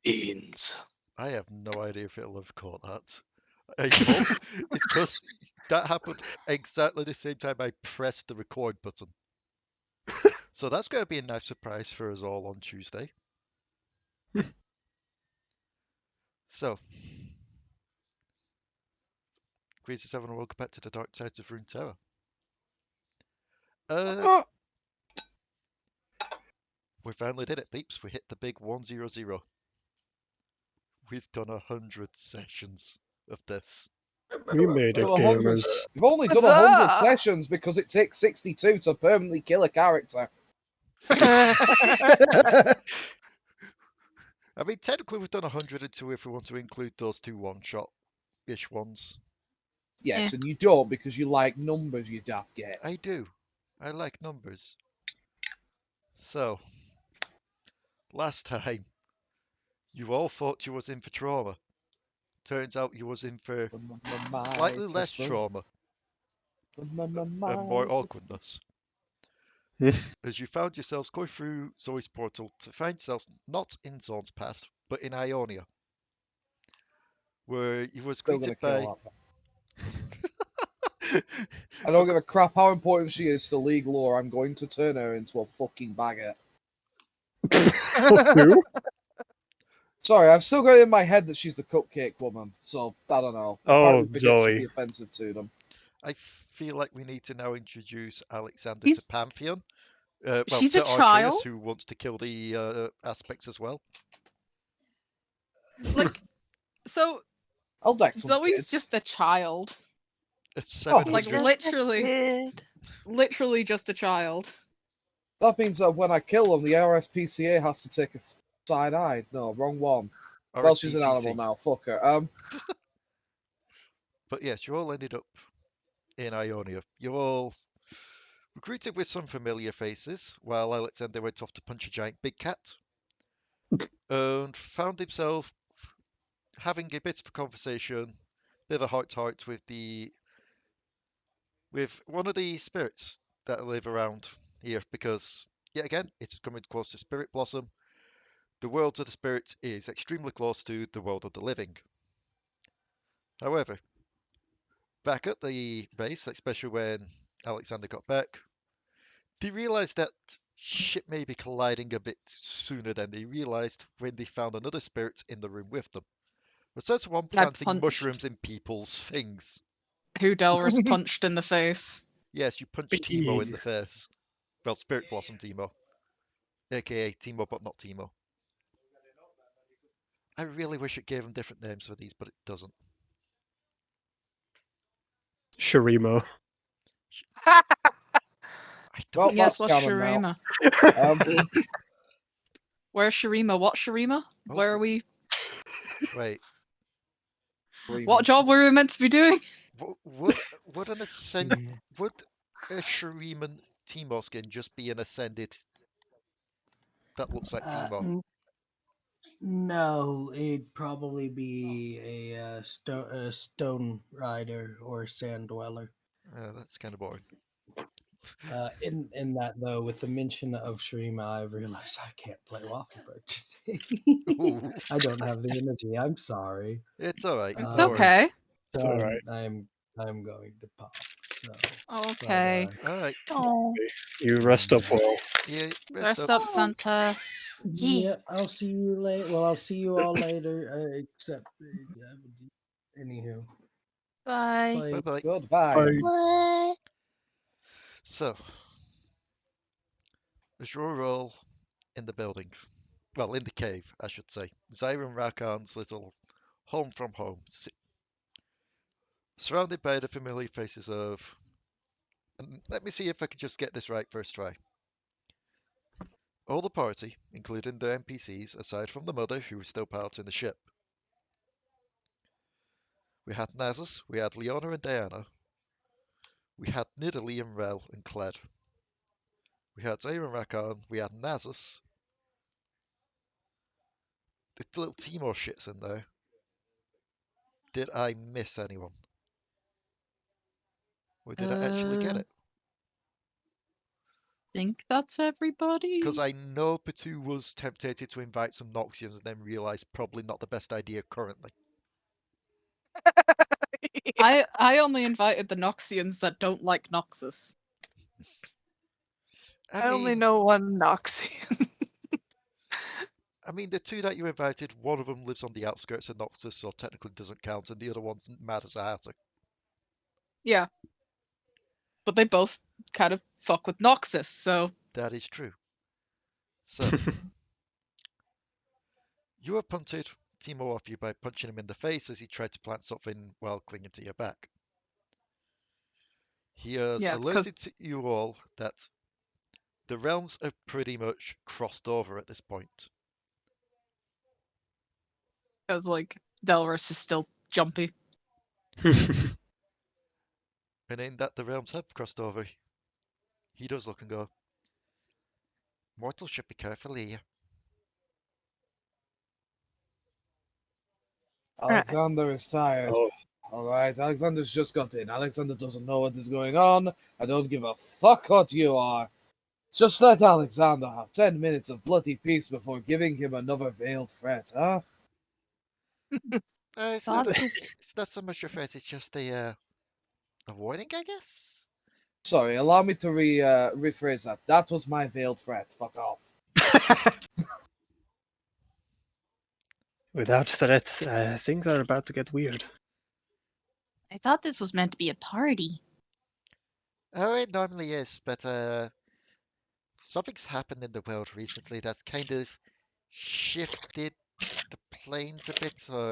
Beans. I have no idea if it'll have caught that. I hope it's because that happened exactly the same time I pressed the record button. So that's going to be a nice surprise for us all on Tuesday. So, Crazy 7, welcome back to the Dark Sides of Runeterra. We finally did it, peeps. We hit the big 100. We've done 100 sessions of this. We made it, gamers. You've only done 100 sessions because it takes 62 to permanently kill a character. I mean, technically we've done 102 if we want to include those 2 one-shot-ish ones. Yes, and you don't because you like numbers, you daft get. I do. I like numbers. So, last time, you all thought you was in for trauma. Turns out you was in for slightly less trauma and more awkwardness. As you found yourselves going through Zoe's portal to find yourselves not in Zorn's Pass, but in Ionia, where you was greeted by... I don't give a crap how important she is to League lore. I'm going to turn her into a fucking baguette. Who? Sorry, I've still got it in my head that she's the cupcake woman, so I don't know. Oh, Baguette Zoe. should be offensive to them. I feel like we need to now introduce Alekxander He's- to Pantheon. Well, She's to a Archeus, child? who wants to kill the aspects as well. Like, so I'll deck some Zoe's kids. just a child. It's 700. Like, literally just a child. That means that when I kill them, the RSPCA has to take a side eye. No, wrong one. Well, she's an animal now. Fuck her. But yes, you all ended up in Ionia. You all recruited with some familiar faces, while Alekxander went off to punch a giant big cat, and found himself having a bit of a conversation, bit of a heart-to-heart with one of the spirits that live around here, because yet again, it's coming close to Spirit Blossom. The world of the spirits is extremely close to the world of the living. However, back at the base, especially when Alekxander got back, they realized that shit may be colliding a bit sooner than they realized when they found another spirit in the room with them. The certain one planting mushrooms in people's things. Who Delris punched in the face. Yes, you punched Teemo in the face. Well, Spirit Blossom Teemo. AKA Teemo, but not Teemo. I really wish it gave them different names for these, but it doesn't. Shurimo. Yes, what's Shurima? Where's Shurima? What Shurima? Oh, Where are we? Wait. What job were we meant to be doing? Would a Shuriman Teemo skin just be an ascended that looks like Teemo? No, it'd probably be a stone rider or sand dweller. That's kind of boring. In that though, with the mention of Shurima, I realized I can't play Wafflebyrg today. I don't have the energy. I'm sorry. It's all right. It's okay. It's all right. I'm going to pop. So, okay. All right. Oh. You rest up well. Yeah. Rest up, Santa. Yeah, I'll see you later. Well, I'll see you all later. Except, anywho. Bye. Bye-bye. Goodbye. Bye. So, as you're all in the building, well, in the cave, I should say, Zyra and Rakan's little home from home, surrounded by the familiar faces of... And let me see if I can just get this right first try. All the party, including the NPCs, aside from the mother, who was still piloting the ship. We had Nazus, we had Leona and Diana, we had Nidalee and Rel and Kled. We had Zyra and Rakan, we had Nazus. The little Teemo shit's in there. Did I miss anyone? Or did I actually get it? think that's everybody. Because I know Potoo was tempted to invite some Noxians and then realised probably not the best idea currently. I only invited the Noxians that don't like Noxus. I only know one Noxian. I mean, the two that you invited, one of them lives on the outskirts of Noxus, so technically doesn't count, and the other one's mad as a hatter. Yeah. But they both kind of fuck with Noxus, so... That is true. So, you were punted Timo off you by punching him in the face as he tried to plant something while clinging to your back. He has alerted to you all that the realms have pretty much crossed over at this point. Because, like, Delris is still jumpy. And in that the realms have crossed over, he does look and go, mortals should be careful here. Alekxander is tired. Oh. Alright, Alekxander's just got in. Alekxander doesn't know what is going on. I don't give a fuck what you are. Just let Alekxander have 10 minutes of bloody peace before giving him another veiled threat, huh? It's not so much a threat, it's just a warning, I guess? Sorry, allow me to rephrase that. That was my veiled threat. Fuck off. Without threat, things are about to get weird. I thought this was meant to be a party. Oh, it normally is, but something's happened in the world recently that's kind of shifted the planes a bit, or...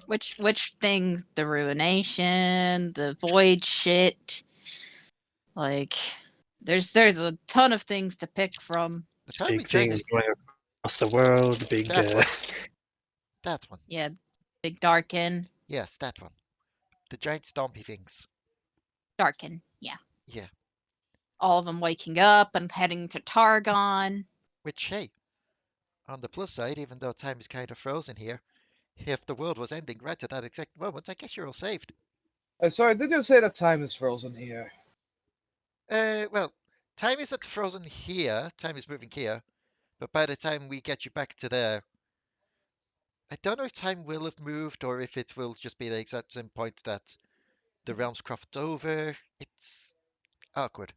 Which thing? The ruination, the void shit. Like, there's a ton of things to pick from. The Big things going across the world, big... That one. Yeah, big Darken. Yes, that one. The giant stompy things. Darken, yeah. Yeah. All of them waking up and heading to Targon. Which, hey, on the plus side, even though time is kind of frozen here, if the world was ending right at that exact moment, I guess you're all saved. Sorry, did you say that time is frozen here? Well, time isn't frozen here. Time is moving here. But by the time we get you back to there, I don't know if time will have moved or if it will just be the exact same point that the realms crossed over. It's awkward.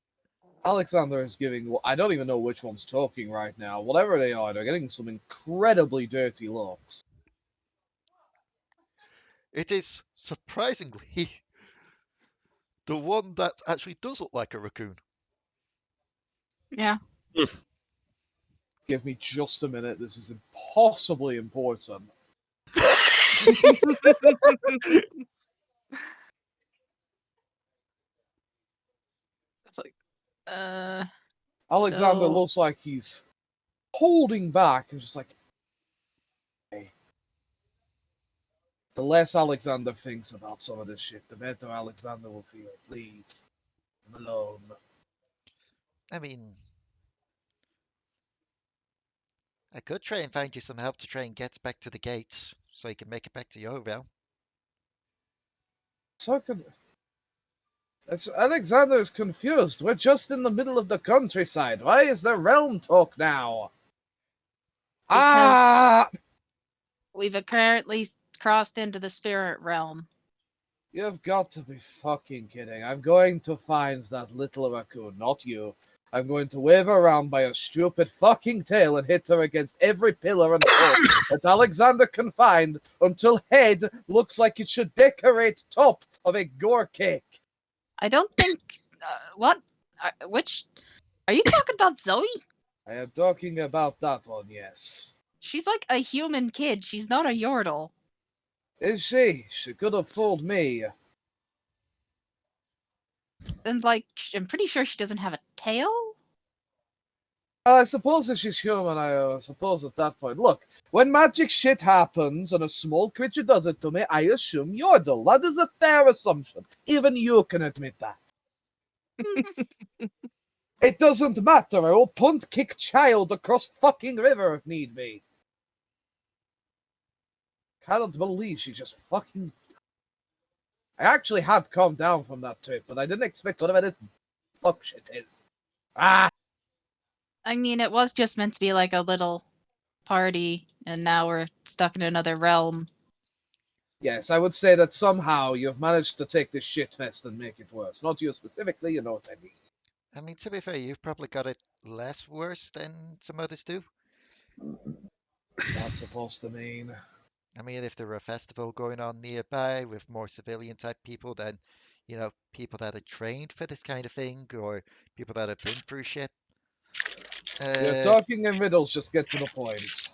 Alekxander is giving... I don't even know which one's talking right now. Whatever they are, they're getting some incredibly dirty looks. It is surprisingly the one that actually does look like a raccoon. Yeah. Give me just a minute. This is impossibly important. It's like, Alekxander looks like he's holding back and just like, hey. The less Alekxander thinks about some of this shit, the better Alekxander will feel. Please, I'm alone. I mean, I could try and find you some help to try and get back to the gates so you can make it back to your realm. So Alekxander is confused. We're just in the middle of the countryside. Why is there realm talk now? We've apparently crossed into the spirit realm. You've got to be fucking kidding. I'm going to find that little raccoon, not you. I'm going to wave her around by her stupid fucking tail and hit her against every pillar and pole that Alekxander can find until head looks like it should decorate top of a gore cake. I don't think... what? Which... Are you talking about Zoe? I am talking about that one, yes. She's like a human kid. She's not a Yordle. Is she? She could have fooled me. And, like, I'm pretty sure she doesn't have a tail? I suppose if she's human, I suppose at that point. Look, when magic shit happens and a small creature does it to me, I assume Yordle. That is a fair assumption. Even you can admit that. It doesn't matter. I will punt kick child across fucking river if need be. Cannot believe she just fucking... I actually had calmed down from that trip, but I didn't expect whatever this fuck shit is. Ah! I mean, it was just meant to be like a little party, and now we're stuck in another realm. Yes, I would say that somehow you've managed to take this shitfest and make it worse. Not you specifically, you know what I mean. I mean, to be fair, you've probably got it less worse than some others do. What's that supposed to mean? I mean, if there were a festival going on nearby with more civilian type people, then, you know, people that are trained for this kind of thing, or people that have been through shit. You're talking in riddles, just get to the point.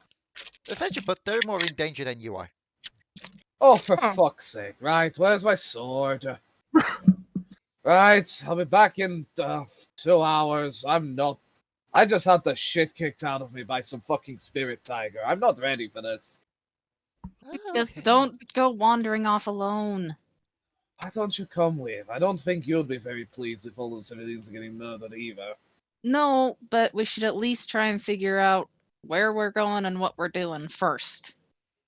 Essentially, but they're more in danger than you are. Oh, for Huh. fuck's sake. Right, where's my sword? Right, I'll be back in 2 hours. I just had the shit kicked out of me by some fucking spirit tiger. I'm not ready for this. Just Okay. don't go wandering off alone. Why don't you come with? I don't think you'd be very pleased if all the civilians are getting murdered either. No, but we should at least try and figure out where we're going and what we're doing first.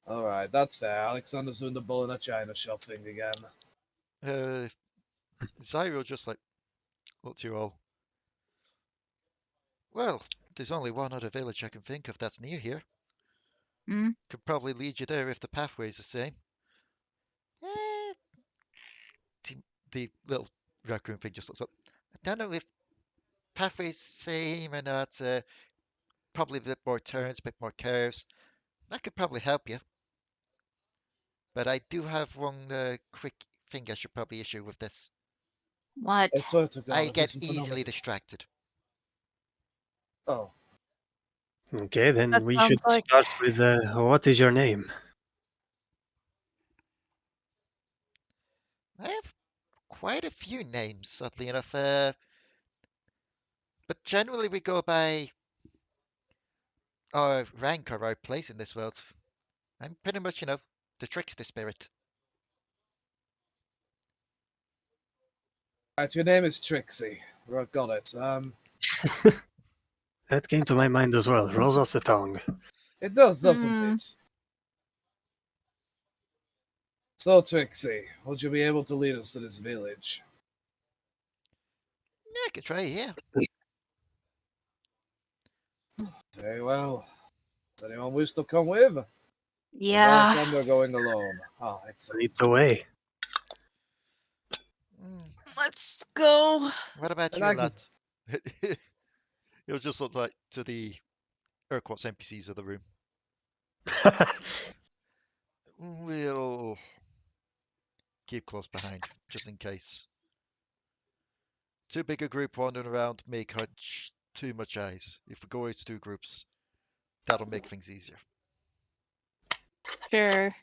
Alright, that's fair. Alexander's doing the bull in a china shop thing again. Zyro just like looked you all. Well, there's only one other village I can think of that's near here. Hmm? Could probably lead you there if the pathway's the same. Eh, the little raccoon thing just looks up. I don't know if pathway's the same or not. Probably a bit more turns, a bit more curves. That could probably help you. But I do have one quick thing I should probably issue with this. What? I swear to God, I if get this is easily another... distracted. Oh. Okay, then That we sounds should like- start with what is your name? I have quite a few names, oddly enough. But generally we go by our rank or our place in this world. I'm pretty much, you know, the trickster spirit. Right, your name is Trixie. Right, got it. That came to my mind as well. Rolls off the tongue. It does, doesn't Hmm. it? So, Trixie, would you be able to lead us to this village? Yeah, I could try, yeah. Very well. Does anyone wish to come with? Yeah. Is Alexander going alone? Ah, excellent. Lead the way. Mm, Let's go. what about And you, I can- lad? It'll just look like to the Urquhart's NPCs of the room. We'll keep close behind, just in case. Too big a group wandering around may catch too much eyes. If we go as two groups, that'll make things easier. Sure.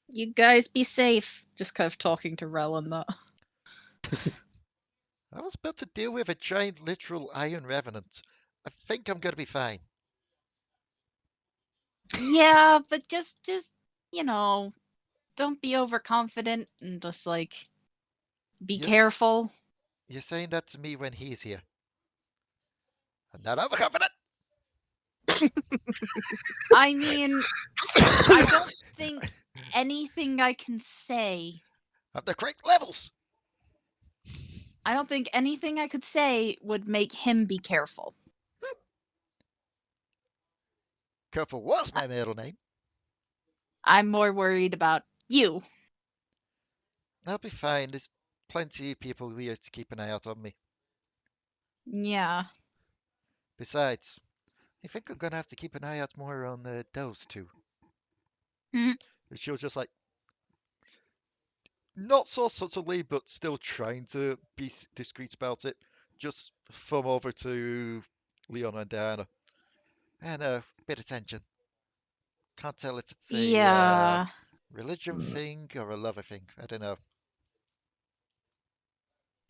You guys be safe. Just kind of talking to Rel and that. I was built to deal with a giant literal iron revenant. I think I'm gonna be fine. Yeah, but just you know, don't be overconfident and just like be Yep. careful. You're saying that to me when he's here. I'm not overconfident. I mean, I don't think anything I can say. Have the correct levels. I don't think anything I could say would make him be careful. Careful was my middle name. I'm more worried about you. I'll be fine. There's plenty of people here to keep an eye out on me. Yeah. Besides, I think I'm gonna have to keep an eye out more on those two. Mhm. She'll just like, not so subtly, but still trying to be discreet about it. Just thumb over to Leon and Diana. And a bit of tension. Can't tell if it's a Yeah. religion thing or a lover thing. I don't know.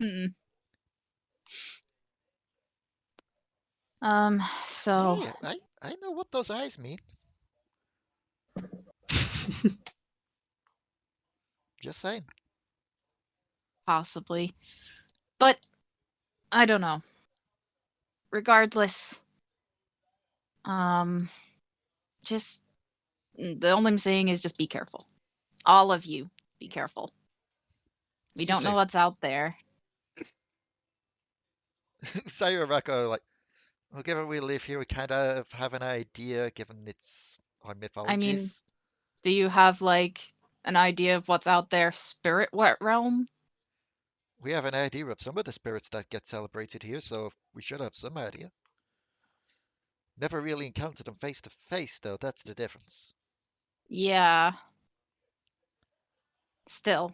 Mm. So Hey, I know what those eyes mean. Just saying. possibly. But I don't know. Regardless, just the only I'm saying is just be careful. All of you, be careful. We You don't know too. what's out there. Sayra and Raka are like, well, given we live here, we kind of have an idea, given it's our mythologies. Do you have like an idea of what's out there, spirit realm? We have an idea of some of the spirits that get celebrated here, so we should have some idea. Never really encountered them face to face, though. That's the difference. Yeah. Still,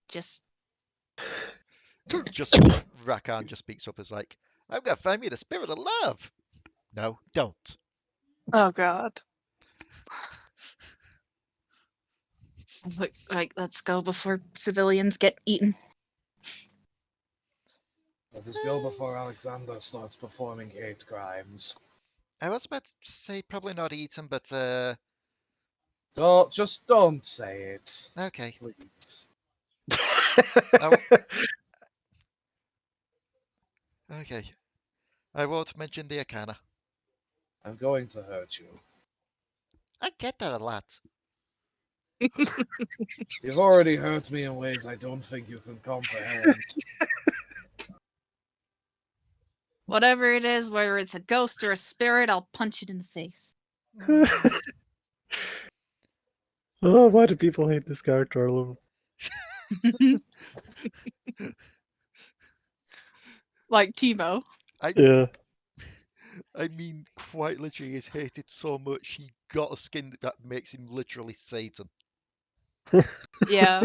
just Just Rakan just speaks up as like, I'm gonna find me the spirit of love. No, don't. Oh god. like let's go before civilians get eaten. Let us go before Alekxander starts performing hate crimes. I was about to say probably not eaten, but Just don't say it, okay. please. Okay. I won't mention the Arcana. I'm going to hurt you. I get that a lot. You've already hurt me in ways I don't think you can comprehend. Whatever it is, whether it's a ghost or a spirit, I'll punch it in the face. Oh, why do people hate this character? I love him. Like Timo. Yeah. I mean, quite literally, he's hated so much he got a skin that makes him literally Satan. Yeah.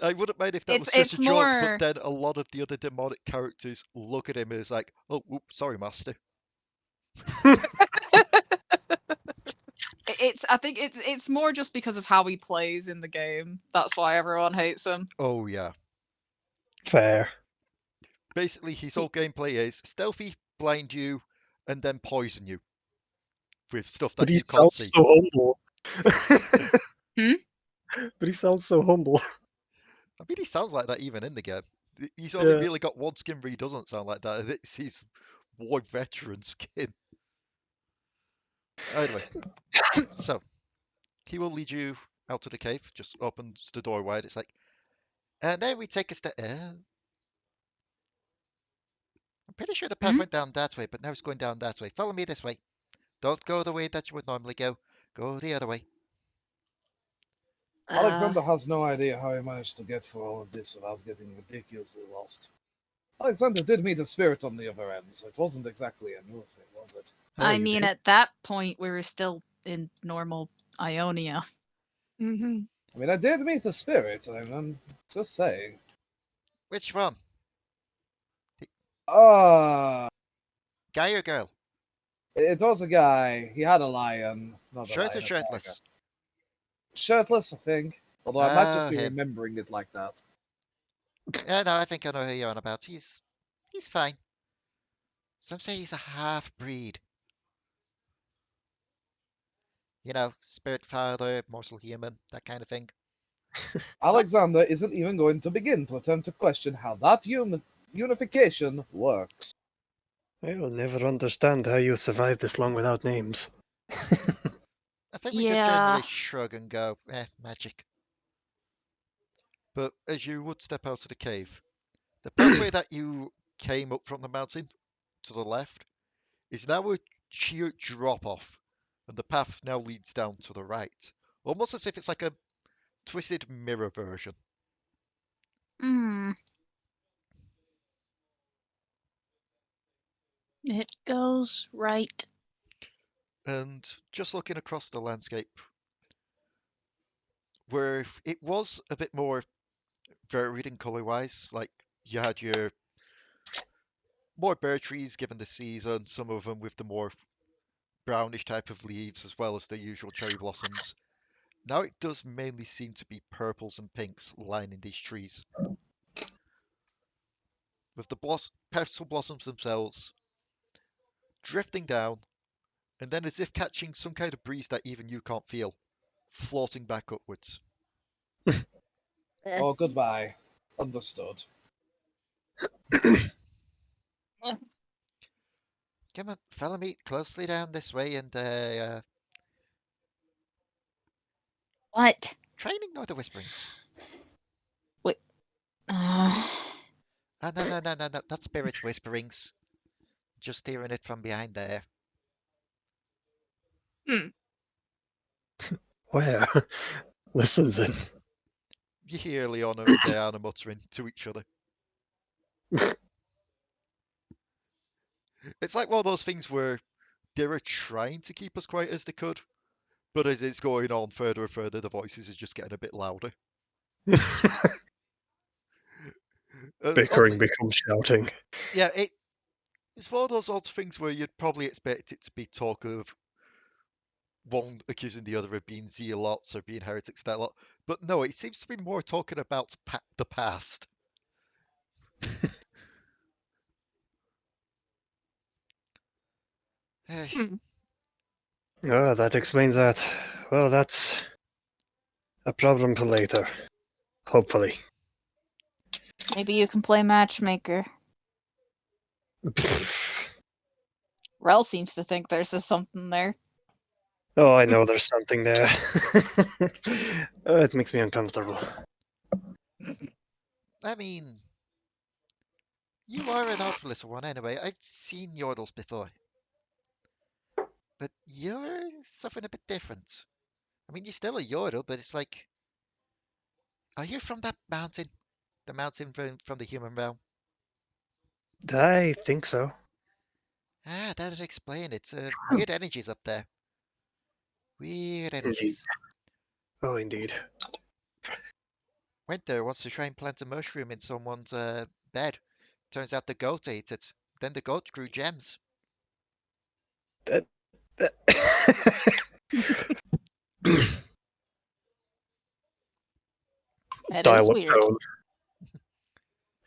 I wouldn't mind if that was It's just a joke, more- but then a lot of the other demonic characters look at him as like, oh, whoops, sorry, master. I think it's more just because of how he plays in the game. That's why everyone hates him. Oh, yeah. Fair. Basically, his whole gameplay is stealthy, blind you, and then poison you with stuff that But he you can't sounds see. so humble. Hmm? But he sounds so humble. I mean, he sounds like that even in the game. He's only Yeah. really got one skin where he doesn't sound like that, and it's his war veteran skin. Anyway, so he will lead you out to the cave, just opens the door wide. It's like, and then we take a step. I'm pretty sure the path Mhm. went down that way, but now it's going down that way. Follow me this way. Don't go the way that you would normally go. Go the other way. Alekxander has no idea how he managed to get through all of this without getting ridiculously lost. Alekxander did meet a spirit on the other end, so it wasn't exactly a new thing, was it? I you mean, did. at that point, we were still in normal Ionia. Mm-hmm. I mean, I did meet a spirit, I'm just saying. Which one? Ah, Guy or girl? it was a guy. He had a lion. Not a Shirt lion, or a tiger. shirtless? Shirtless, I think. Although I might just Oh, be him. remembering it like that. Yeah, no, I think I know who you're on about. He's fine. Some say he's a half-breed. You know, spirit father, mortal human, that kind of thing. Alekxander isn't even going to begin to attempt to question how that unification works. I will never understand how you survive this long without names. I think we just Yeah. generally shrug and go, magic. But as you would step out of the cave, the pathway that you came up from the mountain to the left is now a sheer drop off, and the path now leads down to the right, almost as if it's like a twisted mirror version. Hmm. It goes right. And just looking across the landscape, where it was a bit more varied in color wise, like you had your more bird trees given the season, some of them with the more brownish type of leaves as well as the usual cherry blossoms. Now it does mainly seem to be purples and pinks lining these trees, with the petal blossoms themselves drifting down, and then as if catching some kind of breeze that even you can't feel, floating back upwards. Oh, goodbye. Understood. Come on, follow me closely down this way and What? try and ignore the whisperings. Wait. Uh, No, no, no, no, no. That's spirit whisperings. Just hearing it from behind there. Where? Listens in. You hear Leona and Diana muttering to each other. It's like one of those things where they were trying to keep as quiet as they could, but as it's going on further and further, the voices are just getting a bit louder. Bickering becomes shouting. Yeah, it's one of those odd things where you'd probably expect it to be talk of one accusing the other of being zealots or being heretics, that lot. But no, it seems to be more talking about the past. Oh, that explains that. Well, that's a problem for later. Hopefully. Maybe you can play matchmaker. Rel seems to think there's something there. Oh, I know there's something there. It makes me uncomfortable. I mean, you are an odd little one anyway. I've seen Yordles before. But you're something a bit different. I mean, you're still a Yordle, but it's like... Are you from that mountain? The mountain from the human realm? I think so. Ah, that would explain it. Weird energies up there. Weird energies. Oh, indeed. Went there once to try and plant a mushroom in someone's bed. Turns out the goat ate it. Then the goat grew gems. That... That is Dial up weird. tone.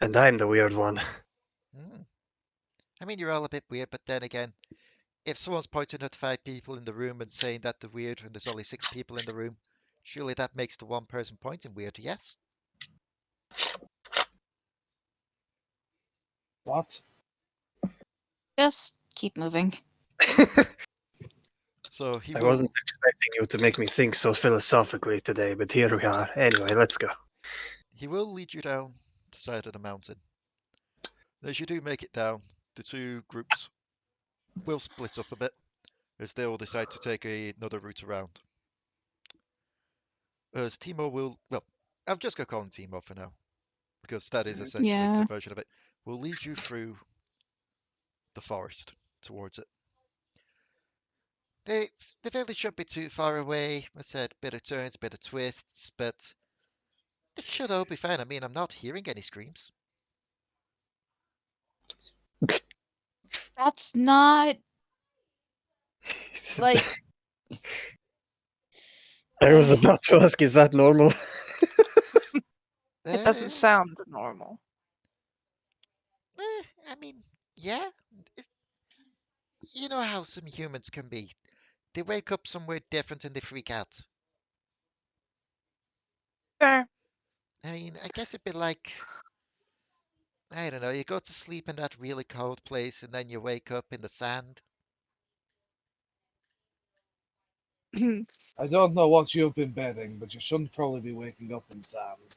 And I'm the weird one. Hmm. I mean, you're all a bit weird, but then again, if someone's pointing at 5 people in the room and saying that they're weird and there's only 6 people in the room, surely that makes the one person pointing weird, yes? What? Just keep moving. So he I will... wasn't expecting you to make me think so philosophically today, but here we are. Anyway, let's go. He will lead you down the side of the mountain. As you do make it down, the two groups will split up a bit as they all decide to take another route around. As Timo will, well, I'm just going to call him Timo for now, because that is essentially Yeah. the version of it, will lead you through the forest towards it. The village shouldn't be too far away. I said, bit of turns, bit of twists, but it should all be fine. I mean, I'm not hearing any screams. That's not like I was about to ask, is that normal? It doesn't sound normal. I mean, yeah. You know how some humans can be. They wake up somewhere different and they freak out. Fair. I mean, I guess it'd be like, I don't know, you go to sleep in that really cold place and then you wake up in the sand. I don't know what you've been betting, but you shouldn't probably be waking up in sand.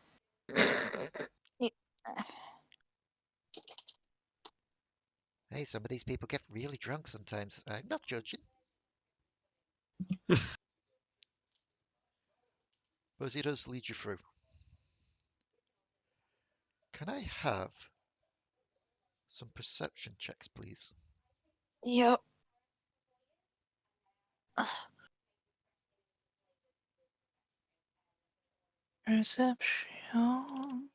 Hey, some of these people get really drunk sometimes. I'm not judging. But he does lead you through. Can I have some perception checks, please? Yep. Perception.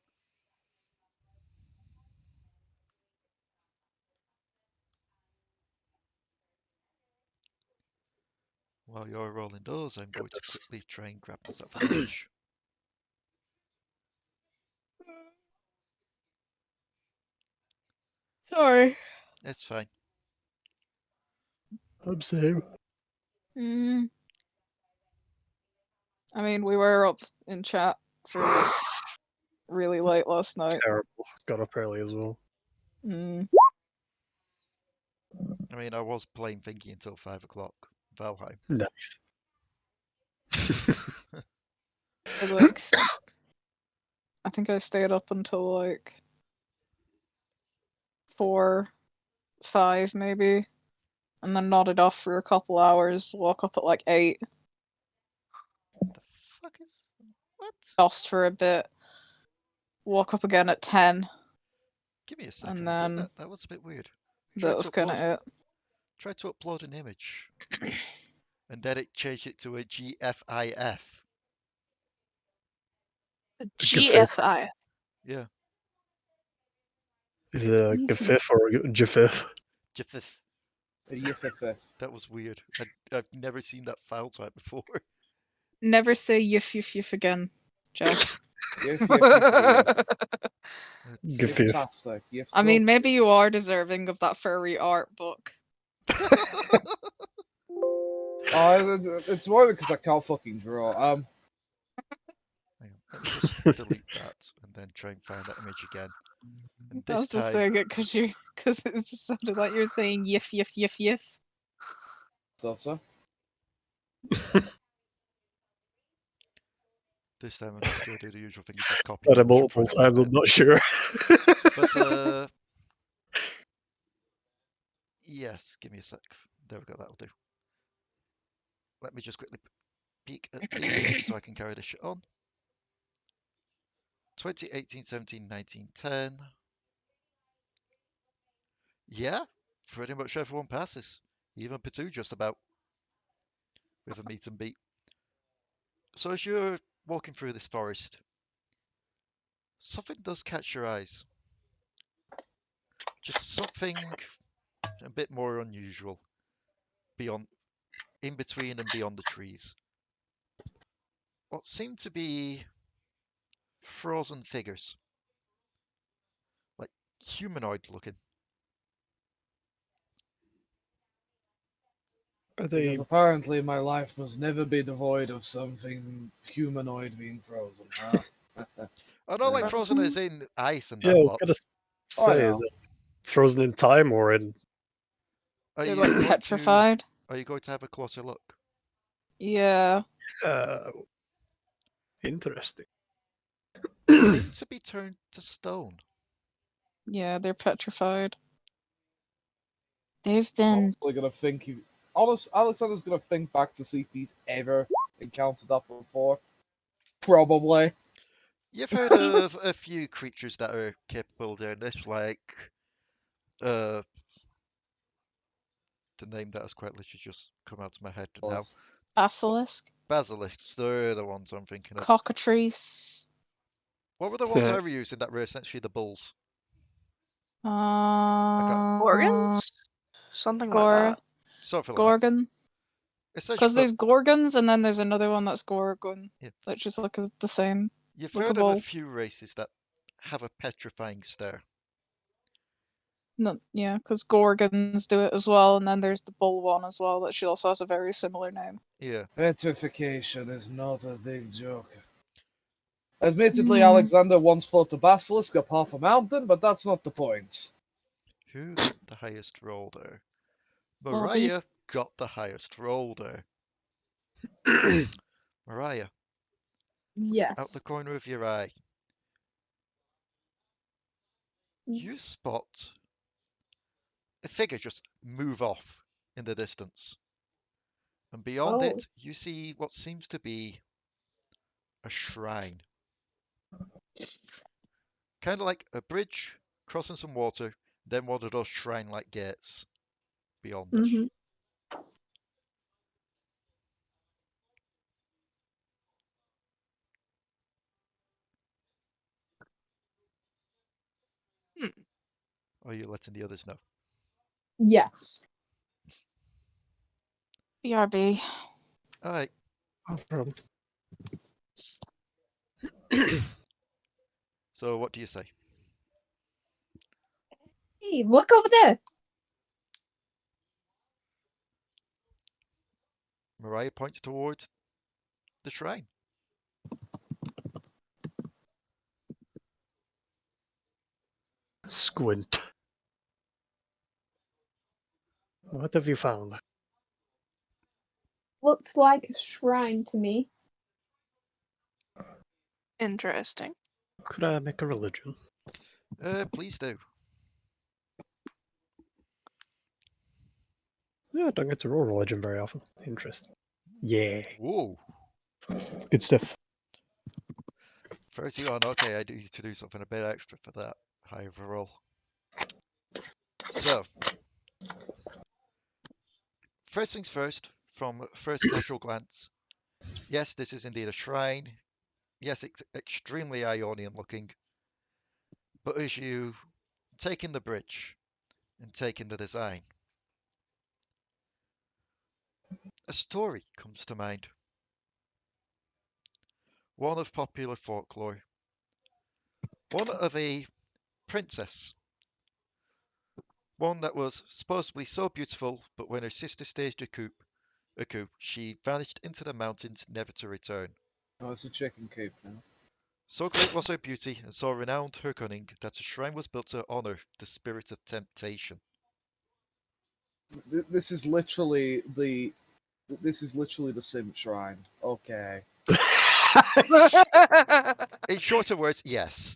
While you're rolling those, I'm going to Goodness. quickly try and grab myself a lunch. Sorry. It's fine. I'm same. I mean, we were up in chat for really late last night. Terrible. Got up early as well. I mean, I was playing Thingy until 5 o'clock. Valheim. Nice. I think I stayed up until like 4, 5 maybe, and then nodded off for a couple hours. Woke up at like 8, The fuck is what? lost for a bit. Woke up again at 10. Give me a second. And then that was a bit weird. that was kind of it. Try to upload an image, and then it changed it to a GFIF. GFI. Yeah, Is it a GIF or a GIF? GIF. Yiff. That was weird. I've never seen that file type before. Never say yif again, Jack. Yiff. Let's GIF. see. Fantastic. I mean, maybe you are deserving of that furry art book. It's more because I can't fucking draw. Hang on, let me just delete that and then try and find that image again. And I this was just time, saying it because it just sounded like you were saying yif. Sorcerer. this time I'm not going to do the usual thing, is just copy. But the image multiple from front times, I'm not sure. But yes, give me a sec. There we go. That'll do. Let me just quickly peek at these so I can carry this shit on. 2018, 17, 19, 10. Yeah, pretty much everyone passes. Even Potoo just about. With a meet and beat. So as you're walking through this forest, something does catch your eyes. Just something a bit more unusual. In between and beyond the trees. What seem to be frozen figures. Like humanoid looking. Are they? Because apparently my life must never be devoid of something humanoid being frozen. Huh? Oh no, like Yeah. frozen as in ice and Yeah, I that was lot. gonna Oh, I say, is know. it frozen in time or in? Are They're you like going petrified. Are you going to have a closer look? Yeah. Interesting. Seem to be turned to stone. Yeah, they're petrified. They've He's been. honestly gonna think Alexander's gonna think back to see if he's ever encountered that before. Probably. You've heard of a few creatures that are capable of doing this, like the name that has quite literally just come out of my head now. Basilisk, Basilisks, they're the ones I'm thinking of. cockatrice. What were the ones I were using that were essentially the bulls? Organs? Something like Gor- that. Something like that. Gorgon. Essentially, Because there's Gorgons and then there's another one that's Gorgon, Yeah. which is like the same. you've like a heard of a bull. few races that have a petrifying stare. No, yeah, because Gorgons do it as well, and then there's the bull one as well that she also has a very similar name. Yeah. Petrification is not a big joke. Admittedly, Hmm. Alexander once fought a basilisk up half a mountain, but that's not the point. Who got the highest roll there? Well, these- Mariah got the highest roll there. Mariah, Yes. out the corner of your eye, you spot a figure just move off in the distance. And beyond Oh. it, you see what seems to be a shrine. Kind of like a bridge crossing some water, then one of those shrine-like gates beyond it. Mm-hmm. Or are you letting the others know? Yes. BRB. Alright, No problem. so what do you say? Hey, look over there. Mariah points towards the shrine. Squint. What have you found? Looks like a shrine to me. Interesting. Could I make a religion? Please do. Yeah, I don't get to roll religion very often. Interesting. Yeah, Whoa. it's good stuff. 31. Okay, I do need to do something a bit extra for that high overall. So, first things first, from first casual glance, yes, this is indeed a shrine. Yes, it's extremely Ionian looking. But as you take in the bridge and take in the design, a story comes to mind. One of popular folklore. One of a princess. One that was supposedly so beautiful, but when her sister staged a coup, she vanished into the mountains, never to return. Oh, it's a chicken coop now. So great was her beauty, and so renowned her cunning, that a shrine was built to honor the spirit of temptation. This is literally the Sim Shrine. Okay. In shorter words, yes.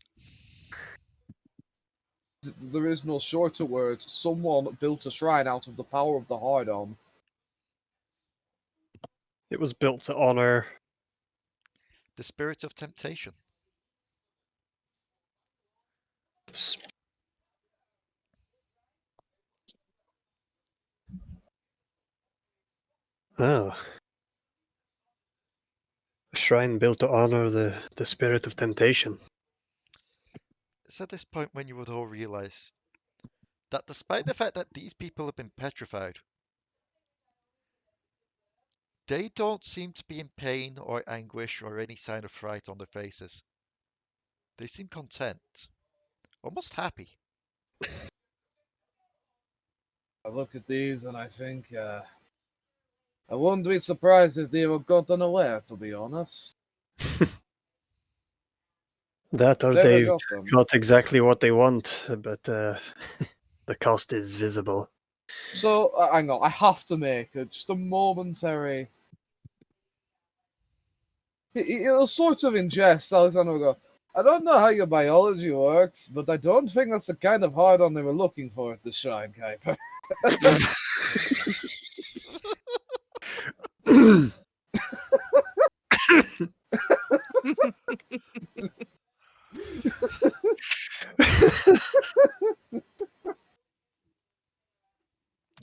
There is no shorter words. Someone built a shrine out of the power of the Hard-On. It was built to honor. The spirit of temptation. Oh. A shrine built to honor the spirit of temptation. It's at this point when you would all realize that despite the fact that these people have been petrified, they don't seem to be in pain or anguish or any sign of fright on their faces. They seem content, almost happy. I look at these and I think, I wouldn't be surprised if they were gotten aware, to be honest. That or Never they've got them. got exactly what they want, but the cost is visible. So, hang on, I have to make just a momentary... He'll sort of ingest, Alekxander will go, I don't know how your biology works, but I don't think that's the kind of hard-on they were looking for at the shrine, Kuiper.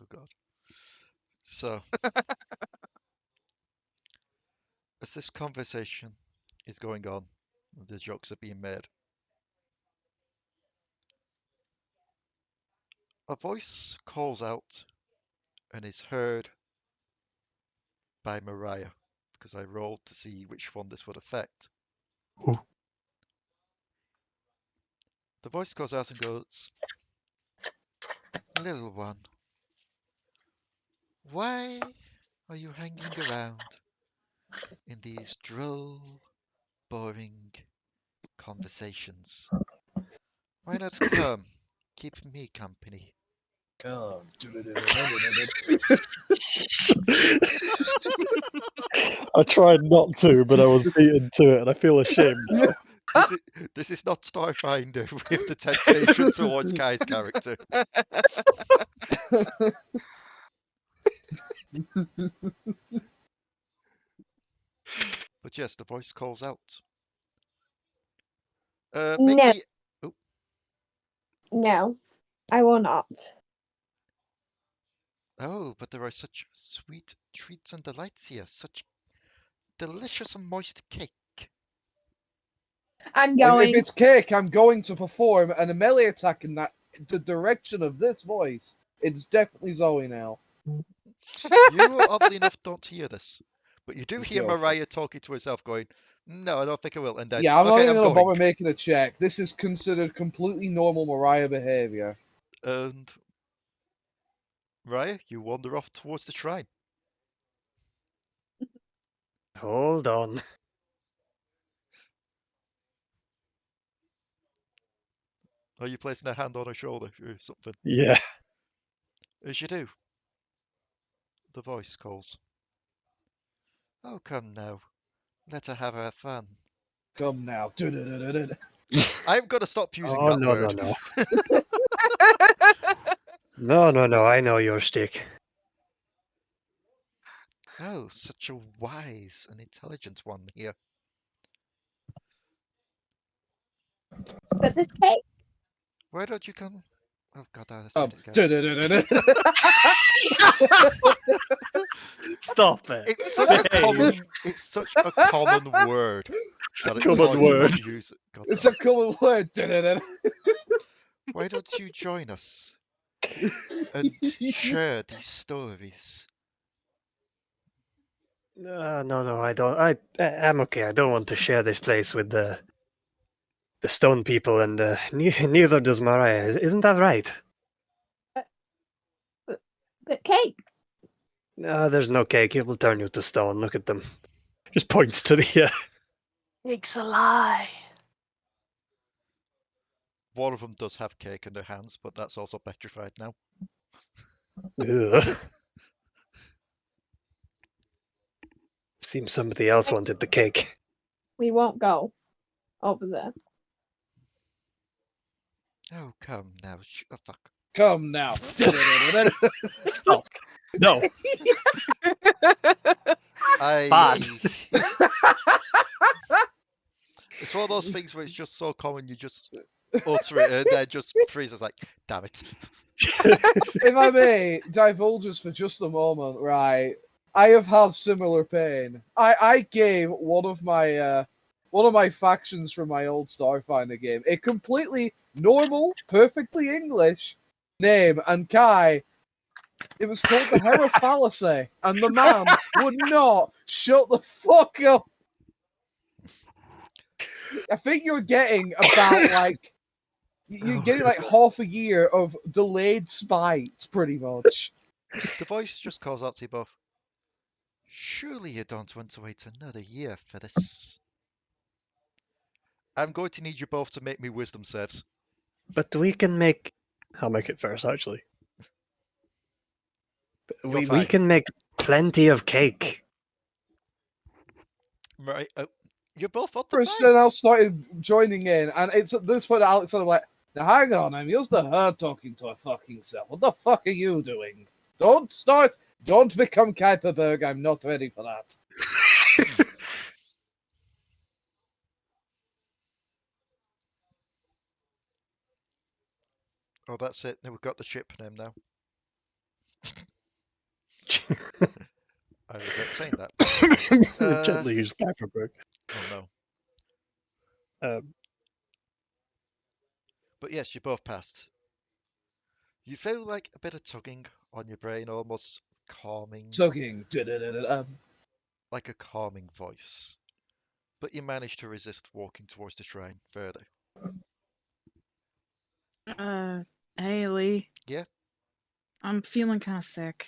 Oh God. So, as this conversation is going on, the jokes are being made, a voice calls out and is heard by Mariah, because I rolled to see which one this would affect. Ooh. The voice goes out and goes, Little one, why are you hanging around in these droll, boring conversations? Why not come, keep me company? Come. I tried not to, but I was beaten to it, and I feel ashamed. This is not Starfinder. We have the temptation towards Kai's character. But yes, the voice calls out. Make No. me... Oh, No, I will not. oh, but there are such sweet treats and delights here. Such delicious and moist cake. I'm If going. it's cake, I'm going to perform a melee attack in the direction of this voice. It's definitely Zoe now. You, oddly enough, don't hear this. But you do I'm hear joking. Mariah talking to herself going, no, I don't think I will. And then, Yeah, I'm not okay, even I'm going to bother going. making a check. This is considered completely normal Mariah behavior. And Mariah, you wander off towards the shrine. Hold on. Are you placing a hand on her shoulder or something? Yeah. As you do, the voice calls. Oh, come now. Let her have her fun. Come now. I'm going to stop using Oh, that no, word. no. No, I know your stick. Oh, such a wise and intelligent one here. But this cake. Why don't you come? Oh God, I Um, said it again. Stop it. It's such a Behave. common. It's such a common word that it's common hard word. to not use it. God It's damn a common word. Why don't you join us and share these stories? No, I don't. I'm okay. I don't want to share this place with the stone people, and neither does Mariah. Isn't that right? But cake. No, there's no cake. It will turn you to stone. Look at them. Just points to the. Cake's a lie. One of them does have cake in their hands, but that's also petrified now. Ugh. Seems somebody else wanted the cake. We won't go over there. Oh, come now, the fuck. Come now. Stop. No. Bad. It's one of those things where it's just so common you just utter it and then just freezes like, damn it. If I may divulge us for just a moment, right? I have had similar pain. I gave one of my factions from my old Starfinder game a completely normal, perfectly English name, and Kai, it was called the Hera Fallacy, and the man would not shut the fuck up. I think you're getting about like you're getting like half a year of delayed spite, pretty much. The voice just calls out to you both. Surely you don't want to wait another year for this. I'm going to need you both to make me wisdom saves. But we can make. I'll make it first, actually. We fine. can make plenty of cake. Right. You're both on the Chris line. now started joining in, and it's at this point Alekxander like, now hang on, I'm used to her talking to her fucking self. What the fuck are you doing? Don't become Kuiper. I'm not ready for that. Oh, that's it. Now we've got the ship name now. I regret saying that. Gently use Kuiper. Oh no. But yes, you both passed. You feel like a bit of tugging on your brain, almost calming, Tugging. like a calming voice. But you manage to resist walking towards the shrine further. Hey Lee. Yeah? I'm feeling kind of sick.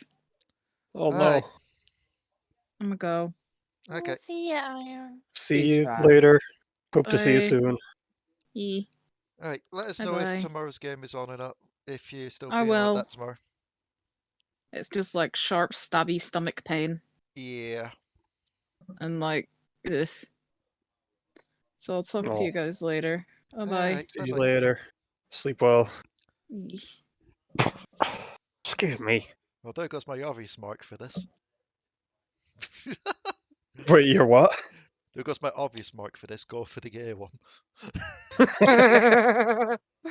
Oh no. Alright. I'm gonna go. Okay. See ya, Iron. See Peace you out. later. Hope to see you Bye. soon. E. Alright, let us know if Bye-bye. tomorrow's game is on or not. If you're still I feeling like will. that tomorrow. It's just like sharp, stabby stomach pain, Yeah. and like, ugh. So I'll talk to Oh. you guys later. Bye bye. Alright, See you bye-bye. later. Sleep well. E. Excuse me. Well, there goes my obvious mark for this. Wait, you're what? There goes my obvious mark for this. Go for the gay one.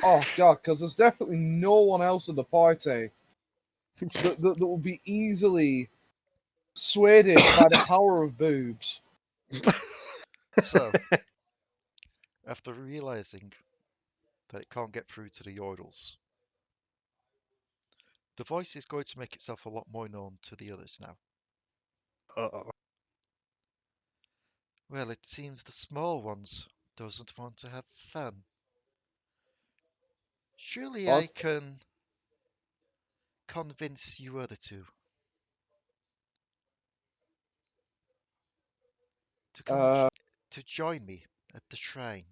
Oh god, because there's definitely no one else in the party that will be easily swayed by the power of boobs. So, after realizing that it can't get through to the Yordles, the voice is going to make itself a lot more known to the others now. Uh-oh. Well, it seems the small ones doesn't want to have fun. Surely I What? can convince you other two to come to join me at the shrine.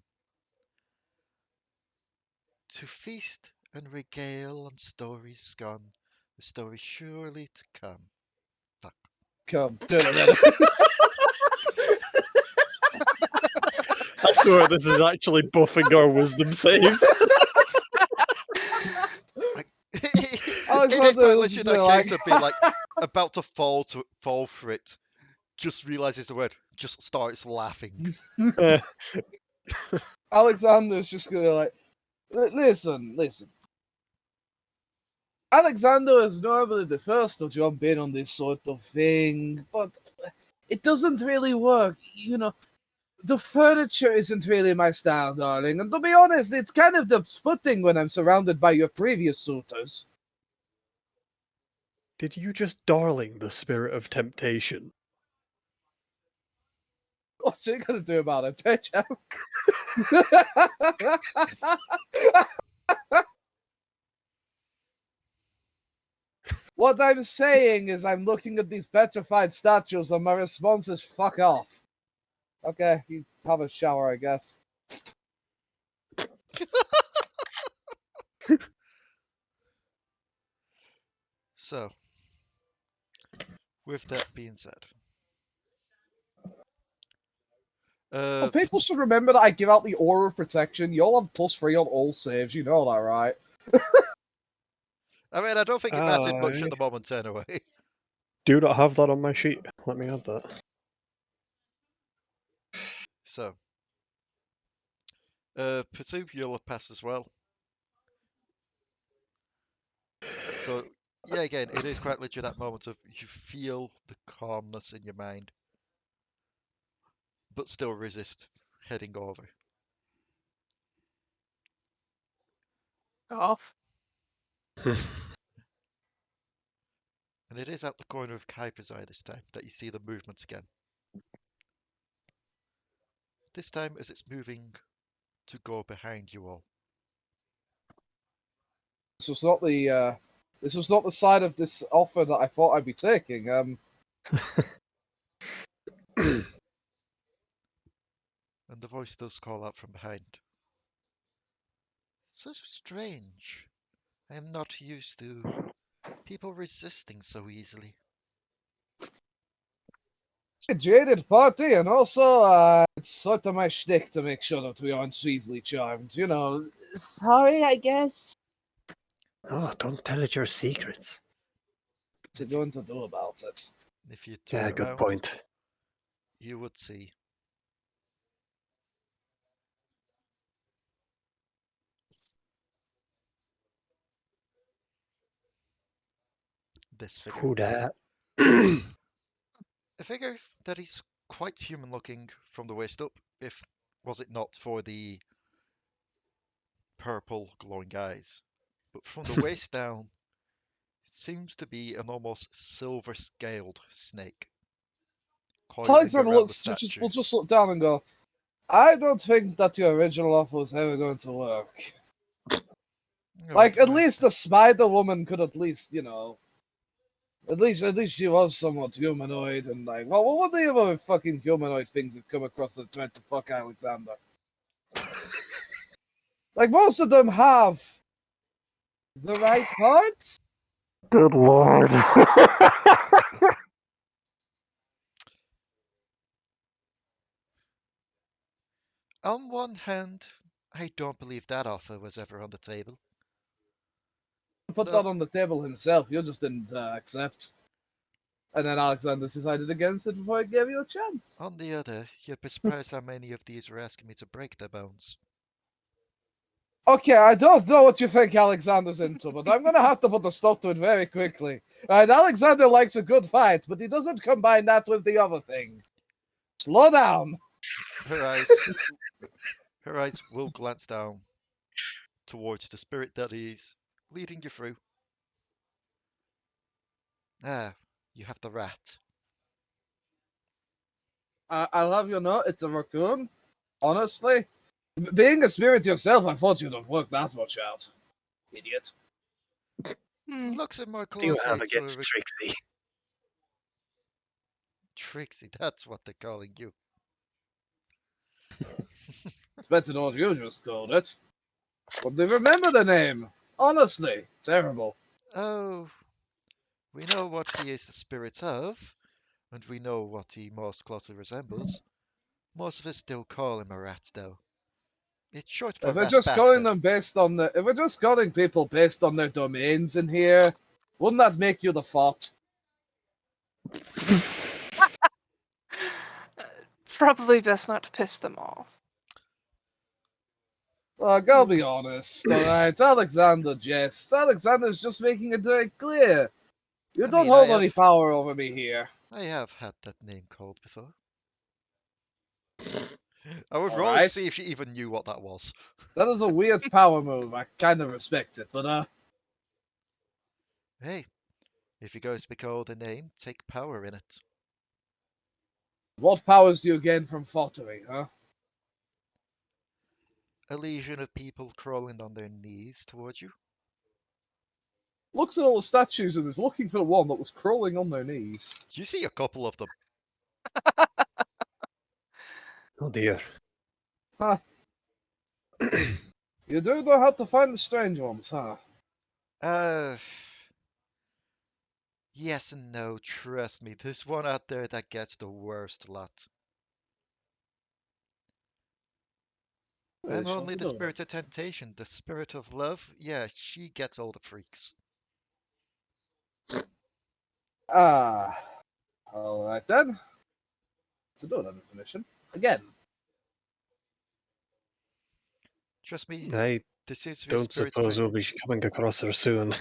To feast and regale on stories gone, the stories surely to come. Fuck. Come. I swear this is actually buffing our wisdom saves. In this point, literally, that case would be like, about to fall for it, just realizes the word, just starts laughing. Alekxander's just gonna like, listen. Alekxander is normally the first to jump in on this sort of thing, but it doesn't really work. You know, the furniture isn't really my style, darling, and to be honest, it's kind of disfooting when I'm surrounded by your previous suitors. Did you just darling the spirit of temptation? What's you gonna do about it, bitch? What I'm saying is I'm looking at these petrified statues and my response is fuck off. Okay, you have a shower, I guess. So, with that being said, People should remember that I give out the Aura of Protection. You'll have +3 on all saves, you know that, right? I mean, I don't think it mattered much I at the moment anyway. do not have that on my sheet. Let me add that. So, Potoo, you'll have passed as well. So, yeah, again, it is quite literally that moment of you feel the calmness in your mind, but still resist heading over. Off. And it is at the corner of Kuiper's eye this time that you see the movements again. This time as it's moving to go behind you all. This was not the side of this offer that I thought I'd be taking. And the voice does call out from behind. So strange. I am not used to people resisting so easily. A jaded party, and also, it's sort of my shtick to make sure that we aren't easily charmed. You know, sorry, I guess. Oh, don't tell it your secrets. What's it going to do about it? If you turn Yeah, good around, point. you would see this figure. Who dat? A figure that is quite human looking from the waist up, if was it not for the purple glowing eyes. But from the waist down, seems to be an almost silver scaled snake. Coiling Alexander around the will statue. just look down and go, I don't think that your original offer was ever going to work. Oh, Like, at I- least the spider woman could at least, you know, at least she was somewhat humanoid, and like, well, what the other fucking humanoid things have come across that tried to fuck Alexander? Like, most of them have the right parts. Good lord. On one hand, I don't believe that offer was ever on the table. Put No. that on the table himself. You just didn't accept. And then Alexander decided against it before I gave you a chance. On the other, you'd be surprised how many of these are asking me to break their bones. Okay, I don't know what you think Alexander's into, but I'm gonna have to put a stop to it very quickly. Alright, Alexander likes a good fight, but he doesn't combine that with the other thing. Slow down. Her eyes will glance down towards the spirit that is leading you through. Ah, you have the rat. I'll have you know, it's a raccoon. Honestly, being a spirit yourself, I thought you'd have worked that much out. Idiot. Hmm. Looks at more Do you closely have to against a Trixie? Trixie, that's what they're calling you. It's better than what you just called it. But they remember the name. Honestly, terrible. Oh, we know what he is the spirit of, and we know what he most closely resembles. Most of us still call him a rat, though. It's short for If we're rat just calling bastard. them based on if we're just calling people based on their domains in here, wouldn't that make you the fault? Probably best not to piss them off. Look, I'll be honest, alright? Alekxander jests. Alekxander's just making it very clear. You I don't mean, hold any power over me here. I have had that name called before. I would All roll to right. see if she even knew what that was. That is a weird power move. I kind of respect it, but Hey, if you're going to be called a name, take power in it. what powers do you gain from Phoenyrie, huh? A legion of people crawling on their knees towards you. Looks at all the statues and is looking for the one that was crawling on their knees. You see a couple of them. Oh dear. Huh. You do know how to find the strange ones, huh? Yes and no, trust me. There's one out there that gets the worst lot. And Sure only to the know. spirit of temptation, the spirit of love, yeah, she gets all the freaks. Alright then. To do that information. Again. Trust me, I this seems to be a don't spirit suppose of we'll be coming across her soon.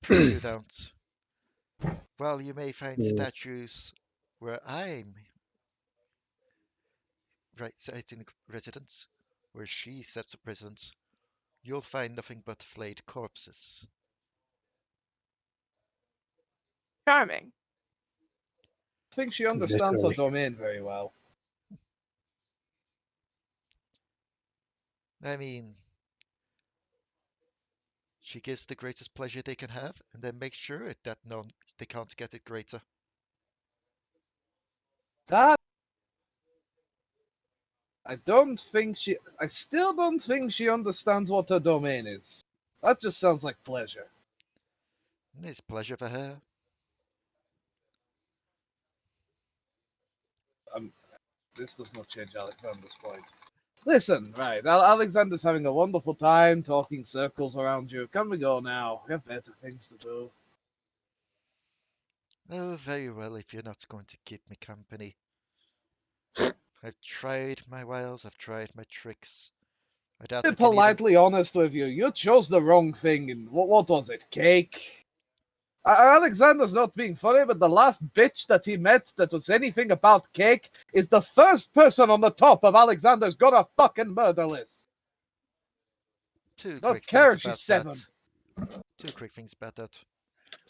pray you don't. Well, you may find Yeah. statues where I'm setting residence, where she sets up residence. You'll find nothing but flayed corpses. Charming. I think she understands her Literally. domain very well. I mean, she gives the greatest pleasure they can have, and then makes sure that they can't get it greater. That I still don't think she understands what her domain is. That just sounds like pleasure. And it's pleasure for her. This does not change Alexander's point. Listen, right, Alexander's having a wonderful time talking circles around you. Can we go now? We have better things to do. Oh, very well, if you're not going to keep me company. I've tried my wiles, I've tried my tricks. I doubt To I be can even... politely honest with you, you chose the wrong thing. And what was it? Cake? Alexander's not being funny, but the last bitch that he met that was anything about cake is the first person on the top of Alexander's gonna fucking murder list. Two Don't quick care things if she's about 7. that. Two quick things about that.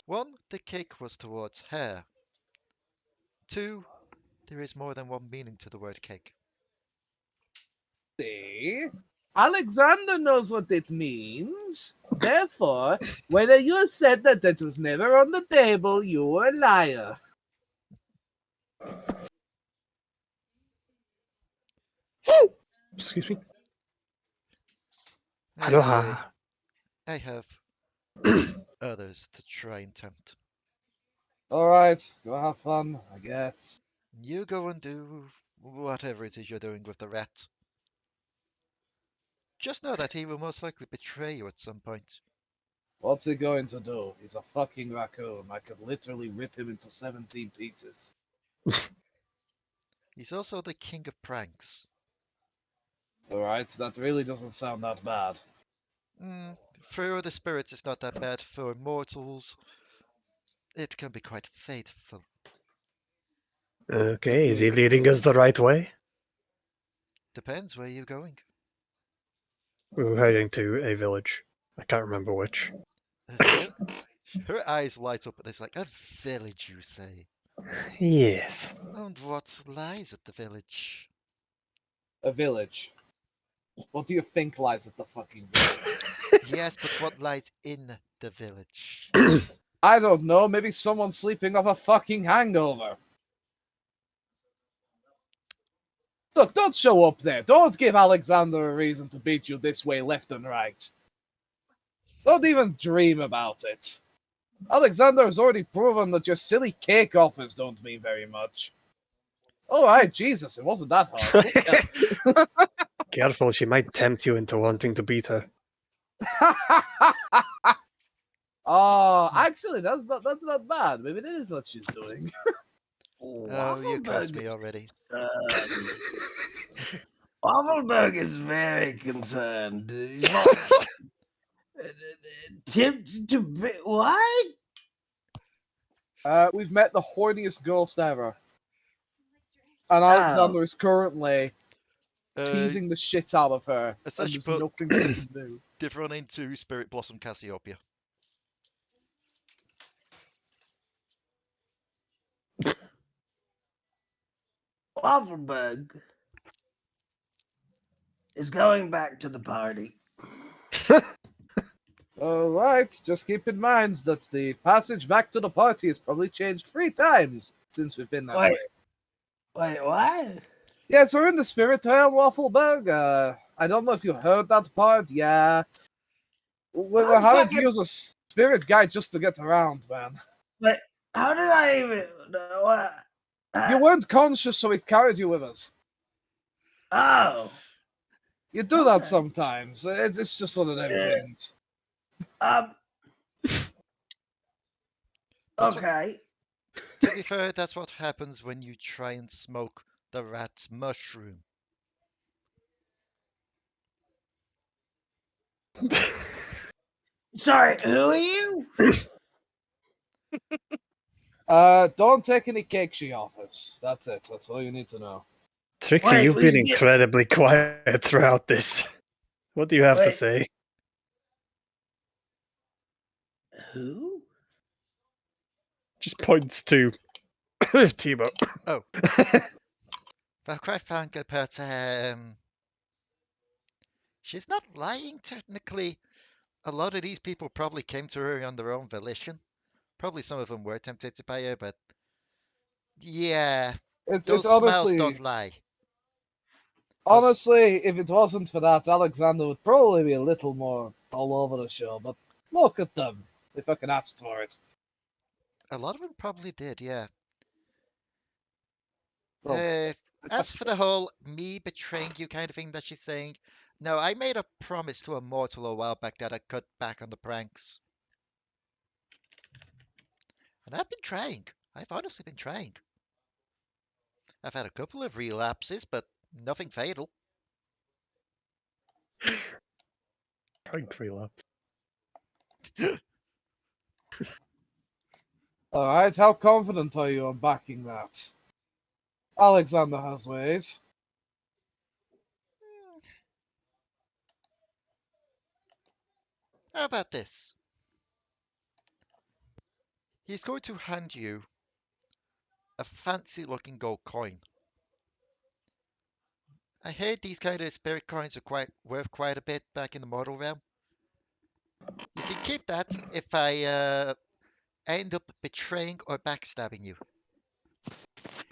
One, the cake was towards her. Two, there is more than one meaning to the word cake. See? Alexander knows what it means. Therefore, whether you said that it was never on the table, you were a liar. Excuse me. Anyway, Aloha. I have others to try and tempt. Alright, go have fun, I guess. You go and do whatever it is you're doing with the rat. Just know that he will most likely betray you at some point. What's he going to do? He's a fucking raccoon. I could literally rip him into 17 pieces. He's also the king of pranks. Alright, that really doesn't sound that bad. For other spirits, it's not that bad. For mortals, it can be quite fateful. Okay, is he leading us the right way? Depends where you're going. We're heading to a village. I can't remember which. Her eyes light up, and it's like, a village, you say? Yes. And what lies at the village? A village. What do you think lies at the fucking village? Yes, but what lies in the village? I don't know, maybe someone's sleeping off a fucking hangover. Look, don't show up there. Don't give Alexander a reason to beat you this way left and right. Don't even dream about it. Alexander has already proven that your silly cake offers don't mean very much. Alright, Jesus, it wasn't that hard. Careful, she might tempt you into wanting to beat her. Oh, actually, that's not bad. Maybe that is what she's doing. Oh, you cursed me already. Wafflebyrg is very concerned. He's not tempted to be. What? We've met the horniest ghost ever, and Oh. Alexander is currently Uh, teasing the shit out of her, Let's and actually there's put nothing we can do. Div run into Spirit Blossom Cassiopeia. Wafflebyrg is going back to the party. Alright, just keep in mind that the passage back to the party has probably changed 3 times since we've been that way. Wait, what? Yes, we're in the spirit realm, Wafflebyrg. I don't know if you heard that part. Yeah. We're I'm having to fucking- use a spirit guide just to get around, man. But how did I even? What? You weren't conscious, so we carried you with us. Oh. You do that Okay. sometimes. It's just one of them Yeah. things. Um. That's Okay. To be fair, that's what happens when you try and smoke the rat's mushroom. Sorry, who are you? Don't take any cake she offers. That's it. That's all you need to know. Trixie, Wait, you've we been should get- incredibly quiet throughout this. What do you have to Wait. say? Who? Just points to Timo. Oh. Well, quite frankly, but she's not lying technically. A lot of these people probably came to her on their own volition. Probably some of them were tempted to buy her, but yeah, It those smiles honestly, don't lie. honestly, if it wasn't for that, Alexander would probably be a little more all over the show. But look at them, if I can ask for it. A lot of them probably did, yeah. Well, As for the whole me betraying you kind of thing that she's saying, no, I made a promise to a mortal a while back that I'd cut back on the pranks. And I've been trying. I've honestly been trying. I've had a couple of relapses, but nothing fatal. Prank relapse. Alright, how confident are you on backing that? Alexander has ways. How about this? He's going to hand you a fancy looking gold coin. I heard these kind of spirit coins are worth quite a bit back in the mortal realm. You can keep that if I end up betraying or backstabbing you.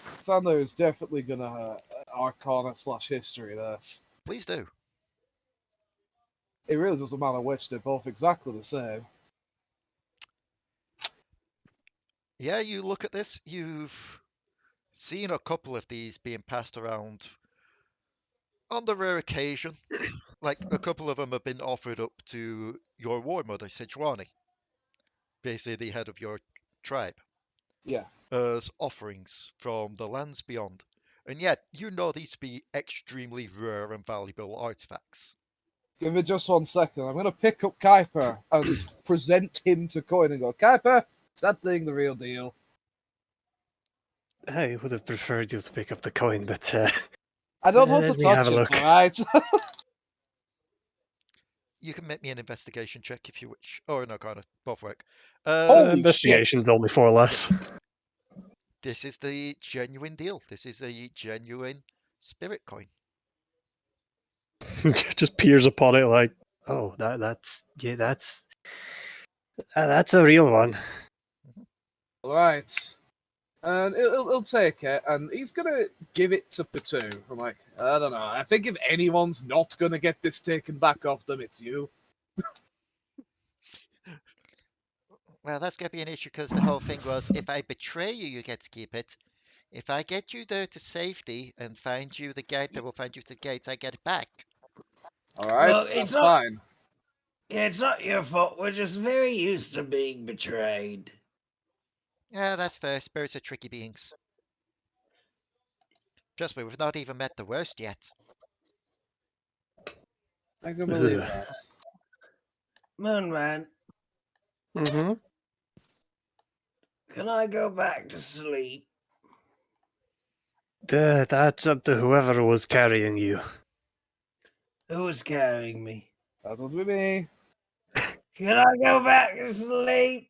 Alexander is definitely gonna Arcana / history this. Please do. It really doesn't matter which, they're both exactly the same. Yeah, you look at this, you've seen a couple of these being passed around on the rare occasion. Like, a couple of them have been offered up to your war mother, Sejuani, basically the head of your tribe, Yeah. as offerings from the lands beyond. And yet, you know these to be extremely rare and valuable artifacts. Give me just 1 second. I'm gonna pick up Kuiper and present him to Coin and go, Kuiper, is that thing the real deal? I would have preferred you to pick up the coin, but I don't want to Let me have touch a it, look. alright? You can make me an investigation check if you wish. Or no, kind of both work. Holy investigation's only 4 less. This is the genuine deal. This is a genuine spirit coin. Just peers upon it like, oh, that's a real one. Right. And he'll take it, and he's gonna give it to Potoo. I'm like, I don't know. I think if anyone's not gonna get this taken back off them, it's you. Well, that's going to be an issue because the whole thing was if I betray you, you get to keep it. If I get you there to safety and find you the gate that will find you to the gates, I get it back. Alright, Well, that's fine. Yeah, it's not your fault. We're just very used to being betrayed. Yeah, that's fair. Spirits are tricky beings. Trust me, we've not even met the worst yet. I can believe Ugh. that. Moonman, Mm-hmm. can I go back to sleep? That's up to whoever was carrying you. Who is carrying me? That would be me. Can I go back to sleep?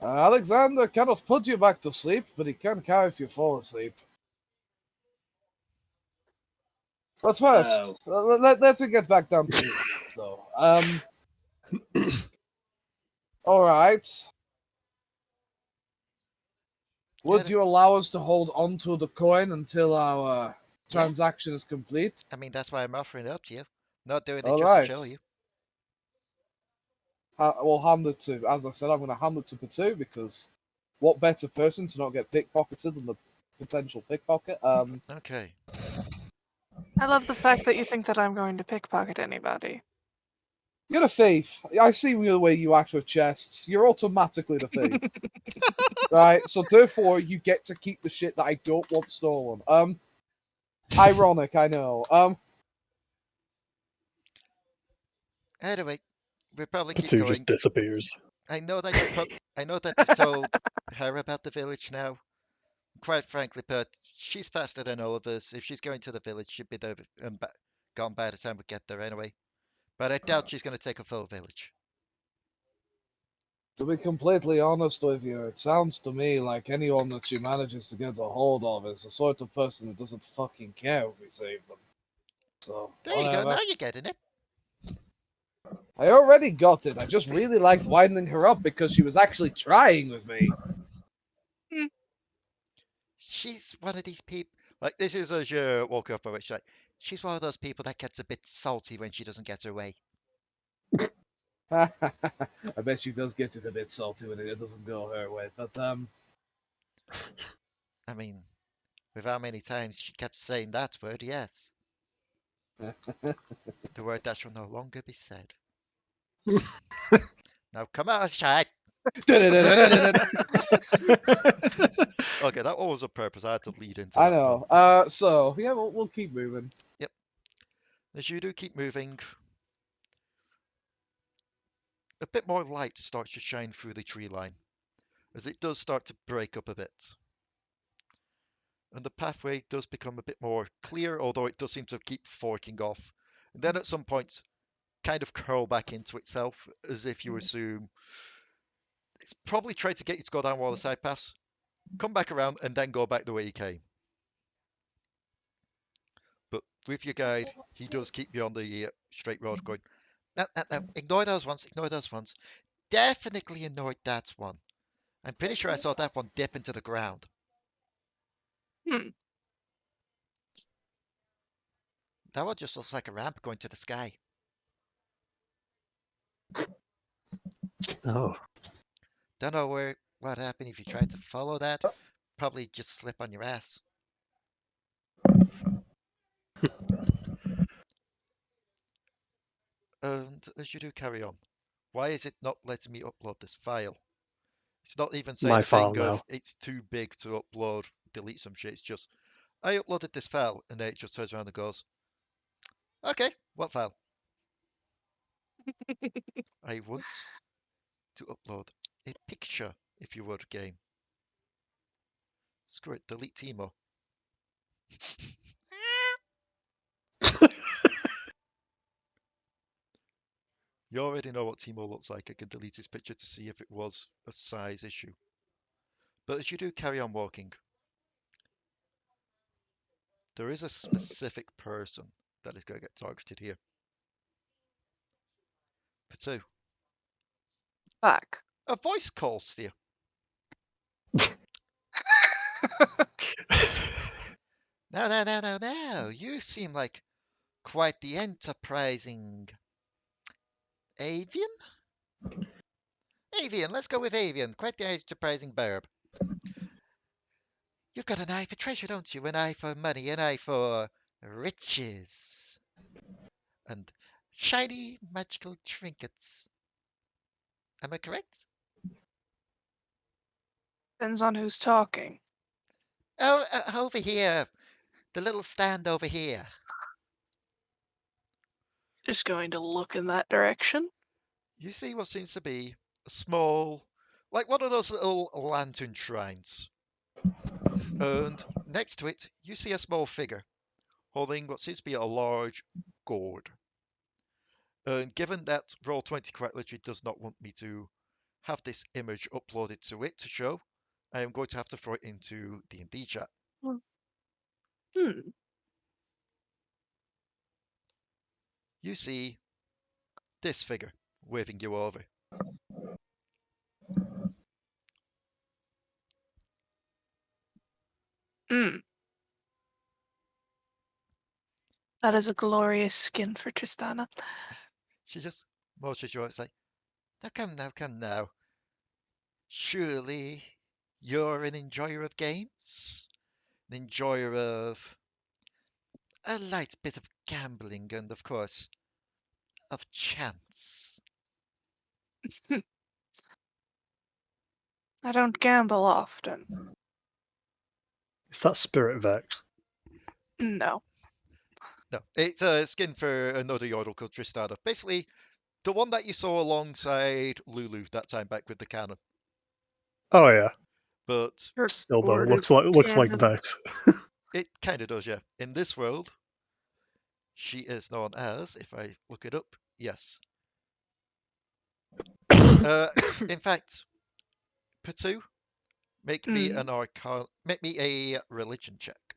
Alexander cannot put you back to sleep, but he can carry if you fall asleep. But first, let's get back down to business, though. All right. Would you allow us to hold onto the coin until our transaction is complete? I mean, that's why I'm offering it up to you. Not doing it All just right. to show you. We'll hand it to, as I said, I'm going to hand it to Potoo because what better person to not get pickpocketed than the potential pickpocket? Okay. I love the fact that you think that I'm going to pickpocket anybody. You're a thief. I see the way you act with chests. You're automatically the thief. Right, so therefore you get to keep the shit that I don't want stolen. Ironic, I know. Anyway, we'll probably keep Two going. just disappears. I know that you've told her about the village now. Quite frankly, but she's faster than all of us. If she's going to the village, she'd be there and gone by the time we get there anyway. But I doubt she's going to take a full village. To be completely honest with you, it sounds to me like anyone that she manages to get a hold of is the sort of person who doesn't fucking care if we save them. So, There you go. whatever. Now you're getting it. I already got it. I just really liked winding her up because she was actually trying with me. She's one of these people. Like, this is as you walk up, which like, she's one of those people that gets a bit salty when she doesn't get her way. I bet she does get it a bit salty when it doesn't go her way. But I mean, with how many times she kept saying that word, yes. The word that shall no longer be said. Now come on, Shag. Okay, that was a purpose. I had to lead into I that one. know. So yeah, we'll keep moving. As you do keep moving, a bit more light starts to shine through the tree line, as it does start to break up a bit. And the pathway does become a bit more clear, although it does seem to keep forking off. And then at some point, kind of curl back into itself, as if you assume it's probably tried to get you to go down one of the side paths, come back around, and then go back the way you came. But with your guide, he does keep you on the straight road going, no, ignore those ones, ignore those ones. Definitely ignored that one. I'm pretty sure I saw that one dip into the ground. Hmm. That one just looks like a ramp going to the sky. Oh. Don't know what happened if you tried to follow that. Probably just slip on your ass. And as you do carry on, why is it not letting me upload this file? It's not even saying My a thing file of now. it's too big to upload, delete some shit. It's just, I uploaded this file, and then it just turns around and goes, okay, what file? I want to upload a picture, if you would, game. Screw it, delete Timo. You already know what Timo looks like. I can delete his picture to see if it was a size issue. But as you do carry on walking, there is a specific person that is going to get targeted here. Potoo, Fuck. a voice calls to you. No. You seem like quite the enterprising avian? Avian, let's go with avian. Quite the enterprising barb. You've got an eye for treasure, don't you? An eye for money, an eye for riches. And shiny magical trinkets. Am I correct? Depends on who's talking. Oh, over here. The little stand over here. Just going to look in that direction. You see what seems to be a small, like one of those little lantern shrines. And next to it, you see a small figure holding what seems to be a large gourd. And given that Roll20 Quacklery does not want me to have this image uploaded to it to show, I am going to have to throw it into D&D chat. Hmm. You see this figure waving you over. Hmm. That is a glorious skin for Tristana. She just motions you out and say, now come now. Surely you're an enjoyer of games? An enjoyer of a light bit of gambling and, of course, of chance. I don't gamble often. Is that Spirit Vex? No. No, it's a skin for another Yordle called Tristana. Basically, the one that you saw alongside Lulu that time back with the cannon. Oh yeah. But Her Still though, gourd is looks like cannon. Vex. it kind of does, yeah. In this world, she is known as, if I look it up, yes. In fact, Potoo, make me Hmm. make me a religion check.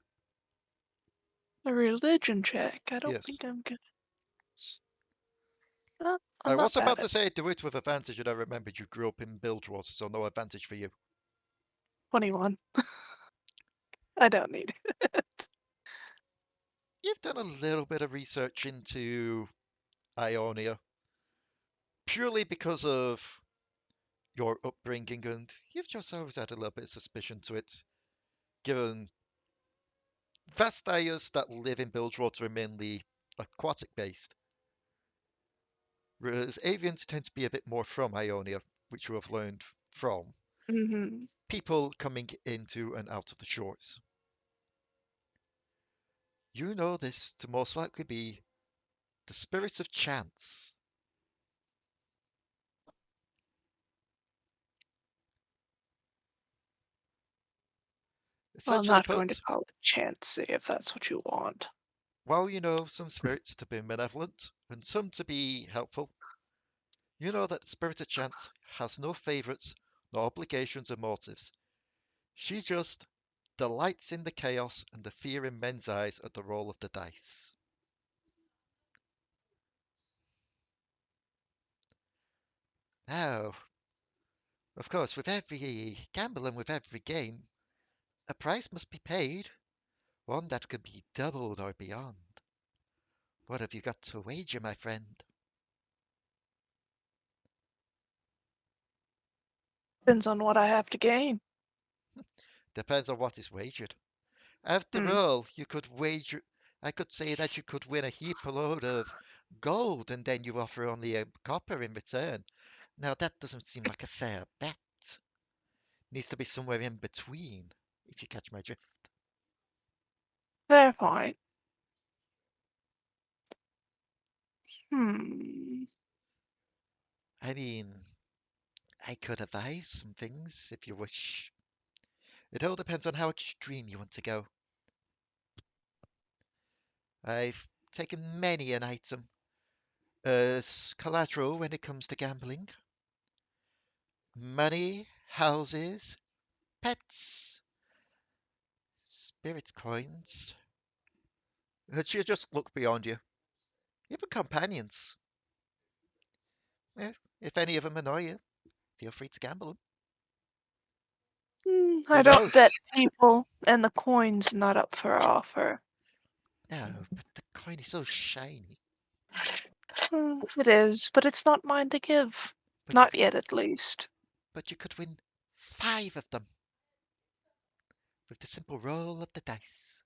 A religion check. I don't Yes. think I'm good. I'm I not was about bad to at say do it with advantage, and I remembered you grew up in Bilgewater, so no advantage for you. 21. I don't need it. You've done a little bit of research into Ionia, purely because of your upbringing, and you've just always had a little bit of suspicion to it, given vast areas that live in Bilgewater are mainly aquatic based, whereas avians tend to be a bit more from Ionia, which you have learned from Mm-hmm. people coming into and out of the shores. You know this to most likely be the spirits of chance. Well, I'm Essentially not going to put, call it chancy if that's what you want. while you know some spirits to be malevolent and some to be helpful, you know that the spirit of chance has no favourites, no obligations or motives. She just delights in the chaos and the fear in men's eyes at the roll of the dice. Now, of course, with every gamble and with every game, a price must be paid, one that could be doubled or beyond. What have you got to wager, my friend? Depends on what I have to gain. Depends on what is wagered. After Hmm. all, you could wager. I could say that you could win a heap load of gold and then you offer only a copper in return. Now that doesn't seem like a fair bet. Needs to be somewhere in between, if you catch my drift. Fair point. Hmm. I mean, I could advise some things if you wish. It all depends on how extreme you want to go. I've taken many an item as collateral when it comes to gambling. Money, houses, pets, spirit coins. And she'll just look beyond you. Even companions. Eh, if any of them annoy you, feel free to gamble them. I Who don't bet knows? people, and the coin's not up for offer. No, but the coin is so shiny. It is, but it's not mine to give. But Not yet, at least. but you could win 5 of them with the simple roll of the dice.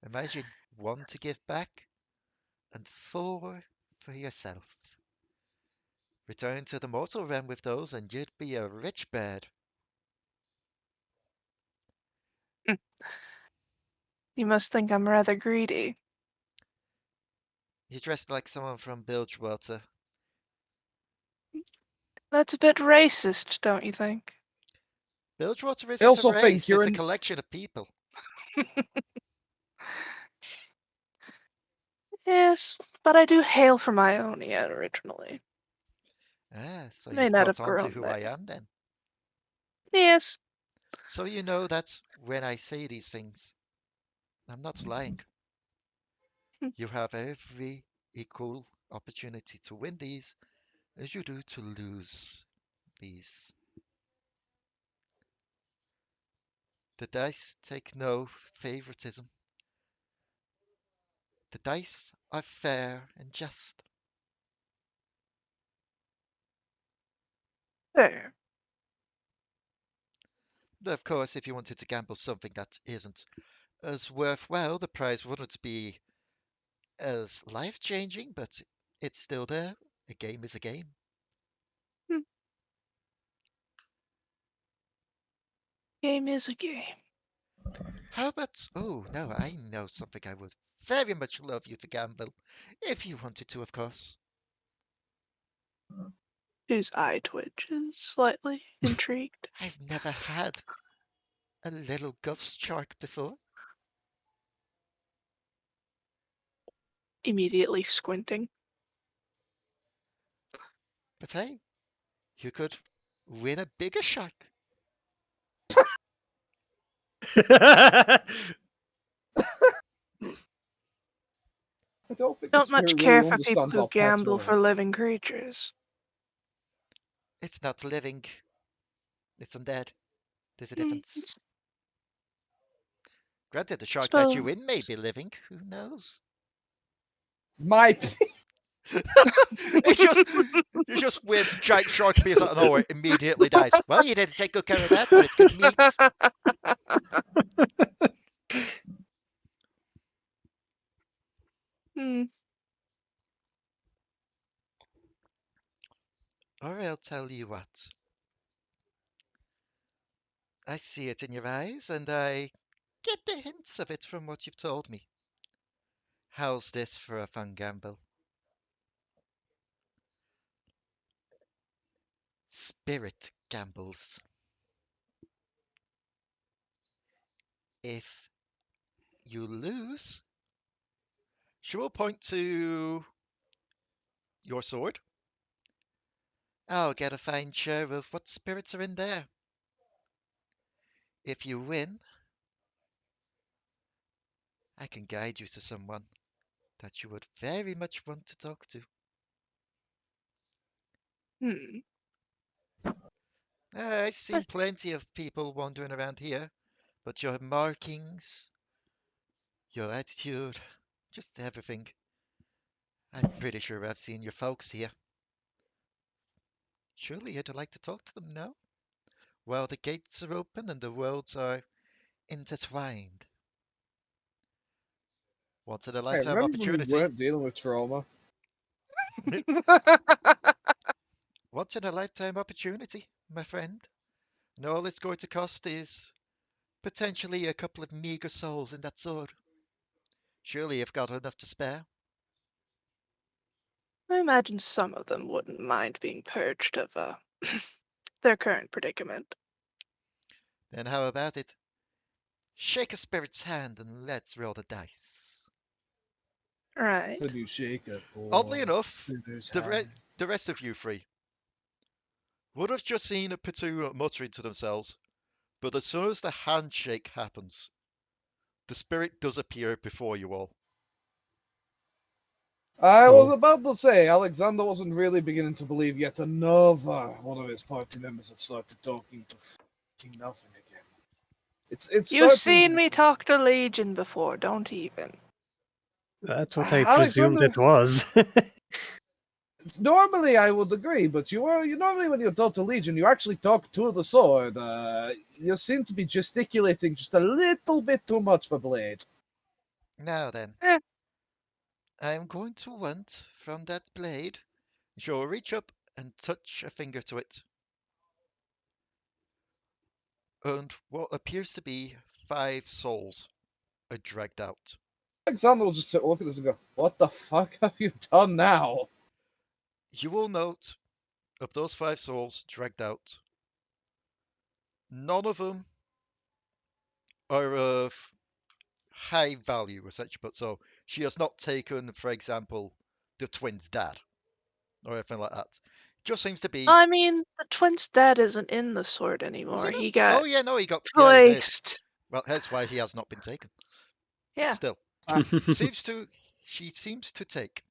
Imagine 1 to give back and 4 for yourself. Return to the mortal realm with those and you'd be a rich bird. You must think I'm rather greedy. You're dressed like someone from Bilgewater. That's a bit racist, don't you think? Bilgewater I isn't a also think race, you're it's a in. collection of people. Yes, but I do hail from Ionia originally. Ah, so May you've not caught have on to grown who I there. am then. Yes. So you know that when I say these things, I'm not lying. You have every equal opportunity to win these as you do to lose these. The dice take no favoritism. The dice are fair and just. There. Of course, if you wanted to gamble something that isn't as worthwhile, the prize wouldn't be as life-changing, but it's still there. A game is a game. Game is a game. How about, oh no, I know something I would very much love you to gamble, if you wanted to, of course. His eye twitches, slightly intrigued. I've never had a little ghost shark before. Immediately squinting. But hey, you could win a bigger shark. I don't think the Don't much spirit care really for people understands who how pets gamble work. for living creatures. It's not living, it's undead. There's a difference. It's, Granted, the shark that you suppose. win may be living. Who knows? My It's just you just win giant shark appears out of nowhere, immediately dies. Well, you didn't take good care of that, but it's good meat. Hmm. Or I'll tell you what. I see it in your eyes, and I get the hints of it from what you've told me. How's this for a fun gamble? Spirit gambles. If you lose, she will point to your sword. I'll get a fine share of what spirits are in there. If you win, I can guide you to someone that you would very much want to talk to. Hmm. I've seen plenty of people wandering around here, but your markings, your attitude, just everything. I'm pretty sure I've seen your folks here. Surely you'd like to talk to them now? While the gates are open and the worlds are intertwined. Once in a Hey, lifetime remember when we opportunity. weren't dealing with trauma? Once in a lifetime opportunity, my friend. And all it's going to cost is potentially a couple of meager souls in that sword. Surely you've got enough to spare. I imagine some of them wouldn't mind being purged of their current predicament. Then how about it? Shake a spirit's hand and let's roll the dice. Right. Could you shake it, Oddly boy? enough, Spinner's the, hand. the rest of you three would have just seen a Potoo muttering to themselves, but as soon as the handshake happens, the spirit does appear before you all. I was Oh. about to say, Alexander wasn't really beginning to believe yet another one of his party members had started talking to fucking nothing again. It's You've starting. seen me talk to Legion before, don't even. That's what I presumed Alexander, it was. normally I would agree, but you normally when you talk to Legion, you actually talk to the sword. You seem to be gesticulating just a little bit too much for Blade. Now then, Eh. I'm going to want from that blade. She'll reach up and touch a finger to it. And what appears to be 5 souls are dragged out. Alexander will just sit, look at this and go, "What the fuck have you done now?" You will note, of those 5 souls dragged out, none of them are of high value, essentially. But so she has not taken, for example, the twins' dad or anything like that. Just seems to be. I mean, the twin's dad isn't in the sword Is anymore. he not? He got Oh yeah, no, he got. Yeah, he did. placed. Well, hence why he has not been taken. Yeah. Still, Ah, she seems to take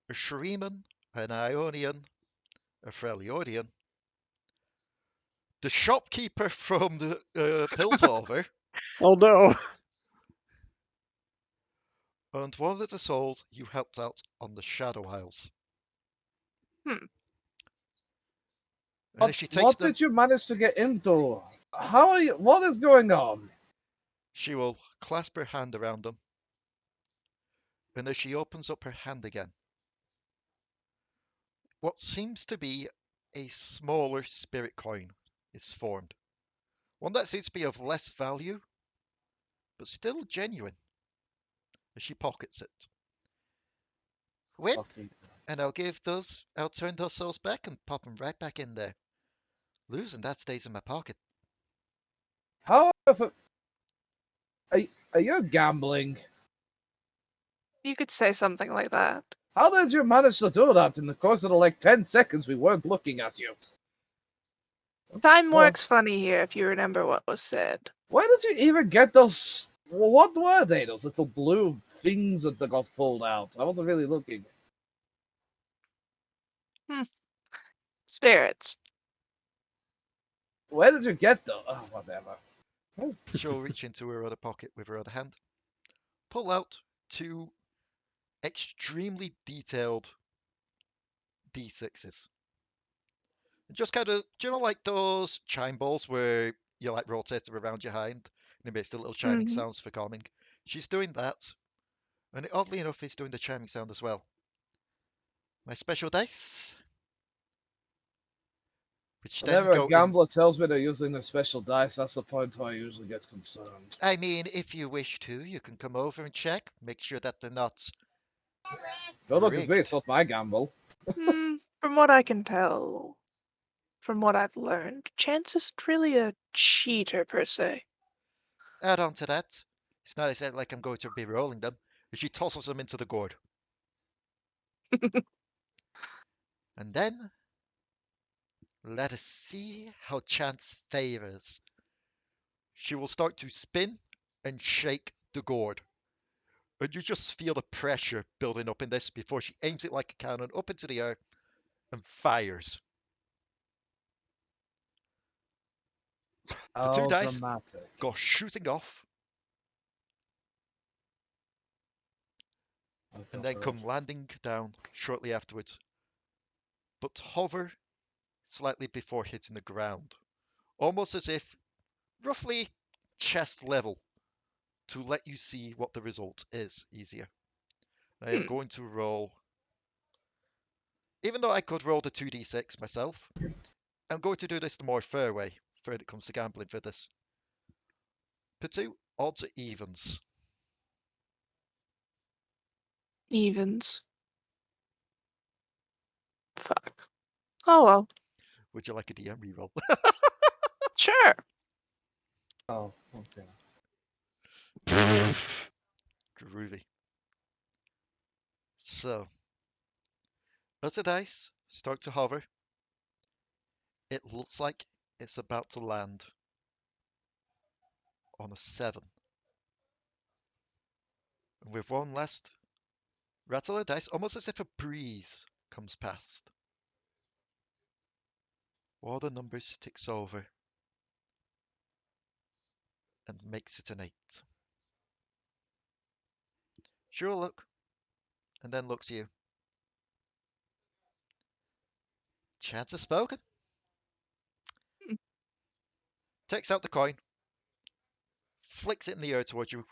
a Shuriman, an Ionian, a Freljordian, the shopkeeper from the Piltover, Oh no! and one of the souls you helped out on the Shadow Isles. Hmm. And if she takes what them, did you manage to get into? How are you? What is going on? she will clasp her hand around them. And as she opens up her hand again, what seems to be a smaller spirit coin is formed. One that seems to be of less value, but still genuine, as she pockets it. Win, Fucking- and I'll turn those souls back and pop them right back in there. Losing that stays in my pocket. How are you gambling? You could say something like that. How did you manage to do that in the course of the 10 seconds we weren't looking at you? Time Well- works funny here if you remember what was said. Where did you even get those? What were they? Those little blue things that got pulled out? I wasn't really looking. Spirits. Where did you get those? Oh, whatever. She'll reach into her other pocket with her other hand, pull out 2 extremely detailed D6s. Just kind of, do you know, like those chime balls where you like rotate them around your hand and it makes the little chiming Mhm. sounds for calming? She's doing that, and oddly enough, he's doing the chiming sound as well. My special dice, which then Whenever a go in. gambler tells me they're using their special dice, that's the point where I usually get concerned. I mean, if you wish to, you can come over and check, make sure that they're not Don't look at me, it's rigged. not my gamble. From what I can tell, from what I've learned, Chance isn't really a cheater per se. Add on to that, it's not as if like I'm going to be rolling them, as she tosses them into the gourd. And then, let us see how chance favors. She will start to spin and shake the gourd. And you just feel the pressure building up in this before she aims it like a cannon up into the air and fires. The 2 How dice dramatic. go shooting off Oh, and then God, come landing down shortly afterwards, but hover slightly before hitting the ground, almost as if roughly chest level, to let you see what the result is easier. I am Hmm. going to roll, even though I could roll the 2d6 myself, I'm going to do this the more fair way when it comes to gambling for this. Potoo, odds or evens? Evens. Fuck. Oh well. Would you like a DM reroll? Sure. Oh, okay. Groovy. So, as the dice start to hover, it looks like it's about to land on a 7. And with one last rattle of dice, almost as if a breeze comes past, one of the numbers ticks over and makes it an 8. She'll look, and then looks at you. Chance has spoken. Takes out the coin, flicks it in the air towards you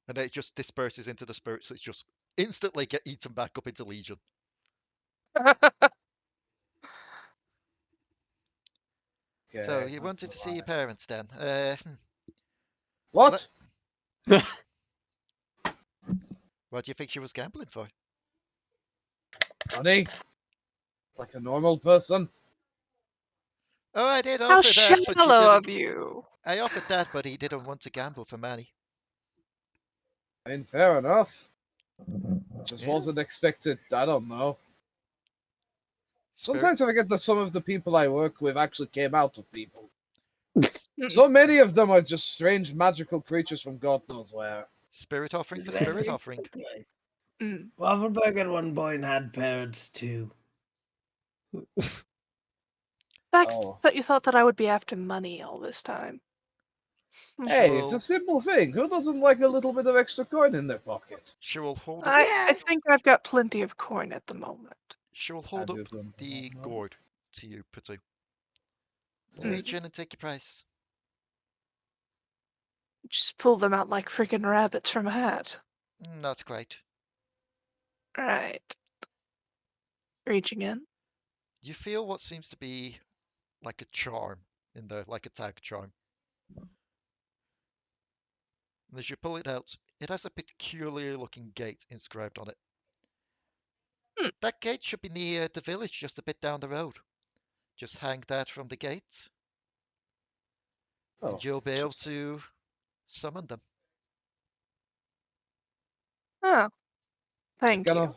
And then it just disperses into the spirits, which just instantly get eaten back up into Legion. So Okay, you that's wanted to see your alright. parents then? What? What do you think she was gambling for? Money? Like a normal person? Oh, I did How offer that, but she shallow didn't. of you. I offered that, but he didn't want to gamble for money. I mean, fair enough. Just Yeah. wasn't expected. I don't know. Spirit, Sometimes I forget that some of the people I work with actually came out of people. s- So many of them are just strange magical creatures from God knows where. spirit offering for spirit offering. Okay. Mm. Wafflebyrg at one point had parents too. Fact Oh. that you thought that I would be after money all this time. Hey, it's Well- a simple thing. Who doesn't like a little bit of extra coin in their pocket? She will hold up. I think I've got plenty of coin at the moment. She will hold I up do them. the gourd to you, Potoo. Mm. Reach in and take your price. Just pull them out like freaking rabbits from a hat. Not quite. Right. Reaching in. You feel what seems to be like a charm in there, like a tag charm. And as you pull it out, it has a peculiar looking gate inscribed on it. Hmm. That gate should be near the village, just a bit down the road. Just hang that from the gate, Oh, and you'll be able just- to summon them. Oh. Thank kind you. of-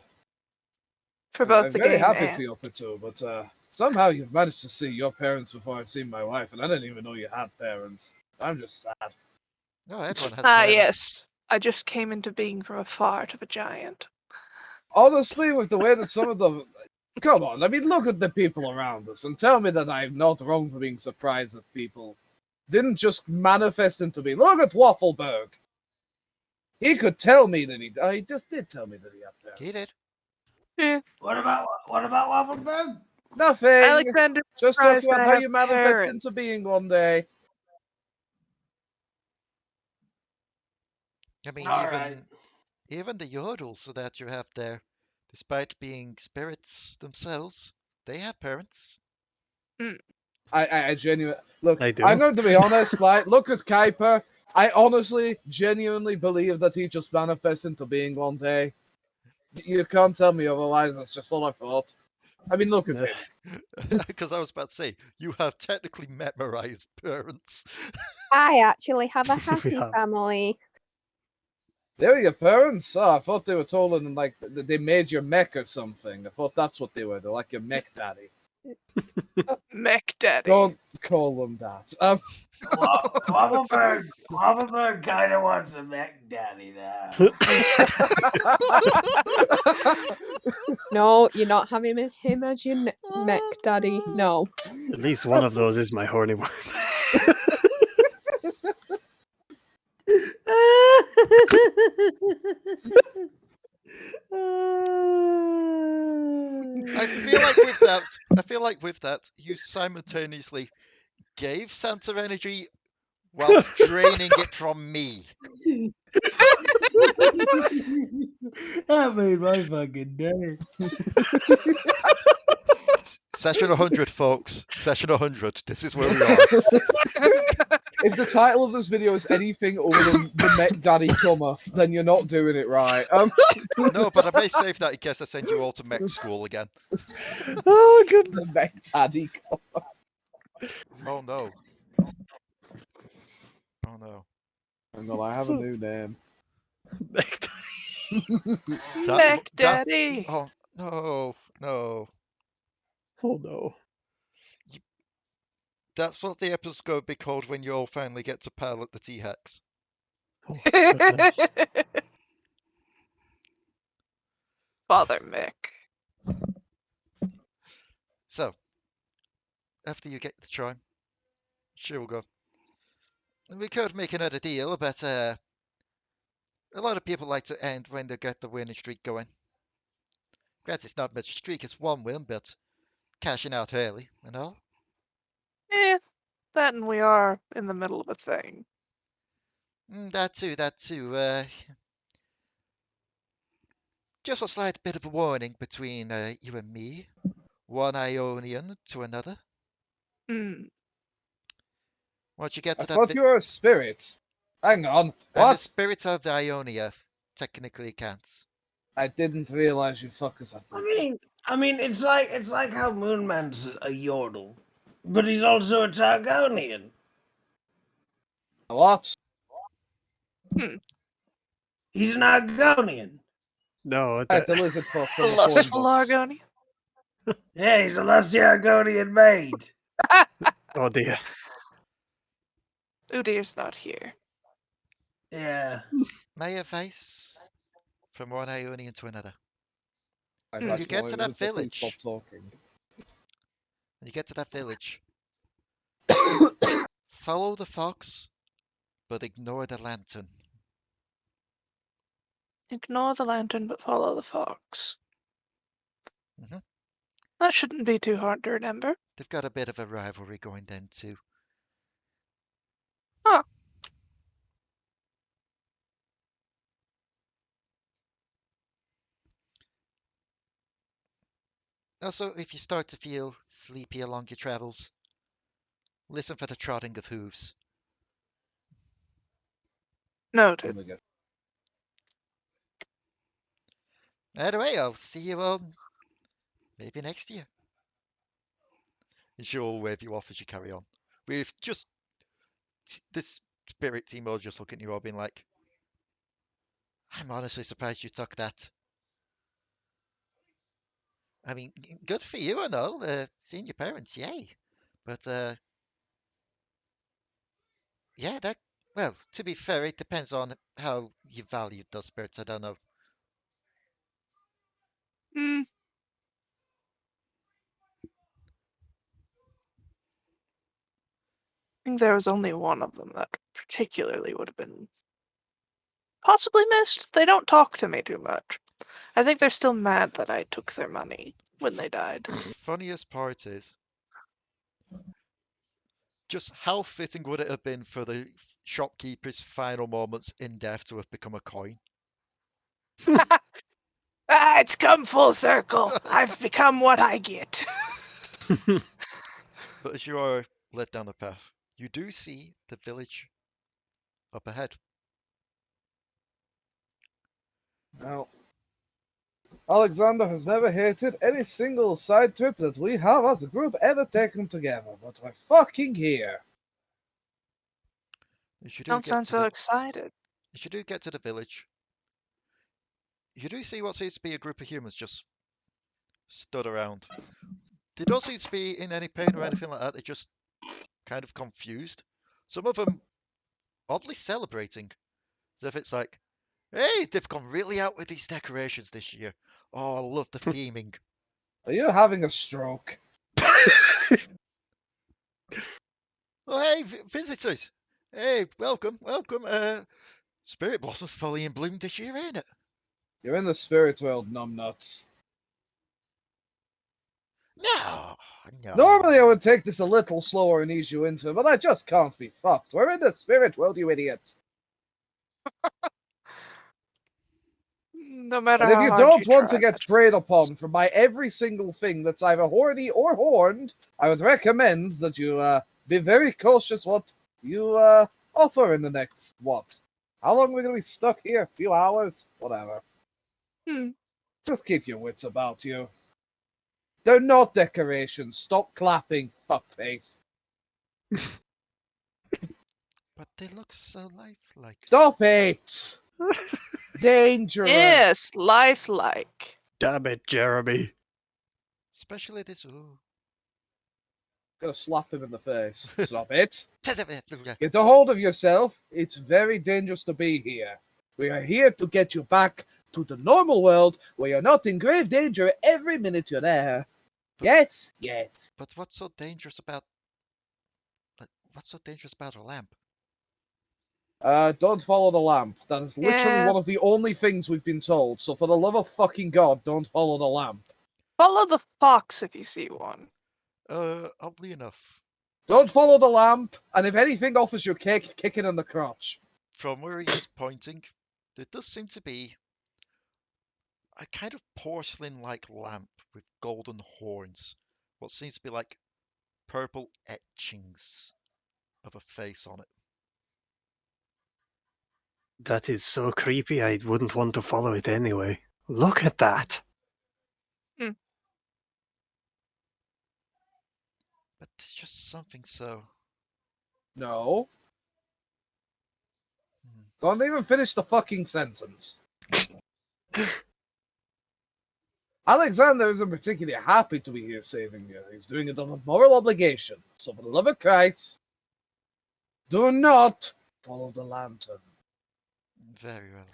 For both I'm the very game happy and... for you, Potoo, but somehow you've managed to see your parents before I've seen my wife, and I didn't even know you had parents. I'm just sad. No, everyone has Ah, parents. yes. I just came into being from a fart of a giant. Honestly, with the way that some of them... Come on, I mean, look at the people around us and tell me that I'm not wrong for being surprised that people didn't just manifest into being. Look at Wafflebyrg. He could tell me that he just did tell me that he had parents. He did. What about Wafflebyrg? Nothing. Alekxander Just surprised talking about I how have you manifest parents. into being one day. I mean, All right. even the Yordles that you have there, despite being spirits themselves, they have parents. I genuinely look. I do. I'm going to be honest. Like, look at Kuiper. I honestly, genuinely believe that he just manifests into being one day. You can't tell me otherwise. That's just all I thought. I mean, look at Yeah. him. Because I was about to say, you have technically memorized parents. I actually have a We happy have. family. There are your parents. Oh, I thought they were told and like they made your mech or something. I thought that's what they were. They're like your mech daddy. Mech Daddy. Don't call them that. Wafflebyrg kind of wants a mech daddy now. No, you're not having him as your mech daddy. No. At least one of those is my horny word. I feel like with that, you simultaneously gave Santa energy whilst draining it from me. That made my fucking day. Session 100, folks. Session 100. This is where we are. If the title of this video is anything other than the mech daddy cometh, then you're not doing it right. No, but I may save that in case I send you all to mech school again. Oh goodness! The mech daddy cometh. Oh no. Oh no. And I have a new name. Mech Mech Daddy. Oh no, no. Oh no! That's what the episode's going to be called when you all finally get to pilot the T-Hex. Oh, goodness. Father Mech. So, after you get the charm, she will go. We could make another deal, but a lot of people like to end when they get the winning streak going. Granted, it's not much streak, it's one win, but cashing out early and all. That and we are in the middle of a thing. That too. Just a slight bit of a warning between you and me. One Ionian to another. Hmm. Once you get I to that thought you were a spirit. Hang on. I'm the What? spirit of the Ionia, technically counts. I didn't realize you fuckers had I mean, it's like how Moonman's a Yordle, but he's also a Targonian. What? He's an Argonian. No, Right, the lizard folk from the Lustful phone books. Argonian. Yeah, he's a lusty Argonian maid. oh dear. Udyr's not here. Yeah. My advice from one Ionian to another. I'm You back get now, to we that just please village. Stop talking. When you get to that village, follow the fox, but ignore the lantern. Ignore the lantern, but follow the fox. Mhm. That shouldn't be too hard to remember. They've got a bit of a rivalry going then too. Huh. Also, if you start to feel sleepy along your travels, listen for the trotting of hooves. Noted. Let me get- Anyway, I'll see you maybe next year. And she'll wave you off as you carry on. With just this spirit team will just look at you all being like, I'm honestly surprised you took that. I mean, good for you and all, seeing your parents, yay. But, yeah, well, to be fair, it depends on how you value those spirits, I don't know. Hmm. I think there was only one of them that particularly would have been possibly missed. They don't talk to me too much. I think they're still mad that I took their money when they died. Funniest part is, just how fitting would it have been for the shopkeeper's final moments in death to have become a coin? Ah, it's come full circle. I've become what I get. But as you are led down the path, you do see the village up ahead. Now, Alekxander has never hated any single side trip that we have as a group ever taken together, but we're fucking here. As you do Don't get sound to so the, excited. as you do get to the village, you do see what seems to be a group of humans just stood around. They don't seem to be in any pain or anything like that. They're just kind of confused. Some of them oddly celebrating, as if it's like, hey, they've gone really out with these decorations this year. Oh, I love the theming. Are you having a stroke? Oh, hey, visitors. Hey, welcome, welcome. Spirit Blossom's fully in bloom this year, ain't it? You're in the spirit world, numbnuts. No, no. Normally I would take this a little slower and ease you into it, but I just can't be fucked. We're in the spirit world, you idiot. No matter And if how you hard don't you want try, to get preyed upon from by every single thing that's either horny or horned, I would recommend that you be very cautious what you offer in the next, what? How long are we going to be stuck here? A few hours? Whatever. Hmm. Just keep your wits about you. They're not decorations. Stop clapping, fuckface. But they look so lifelike. Stop it! Dangerous! Yes, lifelike. Damn it, Jeremy. Especially this. Ooh. Gonna slap him in the face. Stop it! Yeah. Get a hold of yourself. It's very dangerous to be here. We are here to get you back to the normal world where you're not in grave danger every minute you're there. Yes? Yes. But what's so dangerous about? What's so dangerous about a lamp? Don't follow the lamp. That is literally Yeah. one of the only things we've been told. So for the love of fucking God, don't follow the lamp. Follow the fox if you see one. Oddly enough, Don't follow the lamp, and if anything offers you cake, kick it in the crotch. from where he is pointing, there does seem to be a kind of porcelain-like lamp with golden horns. What seems to be like purple etchings of a face on it. That is so creepy, I wouldn't want to follow it anyway. Look at that! But there's just something so... No. Hmm. Don't even finish the fucking sentence. Alekxander isn't particularly happy to be here saving you. He's doing it out of moral obligation. So for the love of Christ, do not follow the lantern. Very well.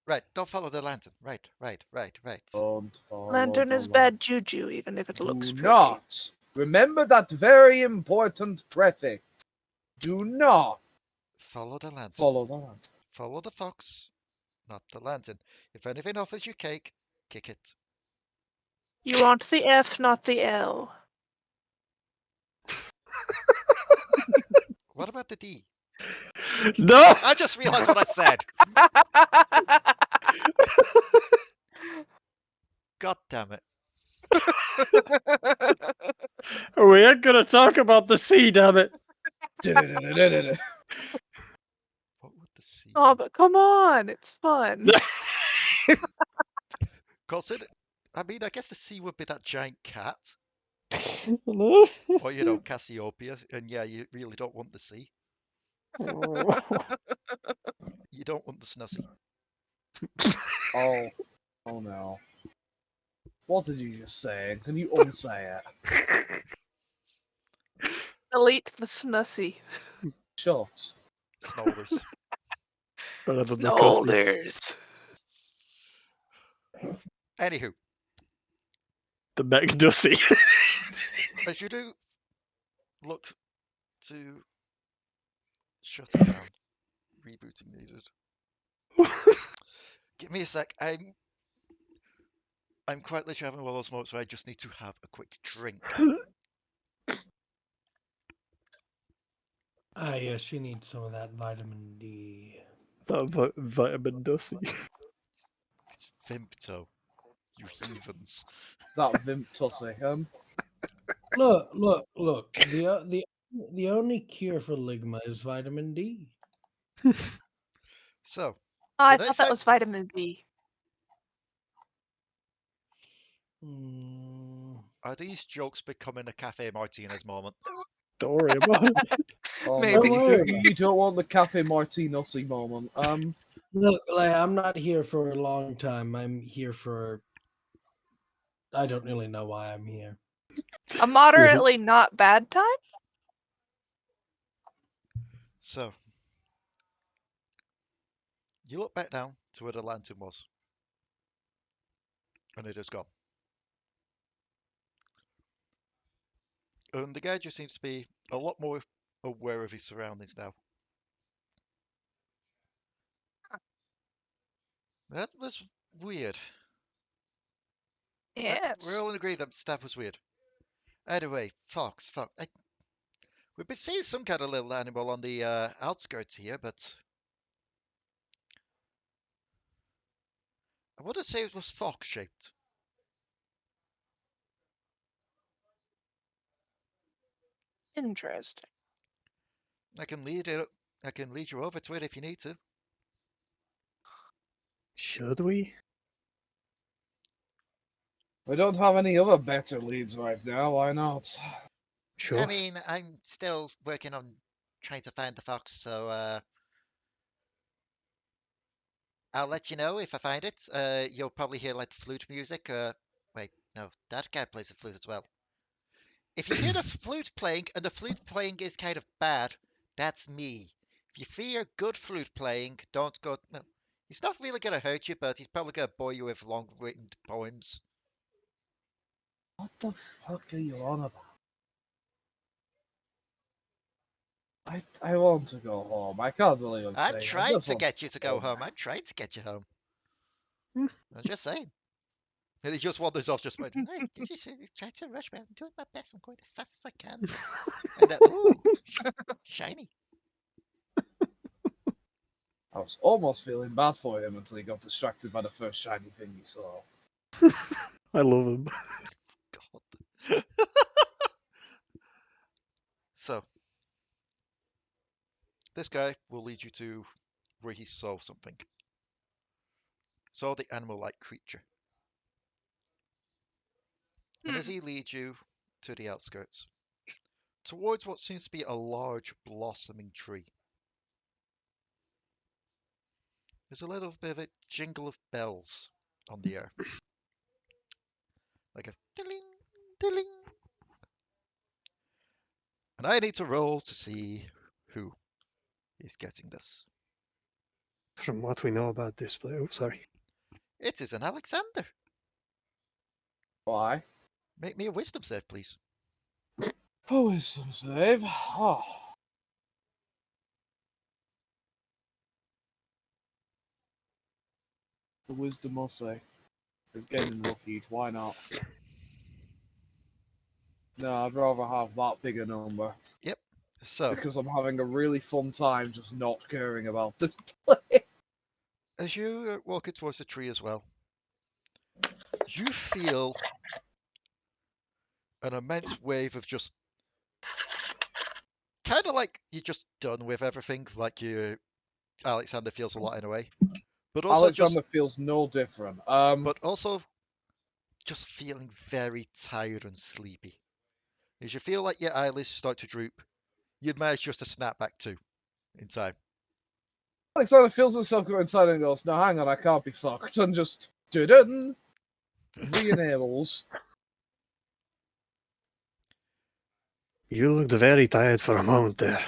Right, don't follow the lantern. Right. Don't follow Lantern the is bad juju, even if it looks Do pretty. not. Remember that very important prefix. Do not Follow the lantern. follow the lantern. Follow the fox, not the lantern. If anything offers you cake, kick it. You want the F, not the L. What about the D? No! I just realized what I said. God damn it. We ain't gonna talk about the sea, damn it! What would the C be? Oh, but come on, it's fun. Consider, I mean, I guess the C would be that giant cat. No. Or, you know, Cassiopeia. And yeah, you really don't want the C. You don't want the Snussie. Oh no. What did you just say? Can you unsay it? Delete the Snussie. Shut. Snolders. Better than the cussy. Snolders. Anywho, The McDussy. as you do look to shut it down, rebooting needed. Give me a sec. I'm quite literally having one of those moments where I just need to have a quick drink. Ah, yeah, she needs some of that vitamin D. Vitamin Dussy. It's Vimpto, you heathens. That Vimp Tussy. Look. The only cure for ligma is vitamin D. So, Oh, I Did I thought say- that was vitamin B. Mm, are these jokes becoming a Cafe Martinez moment? Don't worry about it. Oh, Maybe. no, you don't want the Cafe Martinossi moment. look, like, I'm not here for a long time. I'm here for. I don't really know why I'm here. A moderately not bad time? So, you look back down to where the lantern was. And it is gone. And the guy just seems to be a lot more aware of his surroundings now. That was weird. Yes. We're all in agreement that stuff was weird. Anyway, fox. We've been seeing some kind of little animal on the outskirts here, but I wouldn't say it was fox-shaped. Interesting. I can lead you over to it if you need to. Should we? We don't have any other better leads right now. Why not? Sure. I mean, I'm still working on trying to find the fox, so I'll let you know if I find it. You'll probably hear like the flute music. Wait, no, that guy plays the flute as well. If you hear the flute playing and the flute playing is kind of bad, that's me. If you fear good flute playing, don't go. No, he's not really gonna hurt you, but he's probably gonna bore you with long-written poems. What the fuck are you on about? I want to go home. I can't believe I'm saying. I'm I trying just to want get you to go home. home. I'm trying to get you home. I'm just saying. And he just wanders off, just went, hey, did you see? He's trying to rush me. I'm doing my best. I'm going as fast as I can. And then, ooh, shiny. I was almost feeling bad for him until he got distracted by the first shiny thing he saw. I love him. God. So, this guy will lead you to where he saw something. Saw the animal-like creature. And as he leads you to the outskirts, towards what seems to be a large blossoming tree, there's a little bit of a jingle of bells on the air. Like a dilling, dilling. And I need to roll to see who is getting this. From what we know about this place. Oh, sorry. It is an Alexander. Why? Make me a wisdom save, please. Oh, wisdom save. Oh. The wisdom will say. It's getting lucky. Why not? No, I'd rather have that bigger number. Yep. So, Because I'm having a really fun time just not caring about this place. as you are walking towards the tree as well, you feel an immense wave of just kind of like you're just done with everything, like Alexander feels a lot in a way, but also Alexander feels no different. but also just feeling very tired and sleepy. As you feel like your eyelids start to droop, you'd manage just to snap back too, in time. Alexander feels himself go inside and goes, no, hang on, I can't be fucked. And just, didn't. Re-enables. You looked very tired for a moment there.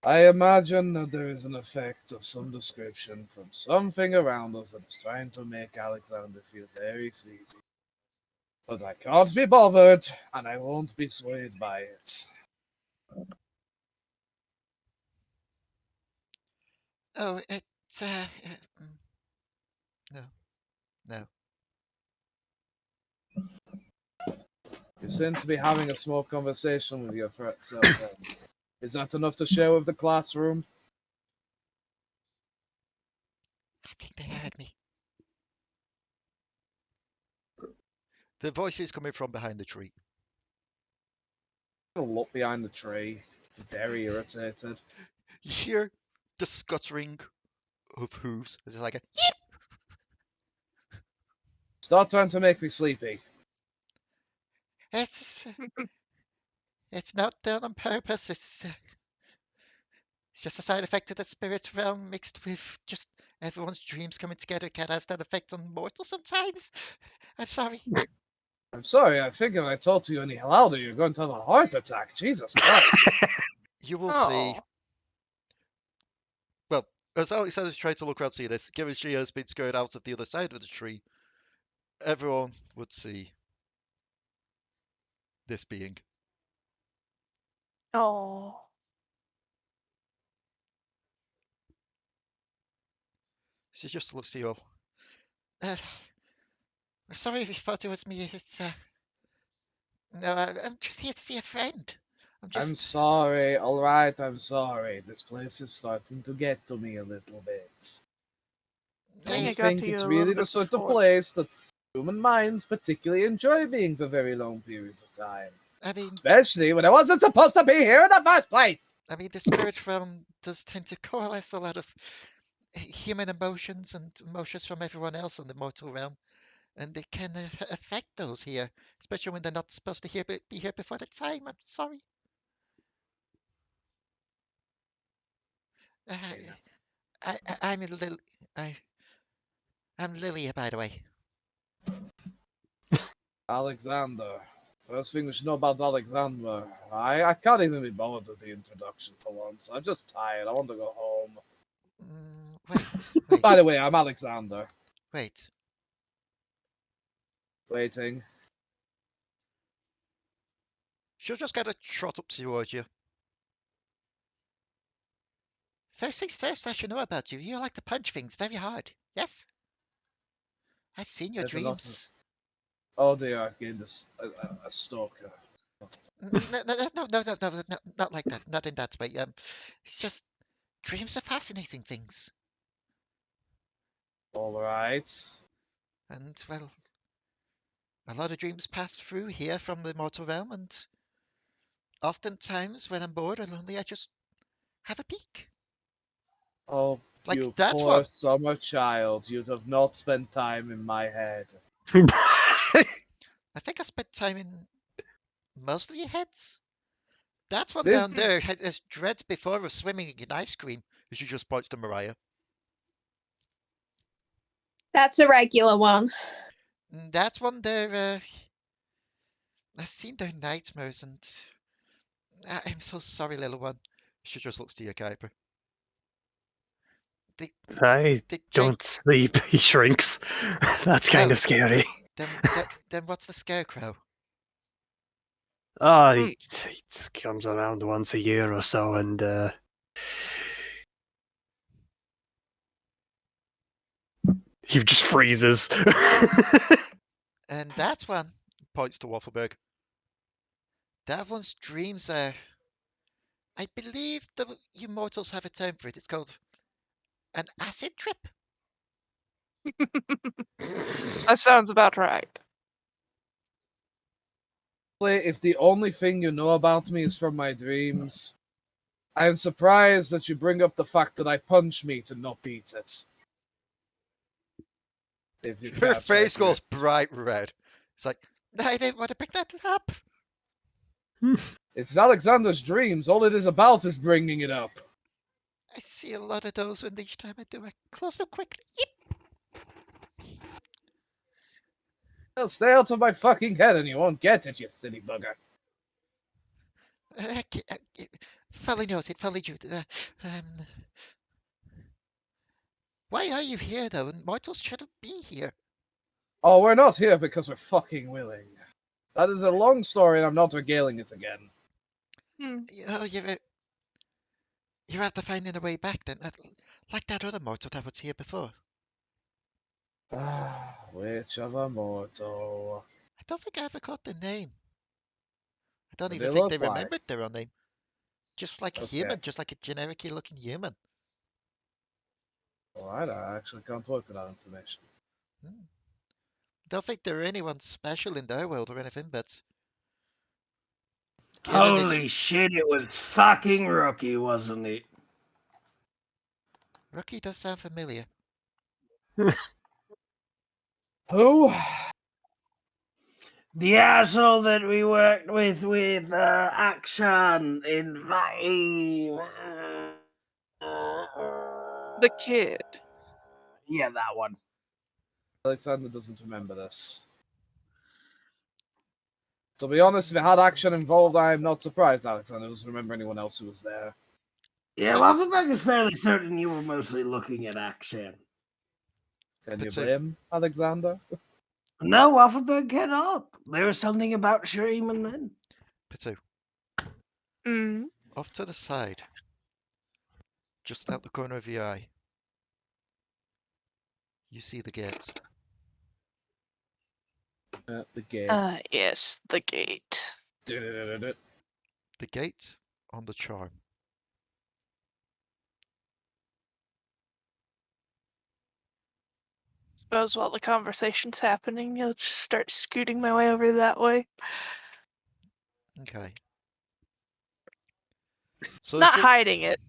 I imagine that there is an effect of some description from something around us that is trying to make Alexander feel very sleepy. But I can't be bothered, and I won't be swayed by it. Oh, no. You seem to be having a small conversation with your friend. Is that enough to share with the classroom? I think they heard me. The voice is coming from behind the tree. I'm gonna look behind the tree, very irritated. You hear the scuttering of hooves. It's like a Stop trying to make me sleepy. It's not done on purpose. It's just a side effect of the spirit realm mixed with just everyone's dreams coming together. Can has that effect on mortals sometimes. I'm sorry. I'm sorry, I think if I talk to you any louder, you're going to have a heart attack. Jesus Christ. You will see. Oh. Well, as Alexander's trying to look around, see this, given she has been scared out of the other side of the tree, everyone would see this being. Oh. She just looks at you all. I'm sorry if you thought it was me. It's no, I'm just here to see a friend. I'm sorry, alright, I'm sorry. This place is starting to get to me a little bit. I think don't it got think to you it's a really little the bit sort of before. place that human minds particularly enjoy being for very long periods of time. I mean, Especially when I wasn't supposed to be here in the first place! the spirit realm does tend to coalesce a lot of human emotions and emotions from everyone else in the mortal realm, and it can affect those here, especially when they're not supposed to be here before the time. I'm sorry. I'm Lilia, by the way. Alexander. First thing we should know about Alexander. I can't even be bothered with the introduction for once. I'm just tired. I want to go home. Wait. By the way, I'm Alexander. Wait. Waiting. She'll just kind of trot up towards you. First things first, I should know about you. You like to punch things very hard. Yes? I've seen your There's a lot dreams. Oh dear, I've gained a stalker. No, not like that. Not in that way. It's just dreams are fascinating things. All right. And, well, a lot of dreams pass through here from the mortal realm, and oftentimes when I'm bored or lonely, I just have a peek. Oh, Like you that poor one. summer child. You'd have not spent time in my head. I think I spent time in most of your heads. That one This down there has dreads before of swimming in ice cream, as she just points to Mariah. That's a regular one. And that one there, I've seen their nightmares, and I'm so sorry, little one. She just looks to you, Kuiper. I They don't sleep. He shrinks. That's kind Oh. of scary. Then what's the scarecrow? Oh, he just comes around once a year or so, and he just freezes. And that one points to Wafflebyrg. That one's dreams are. I believe you mortals have a term for it. It's called an acid trip. That sounds about right. if the only thing you know about me is from my dreams, I am surprised that you bring up the fact that I punch meat and not beat it. If you Her catch my face goes drift. bright red. It's like, I didn't want to pick that up. It's Alekxander's dreams. All it is about is bringing it up. I see a lot of those, and each time I do, I close them quickly. Yep. Well, stay out of my fucking head and you won't get it, you silly bugger. Fully noted, fully due. Why are you here, though? And mortals shouldn't be here. Oh, we're not here because we're fucking willing. That is a long story and I'm not regaling it again. You know, you're after finding a way back, then. Like that other mortal that was here before. Which other mortal? I don't think I ever caught the name. I don't What even they think look they like? remembered their own name. Just like a Okay. human, just like a generic looking human. Alright, I actually can't work with that information. Don't think they're anyone special in their world or anything, but Holy shit, it was fucking Rookie, wasn't it? Rookie does sound familiar. Who? The asshole that we worked with Action in The kid. Yeah, that one. Alekxander doesn't remember this. To be honest, if it had action involved, I am not surprised Alekxander doesn't remember anyone else who was there. Yeah, Wafflebyrg is fairly certain you were mostly looking at Action. Can you Potoo. blame Alekxander? No, Wafflebyrg cannot. There was something about Shreem and then. Potoo. Mm. Off to the side. Just out the corner of your eye. You see the gate. The gate. Yes, the gate. The gate on the charm. Suppose while the conversation's happening, you'll just start scooting my way over that way. Okay. So Not hiding it.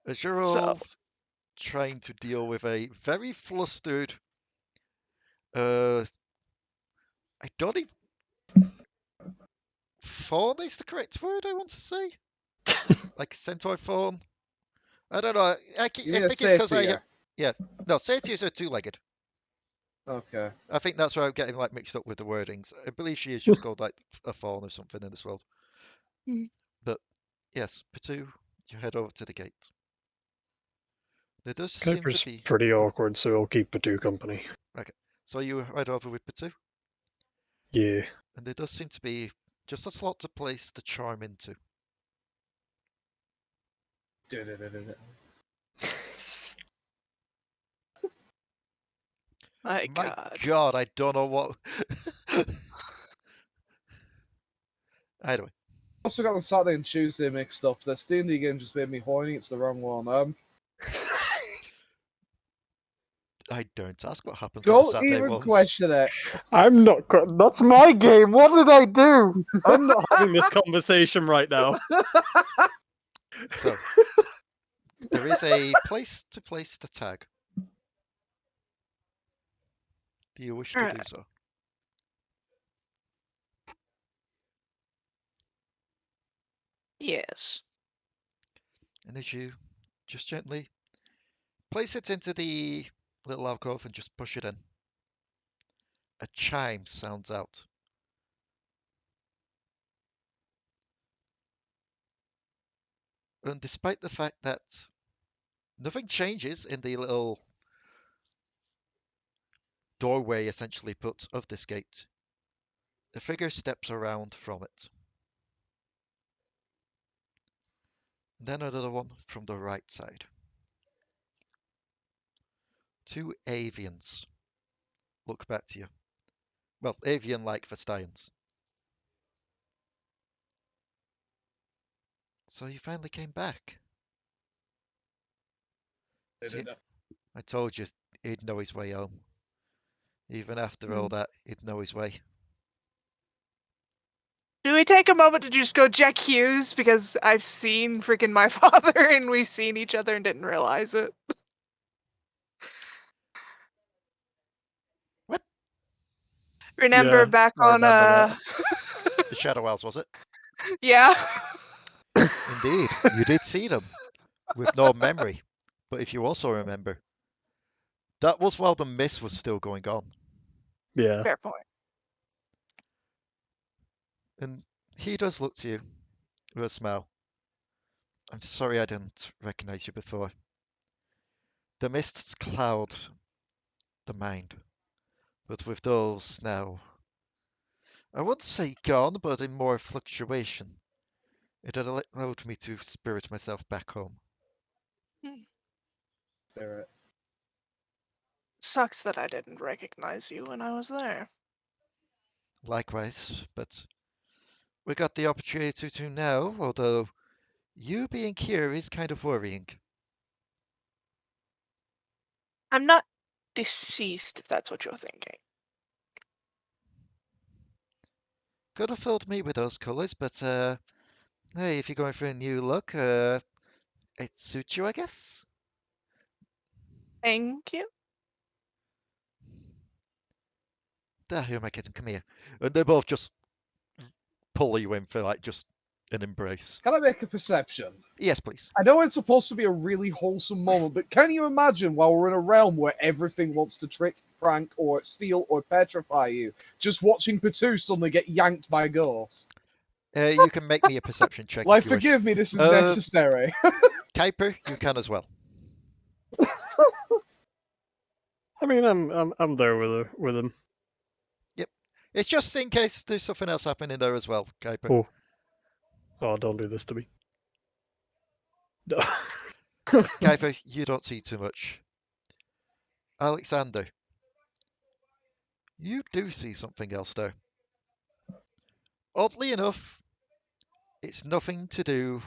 as you're all trying to deal with a very flustered, I don't even. Fawn is the correct word I want to say. Like a centaur fawn. I don't know. I think it's because I. Yeah. No, satyrs are two-legged. Okay. I think that's where I'm getting like mixed up with the wordings. I believe she is just called like a fawn or something in this world. But yes, Potoo, you head over to the gate. There does seem to Kuiper's be. pretty awkward, so I'll keep Potoo company. Okay, so you head over with Potoo, Yeah. and there does seem to be just a slot to place the charm into. My My God. God, I don't know what. Anyway, Also got the Saturday and Tuesday mixed up. The D&D game just made me horny. It's the wrong one. I don't ask what happens on a Don't Saturday even once. question it. I'm not. That's my game. What did I do? I'm not having this conversation right now. So, there is a place to place the tag. Do you wish to do Alright. so? Yes. And as you just gently place it into the little alcove and just push it in, a chime sounds out. And despite the fact that nothing changes in the little doorway essentially put of this gate, a figure steps around from it. Then another one from the right side. Two avians look back to you. Well, avian-like Vestians. So you finally came back. See, I told you he'd know his way home. Even after all that, he'd know his way. Do we take a moment to just go check Hughes? Because I've seen freaking my father and we've seen each other and didn't realize it. What? Remember Yeah, back I on remember The Shadow Owls, was it? Yeah. Indeed, you did see them, with no memory. But if you also remember, that was while the mist was still going on. Yeah. Fair point. And he does look to you with a smile. I'm sorry I didn't recognize you before. The mists cloud the mind, but with those now, I wouldn't say gone, but in more fluctuation, it had allowed me to spirit myself back home. Spirit. Sucks that I didn't recognize you when I was there. Likewise, but we got the opportunity to now, although you being here is kind of worrying. I'm not deceased, if that's what you're thinking. Could have filled me with those colours, but hey, if you're going for a new look, it suits you, I guess. Thank you. Who am I kidding? Come here. And they both just pull you in for like just an embrace. Can I make a perception? Yes, please. I know it's supposed to be a really wholesome moment, but can you imagine while we're in a realm where everything wants to trick, prank, or steal, or petrify you, just watching Potoo suddenly get yanked by a ghost? You can make me a perception check Like, if you wish. forgive me, this is Uh, necessary. Kuiper, you can as well. I mean, I'm there with him. It's just in case there's something else happening there as well, Kuiper. Oh. Oh, don't do this to me. No. Kuiper, you don't see too much. Alekxander, you do see something else there. Oddly enough, it's nothing to do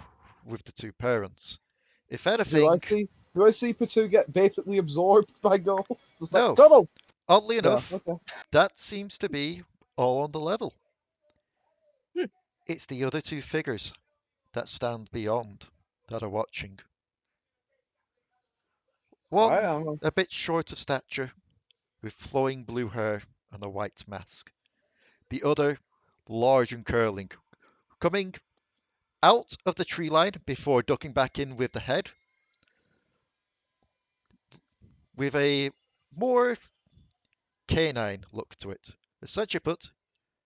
with the two parents. If anything, Do I see Potoo get basically absorbed by ghosts? It's No. like, Donald! oddly Yeah, enough, okay. that seems to be all on the level. Hmm. It's the other two figures that stand beyond that are watching. One, I am. a bit short of stature, with flowing blue hair and a white mask. The other, large and curling, coming out of the tree line before ducking back in with the head, with a more canine look to it. As such put,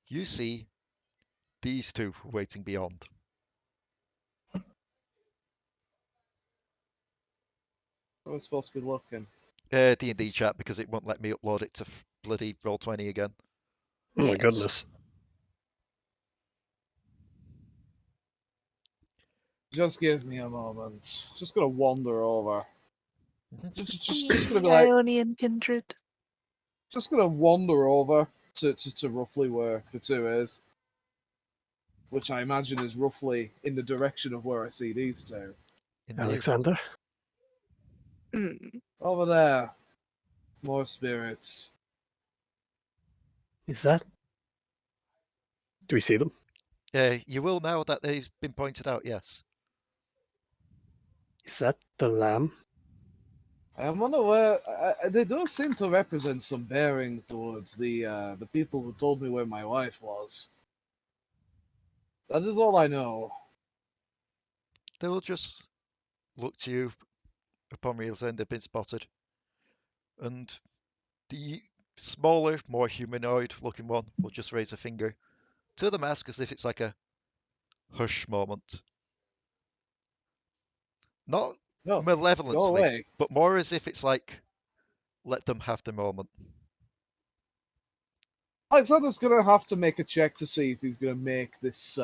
you see these two waiting beyond. I was supposed to be looking. D&D chat, because it won't let me upload it to bloody Roll20 again. Oh my Yes. goodness. Just give me a moment. Just gonna wander over. Mhm. Just gonna be like, Ionian kindred. just gonna wander over to roughly where Potoo is. Which I imagine is roughly in the direction of where I see these two. Indeed. Alekxander? Mm. Over there. More spirits. Is that? Do we see them? You will now that they've been pointed out, yes. Is that the lamb? I'm unaware. They do seem to represent some bearing towards the people who told me where my wife was. That is all I know. They will just look to you upon realizing they've been spotted. And the smaller, more humanoid looking one will just raise a finger to the mask as if it's like a hush moment. Not No, go malevolently, away. but more as if it's like, let them have the moment. Alexander's gonna have to make a check to see if he's gonna make this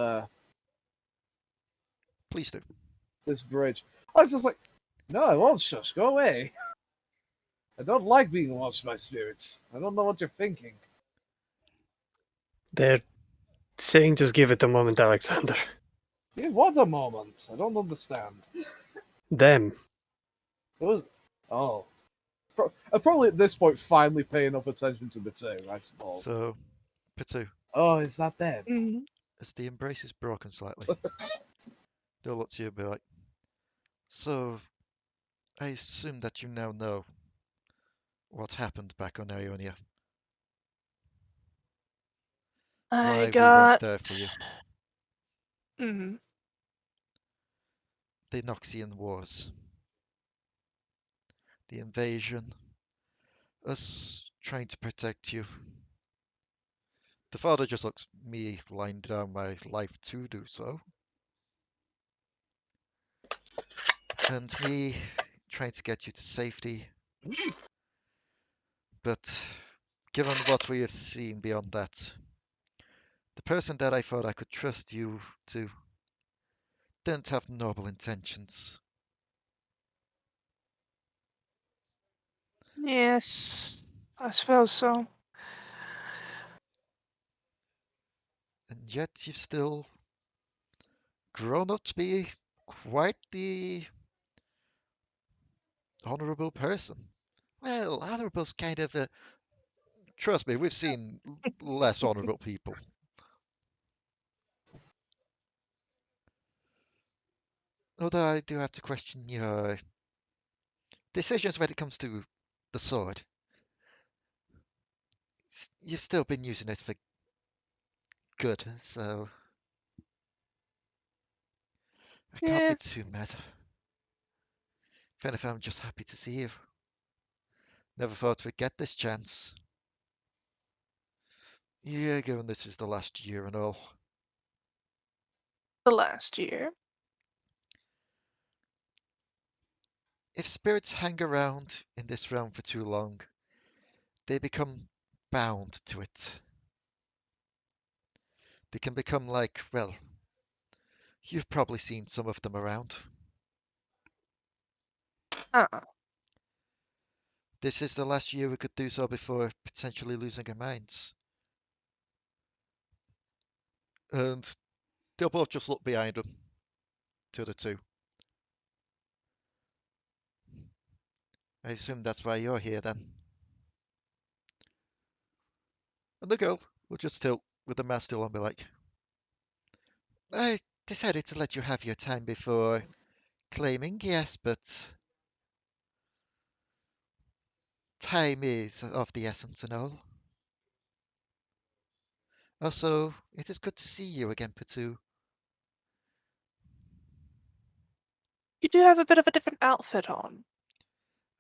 Please do. this bridge. Alexander's like, no, I won't. Shush, go away. I don't like being watched by spirits. I don't know what you're thinking. They're saying just give it a moment, Alexander. Give what a moment. I don't understand. Them. It was. Oh. I'm probably at this point finally pay enough attention to Potoo, I suppose. So, Potoo, Oh, is that them? Mm-hmm. as the embrace is broken slightly, they'll look to you and be like, so, I assume that you now know what happened back on Ionia. I Why we went got. there for you. Mm-hmm. The Noxian Wars. The invasion. Us trying to protect you. The father just looks me laying down my life to do so. And me trying to get you to safety. But given what we have seen beyond that, the person that I thought I could trust you to didn't have noble intentions. Yes, I suppose so. And yet you've still grown up to be quite the honourable person. Well, honourable's kind of a... Trust me, we've seen less honourable people. Although I do have to question your decisions when it comes to the sword. You've still been using it for good, so I can't Yeah, be too mad. If anything, I'm just happy to see you. Never thought we'd get this chance. Yeah, given this is the last year and all. the last year. If spirits hang around in this realm for too long, they become bound to it. They can become like, well, you've probably seen some of them around. Uh-uh. This is the last year we could do so before potentially losing our minds. And they'll both just look behind them to the two. I assume that's why you're here then. And the girl will just tilt with the mask still on, be like, I decided to let you have your time before claiming, yes, but time is of the essence and all. Also, it is good to see you again, Potoo. You do have a bit of a different outfit on.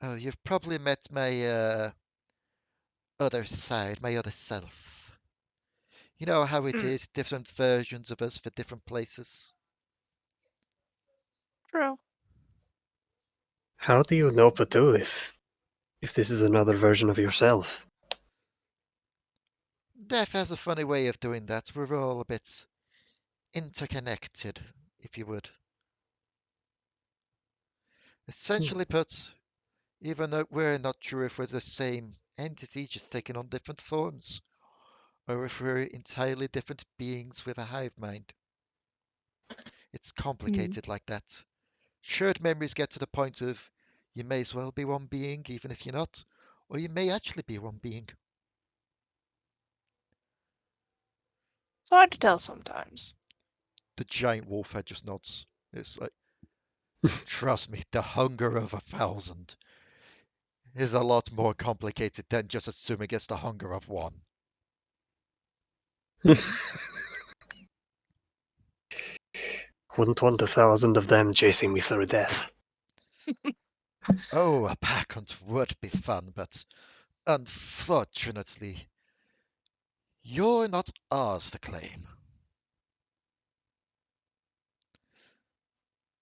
Oh, you've probably met my other side, my other self. You know how it Mm, is, different versions of us for different places. true. How do you know Potoo if this is another version of yourself? Death has a funny way of doing that. We're all a bit interconnected, if you would. Essentially put, even though we're not sure if we're the same entity, just taking on different forms, or if we're entirely different beings with a hive mind. It's complicated like that. Shared memories get to the point of you may as well be one being, even if you're not, or you may actually be one being. It's hard to tell sometimes. The giant wolf head just nods. It's like, trust me, the hunger of 1,000 is a lot more complicated than just assuming it's the hunger of one. Wouldn't want 1,000 of them chasing me through death. Oh, a pack hunt would be fun, but unfortunately, you're not ours to claim.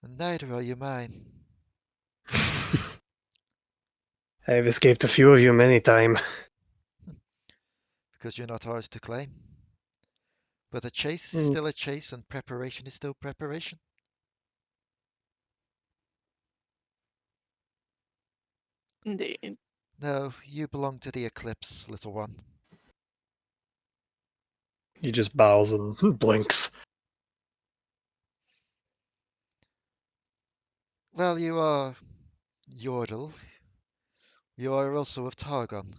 And neither are you mine. I've escaped a few of you many times. Because you're not ours to claim. But a chase is still a chase, and preparation is still preparation. Indeed. No, you belong to the Eclipse, little one. He just bows and blinks. Well, you are Yordle. You are also of Targon.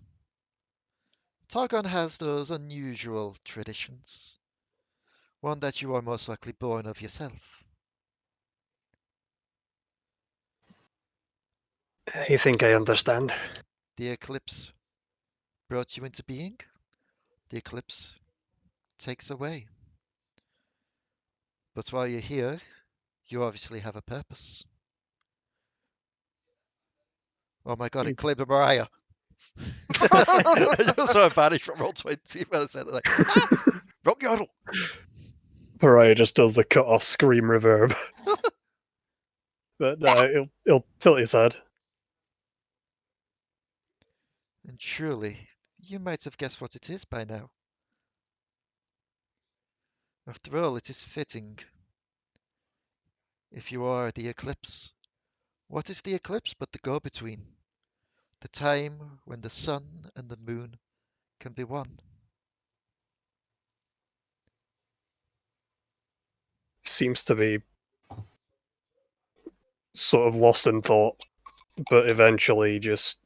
Targon has those unusual traditions. One that you are most likely born of yourself. I think I understand. The Eclipse brought you into being. The Eclipse takes away. But while you're here, you obviously have a purpose. Oh my god, it claimed a Mariah. I just saw a banish from Roll20 when I said it, like, Rock Yordle! Pariah just does the cut-off scream reverb. But he'll tilt his head. And surely, you might have guessed what it is by now. After all, it is fitting. If you are the Eclipse, what is the Eclipse but the go-between? The time when the sun and the moon can be one. Seems to be sort of lost in thought, but eventually just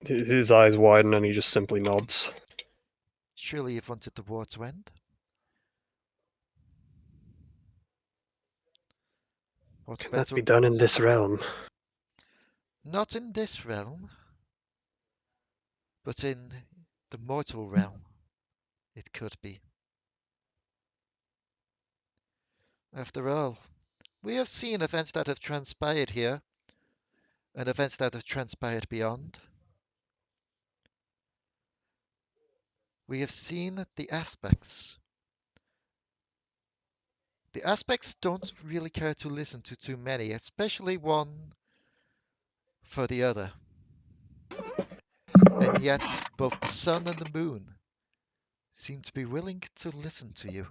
his eyes widen and he just simply nods. Surely you've wanted the war to end? What Can that better? be done in this realm? Not in this realm, but in the mortal realm, it could be. After all, we have seen events that have transpired here, and events that have transpired beyond. We have seen the aspects. The aspects don't really care to listen to too many, especially one for the other. And yet, both the sun and the moon seem to be willing to listen to you.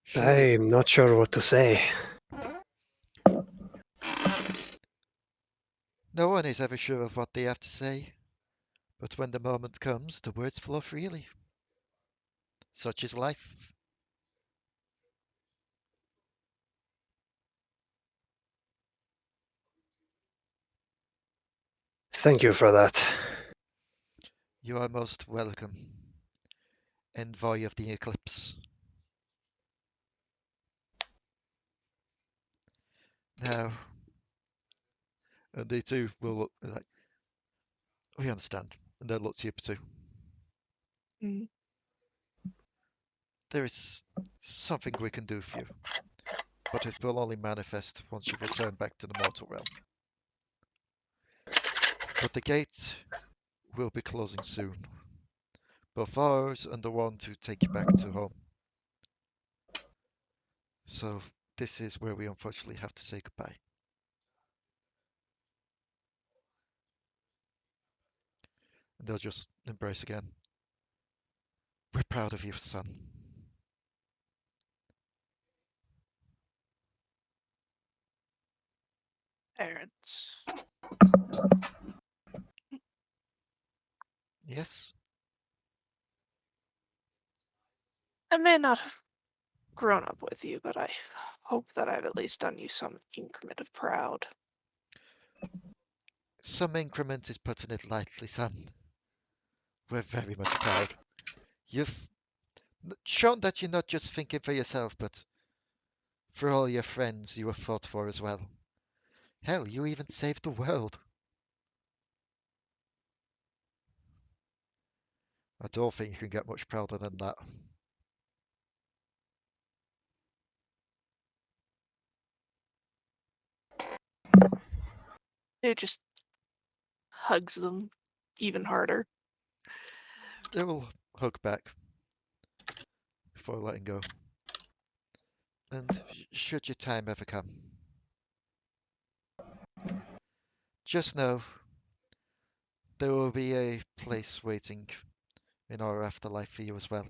Surely, I'm not sure what to say. no one is ever sure of what they have to say, but when the moment comes, the words flow freely. Such is life. Thank you for that. You are most welcome, envoy of the Eclipse. Now, and they too will look like, we understand, and they'll look to you too. Mm. There is something we can do for you, but it will only manifest once you've returned back to the mortal realm. But the gate will be closing soon, both ours and the one to take you back to home. So this is where we unfortunately have to say goodbye. And they'll just embrace again. We're proud of you, son. Parents. Yes? I may not have grown up with you, but I hope that I've at least done you some increment of proud. Some increment is putting it lightly, son. We're very much proud. You've shown that you're not just thinking for yourself, but for all your friends you have fought for as well. Hell, you even saved the world. I don't think you can get much prouder than that. It just hugs them even harder. They will hug back before letting go. And should your time ever come, just know there will be a place waiting in our afterlife for you as well.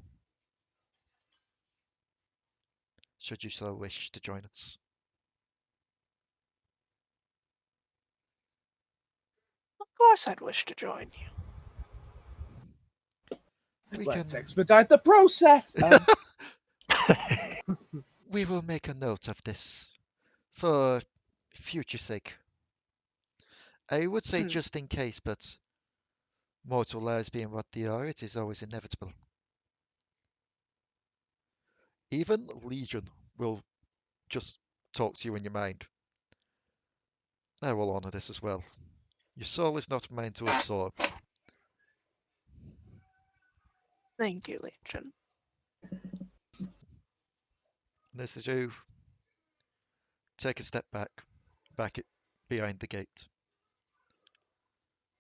Should you so wish to join us. Of course I'd wish to join you. Let's expedite the process. We will make a note of this for future sake. I would say just in case, but mortal lives being what they are, it is always inevitable. Even Legion will just talk to you in your mind. I will honour this as well. Your soul is not mine to absorb. Thank you, Legion. And as they do, take a step back behind the gate.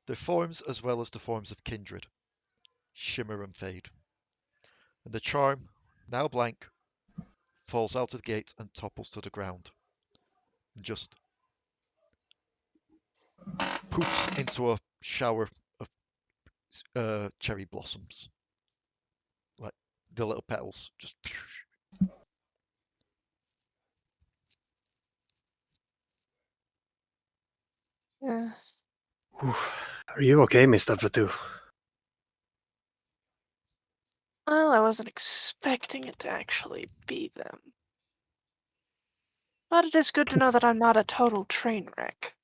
The forms as well as the forms of kindred shimmer and fade. And the charm, now blank, falls out of the gate and topples to the ground. And just poofs into a shower of cherry blossoms. Like the little petals. Just. Yeah. Are you okay, Mr. Potoo? Well, I wasn't expecting it to actually be them. But it is good to know that I'm not a total train wreck.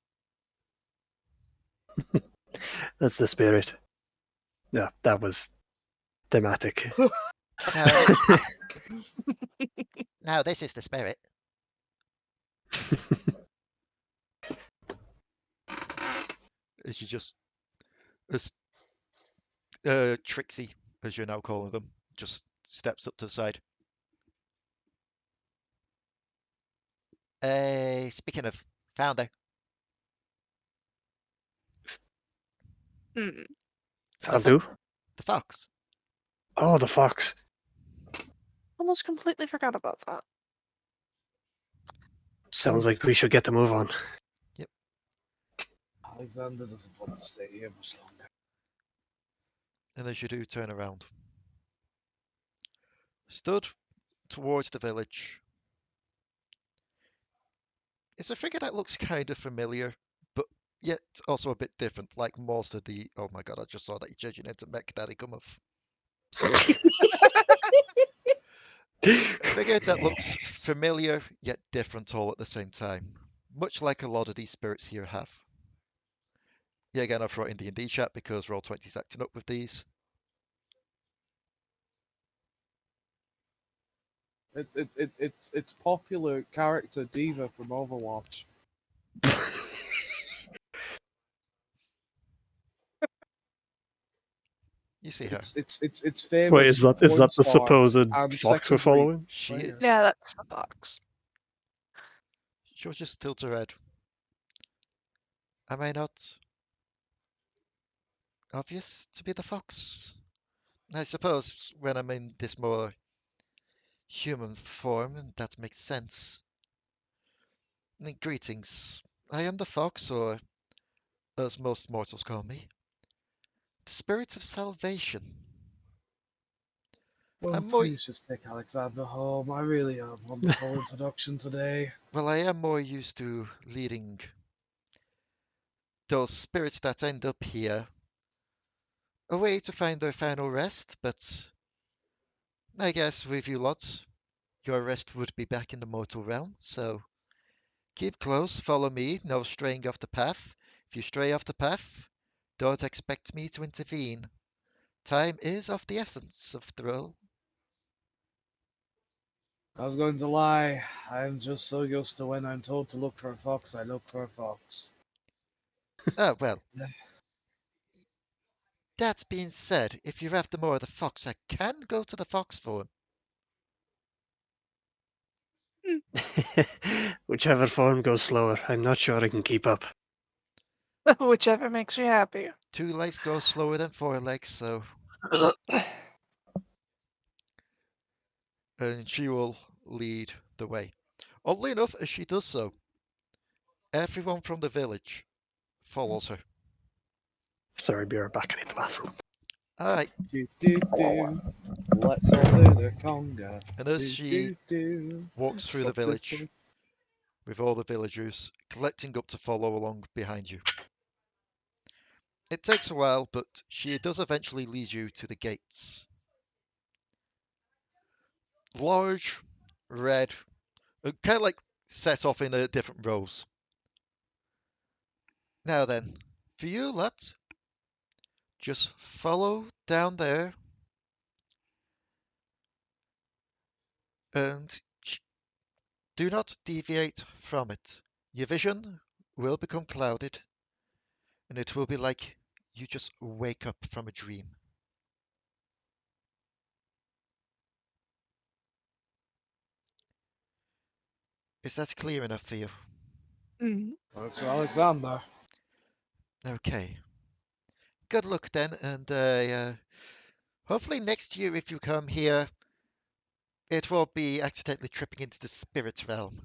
That's the spirit. Yeah, that was thematic. No, this is the spirit. As you just, as Trixie, as you're now calling them, just steps up to the side. Speaking of founder, Found who? the fox. Oh, the fox. Almost completely forgot about that. Sounds like we should get the move on. Yep. Alexander doesn't want to stay here much longer. And as you do, turn around. Stood towards the village. It's a figure that looks kind of familiar, but yet also a bit different, like most of the... Oh my god, I just saw that you're changing into Mech Daddy Gummeth. A figure that looks familiar, yet different all at the same time. Much like a lot of these spirits here have. Yeah, again, I've wrote in D&D chat because Roll20's acting up with these. It's popular character Diva from Overwatch. You see her. It's famous. Wait, is that the porn star supposed and fox we're secondary following? She, player. Yeah, that's the fox. she'll just tilt her head. Am I not obvious to be the fox? I suppose when I'm in this more human form, that makes sense. Greetings. I am the fox, or as most mortals call me, the spirit of salvation. Oh, I'm more, please just take Alexander home. I really had a wonderful introduction today. well, I am more used to leading those spirits that end up here away to find their final rest, but I guess with you lots, your rest would be back in the mortal realm, so keep close, follow me, no straying off the path. If you stray off the path, don't expect me to intervene. Time is of the essence of Thrall. I was going to lie. I'm just so used to when I'm told to look for a fox, I look for a fox. Oh, well. That being said, if you're after more of the fox, I can go to the fox form. Whichever form goes slower, I'm not sure I can keep up. Whichever makes you happy. 2 legs go slower than 4 legs, so... And she will lead the way. Oddly enough, as she does so, everyone from the village follows her. Sorry, be right back. I need the bathroom. Alright, Do do do. Let's all do the conga. and as Do, she do. walks through the Suck this village boy. with all the villagers collecting up to follow along behind you. It takes a while, but she does eventually lead you to the gates. Large, red, kind of like set off in different rows. Now then, for you lot, just follow down there and do not deviate from it. Your vision will become clouded, and it will be like you just wake up from a dream. Is that clear enough for you? Mm. That's Alexander. Okay. Good luck then, and hopefully next year if you come here, it won't be accidentally tripping into the spirit realm.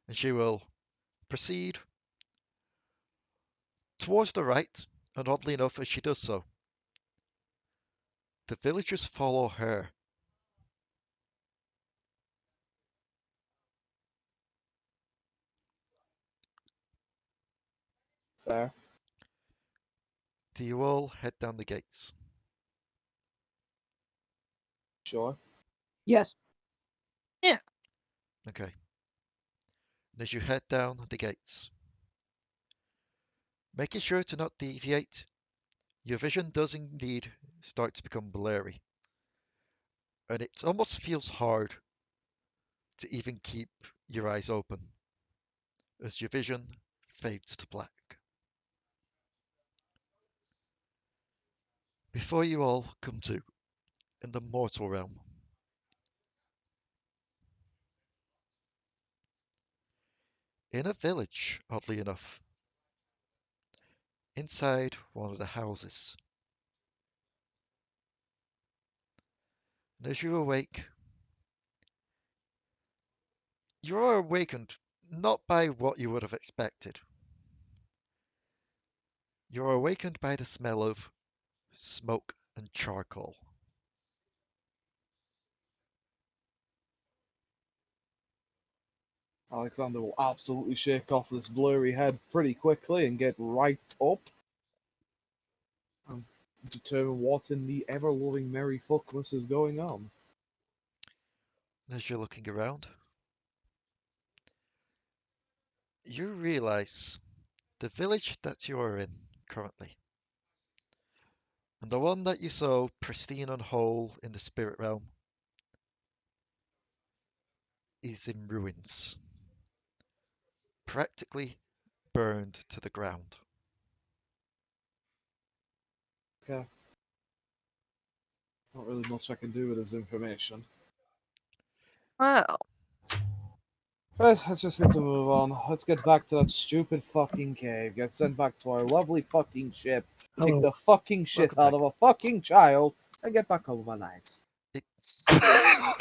And she will proceed towards the right, and oddly enough, as she does so, the villagers follow her. There. Do you all head down the gates? Sure. Yes. Okay. And as you head down the gates, making sure to not deviate, your vision does indeed start to become blurry. And it almost feels hard to even keep your eyes open as your vision fades to black. Before you all come to in the mortal realm, in a village, oddly enough, inside one of the houses. And as you awake, you are awakened not by what you would have expected. You are awakened by the smell of smoke and charcoal. Alexander will absolutely shake off this blurry head pretty quickly and get right up and determine what in the ever-loving merry fuckness is going on. As you're looking around, you realize the village that you are in currently, and the one that you saw pristine and whole in the spirit realm, is in ruins, practically burned to the ground. Okay. Not really much I can do with this information. Well, But let's just get to move on. Let's get back to that stupid fucking cave. Get sent back to our lovely fucking ship. Kick Hello. the fucking shit Welcome out of a fucking child and get back home with our lives.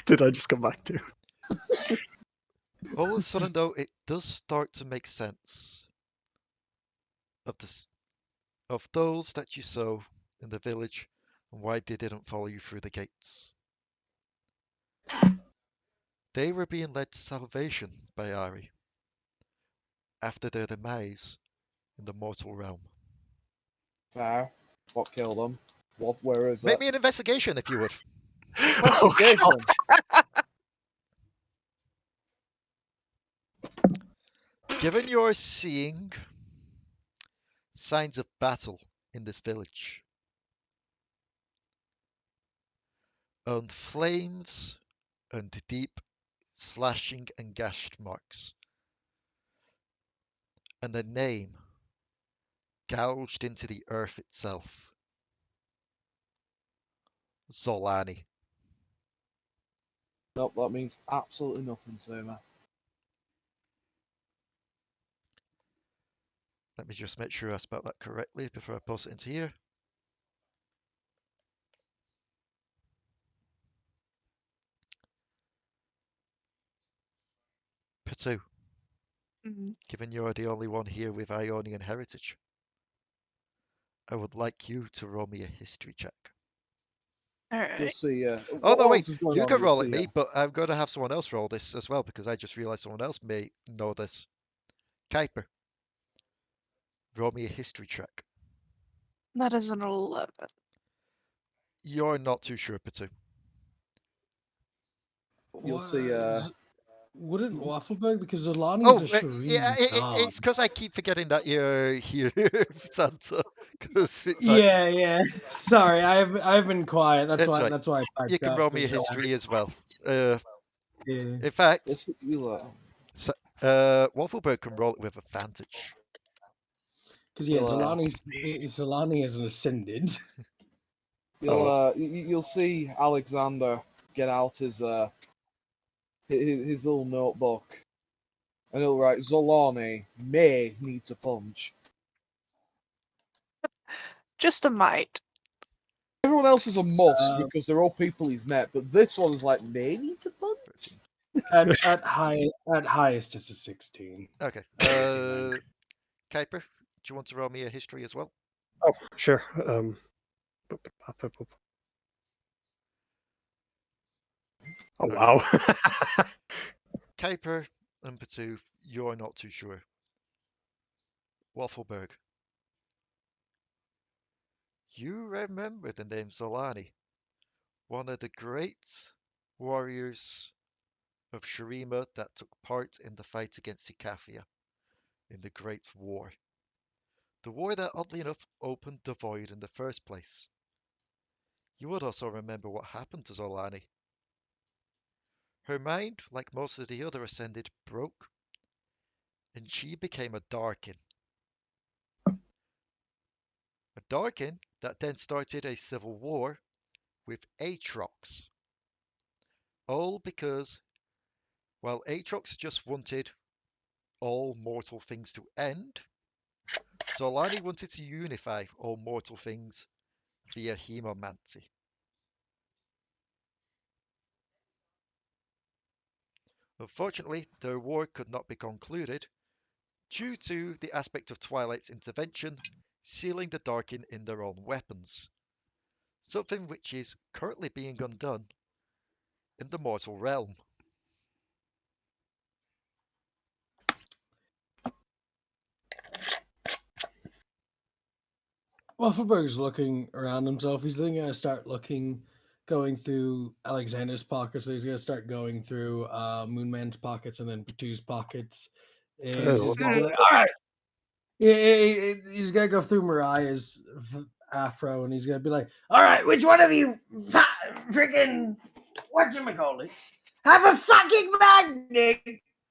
Did I just come back to? All of a sudden, though, it does start to make sense of this, of those that you saw in the village and why they didn't follow you through the gates. They were being led to salvation by Ari after their demise in the mortal realm. Fair. What killed them? What? Where is Make that? me an investigation if you would. Oh, Investigation. God. Given you're seeing signs of battle in this village, and flames and deep slashing and gashed marks, and a name gouged into the earth itself. Zolani. Nope, that means absolutely nothing to me. Let me just make sure I spelled that correctly before I post it into here. Potoo, Mhm. given you're the only one here with Ionian heritage, I would like you to roll me a history check. You'll Alright. see. Oh, What no, else wait. is going You on? can You'll roll it see, me, but I'm going to have someone else roll this as well because I just realized someone else may know this. Kuiper, roll me a history check. That is an 11. You're not too sure, Potoo. You'll see. Wouldn't Wafflebyrg, because Zolani's Oh, a yeah, Shireen god. it's because I keep forgetting that you're here, Santa. Because it's like, Yeah, yeah. Sorry, I've been quiet. That's it's why right. that's why I You piped can up. roll me a 'Cause, history as well. yeah. In fact, Wafflebyrg can roll it with advantage. Because yeah, You'll, Zolani isn't ascended. you'll see Alekxander get out his little notebook, and he'll write Zolani may need to punch. Just a might. Everyone else is a must Uh, because they're all people he's met, but this one is like may need to punch. 13. At highest, it's a 16. Okay. Kuiper, do you want to roll me a history as well? Oh, sure. Oh, wow. Kuiper and Potoo, you're not too sure. Wafflebyrg, you remember the name Zolani, one of the great warriors of Shurima that took part in the fight against Ikathia in the Great War. The war that, oddly enough, opened the void in the first place. You would also remember what happened to Zolani. Her mind, like most of the other Ascended, broke, and she became a Darkin. A Darkin that then started a civil war with Aatrox. All because, while Aatrox just wanted all mortal things to end, Zolani wanted to unify all mortal things via haemomancer. Unfortunately, their war could not be concluded due to the aspect of Twilight's intervention sealing the Darkin in their own weapons, something which is currently being undone in the mortal realm. Waffleberg's looking around himself. He's then going to start going through Alexander's pockets. So he's going to start going through Moonman's pockets and then Potoo's pockets. And he's just going to be like, all right. Yeah, he's going to go through Mariah's afro and he's going to be like, all right, which one of you freaking, whatchamacallits, have a fucking magnet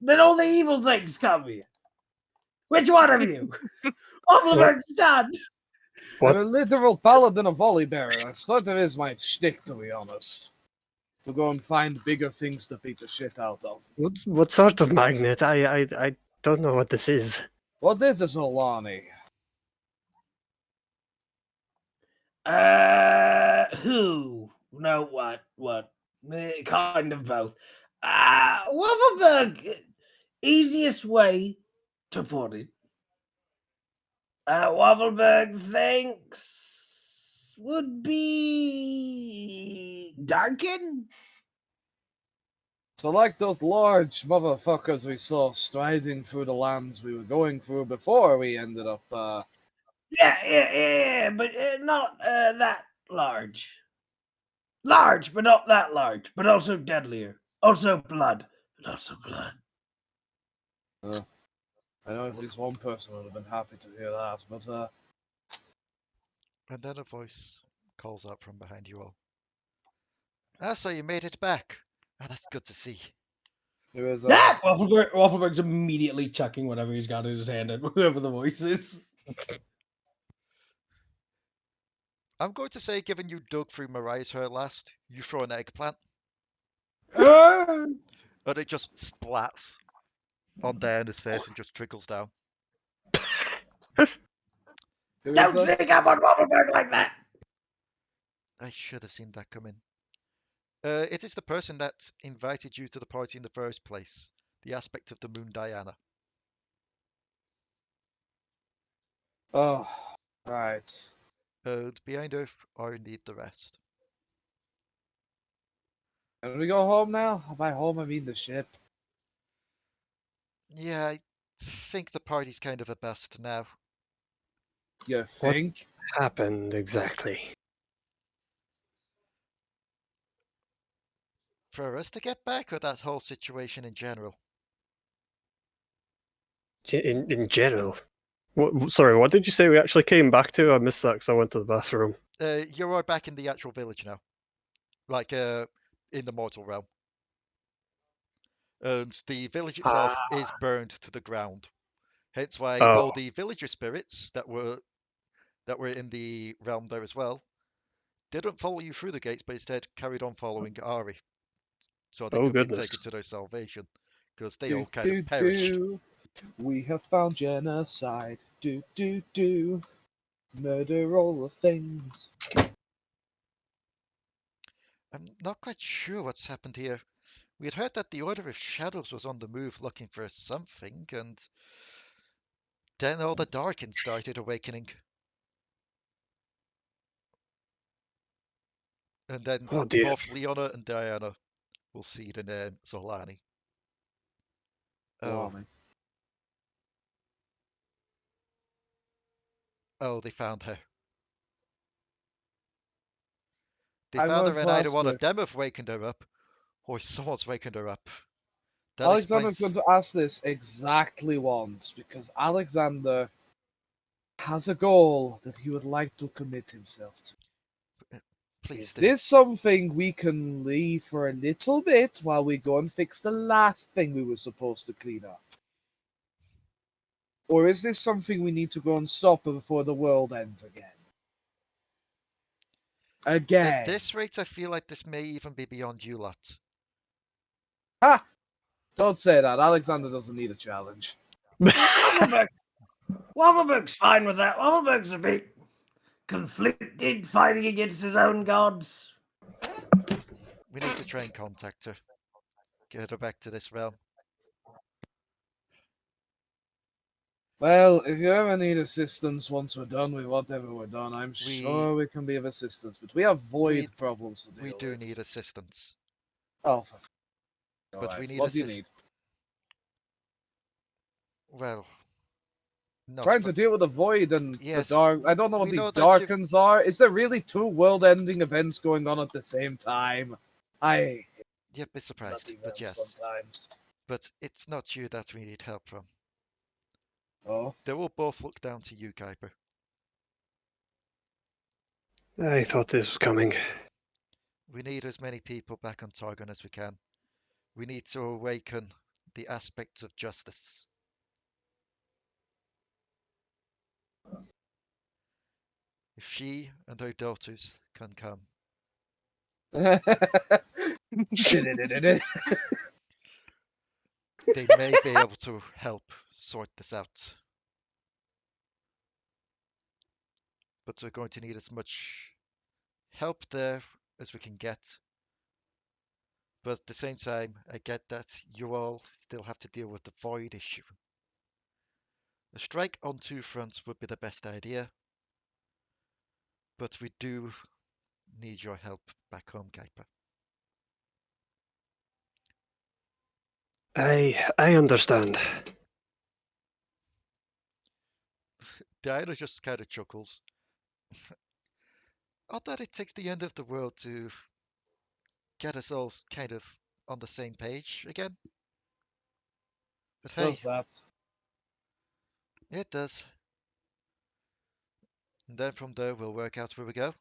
that all the evil things come here? Which one of you? Waffleberg's done. What? I'm a literal paladin of Volleybearer. That sort of is my shtick, to be honest. To go and find bigger things to beat the shit out of. What sort of magnet? I don't know what this is. What is a Zolani? Who? No, what? Kind of both. Waffleberg, easiest way to put it. Waffleberg thinks would be Darkin. So like those large motherfuckers we saw striding through the lands we were going through before we ended up, Yeah, but not that large. Large, but not that large, but also deadlier. Also blood, but also blood. I know at least one person would have been happy to hear that, but And then a voice calls out from behind you all. Ah, so you made it back. Ah, that's good to see. there is Yeah! Wafflebyrg's immediately chucking whatever he's got in his hand at whoever the voice is. I'm going to say, given you dug through Mariah's hair last, you throw an eggplant, Ah! and it just splats on Diana's face and just trickles down. Don't sneak up on Wafflebyrg like that! I should have seen that coming. It is the person that invited you to the party in the first place. The aspect of the moon Diana. Oh, right. And behind her are indeed the rest. Can we go home now? By home, I mean the ship. Yeah, I think the party's kind of a best now. You think? Happened exactly. For us to get back, or that whole situation in general? In general. Sorry, what did you say we actually came back to? I missed that because I went to the bathroom. You are back in the actual village now. Like, in the mortal realm. And the village itself is burned to the ground. Hence why all the villager spirits that were in the realm there as well didn't follow you through the gates, but instead carried on following Ari, so they could be taken to their salvation, because they all kind of perished. We have found genocide. Murder all the things. I'm not quite sure what's happened here. We had heard that the Order of Shadows was on the move looking for something, and then all the Darkens started awakening. And then both Leona and Diana will see the name Solani. Oh. Oh, they found her. They found her, and either one of them have wakened her up, or someone's wakened her up. That Alexander's going to ask this exactly once, because Alexander has a goal that he would like to commit himself to. Please Is do. this something we can leave for a little bit while we go and fix the last thing we were supposed to clean up? Or is this something we need to go and stop before the world ends again? At this rate, I feel like this may even be beyond you lot. Ha! Don't say that. Alexander doesn't need a challenge. Wafflebyrg's fine with that. Wafflebyrg's a bit conflicted, fighting against his own gods. We need to try and contact her. Get her back to this realm. Well, if you ever need assistance once we're done with whatever we're done, I'm sure we can be of assistance. But we have void problems to deal with. We do need assistance. Oh, but we need what do you need? Well, no. Trying to deal with the void and the dark. I don't know what these darkens are. Is there really two world-ending events going on at the same time? You'd be surprised, but yes. Sometimes. But it's not you that we need help from. Oh? They will both look down to you, Kuiper. I thought this was coming. We need as many people back on Targon as we can. We need to awaken the aspects of justice. If she and her daughters can come. They may be able to help sort this out. But we're going to need as much help there as we can get. But at the same time, I get that you all still have to deal with the void issue. A strike on two fronts would be the best idea. But we do need your help back home, Kuiper. I understand. Diana just kind of chuckles. Odd that it takes the end of the world to get us all kind of on the same page again. But hey, Does that? it does. And then from there we'll work out where we go.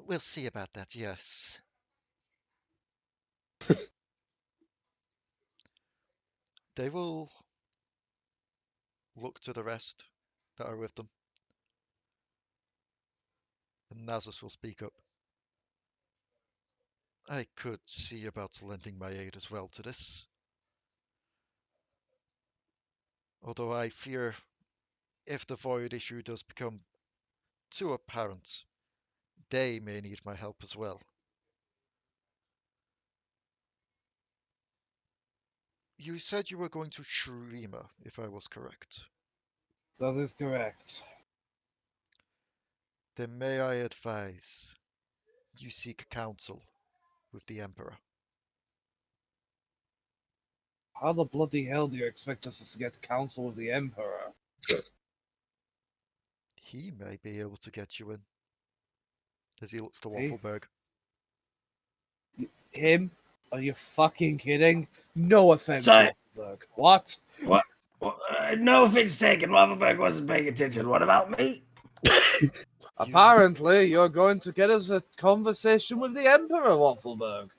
We'll see about that, yes. They will look to the rest that are with them. And Nasus will speak up. I could see about lending my aid as well to this. Although I fear if the void issue does become too apparent, they may need my help as well. You said you were going to Shurima, if I was correct. That is correct. Then may I advise you seek counsel with the Emperor. How the bloody hell do you expect us to get counsel with the Emperor? He may be able to get you in. As he looks to Hey. Wafflebyrg. Him? Are you fucking kidding? No offense, Sorry. Wafflebyrg. What? What? No offense taken. Wafflebyrg wasn't paying attention. What about me? Apparently, you're going to get us a conversation with the Emperor, Wafflebyrg.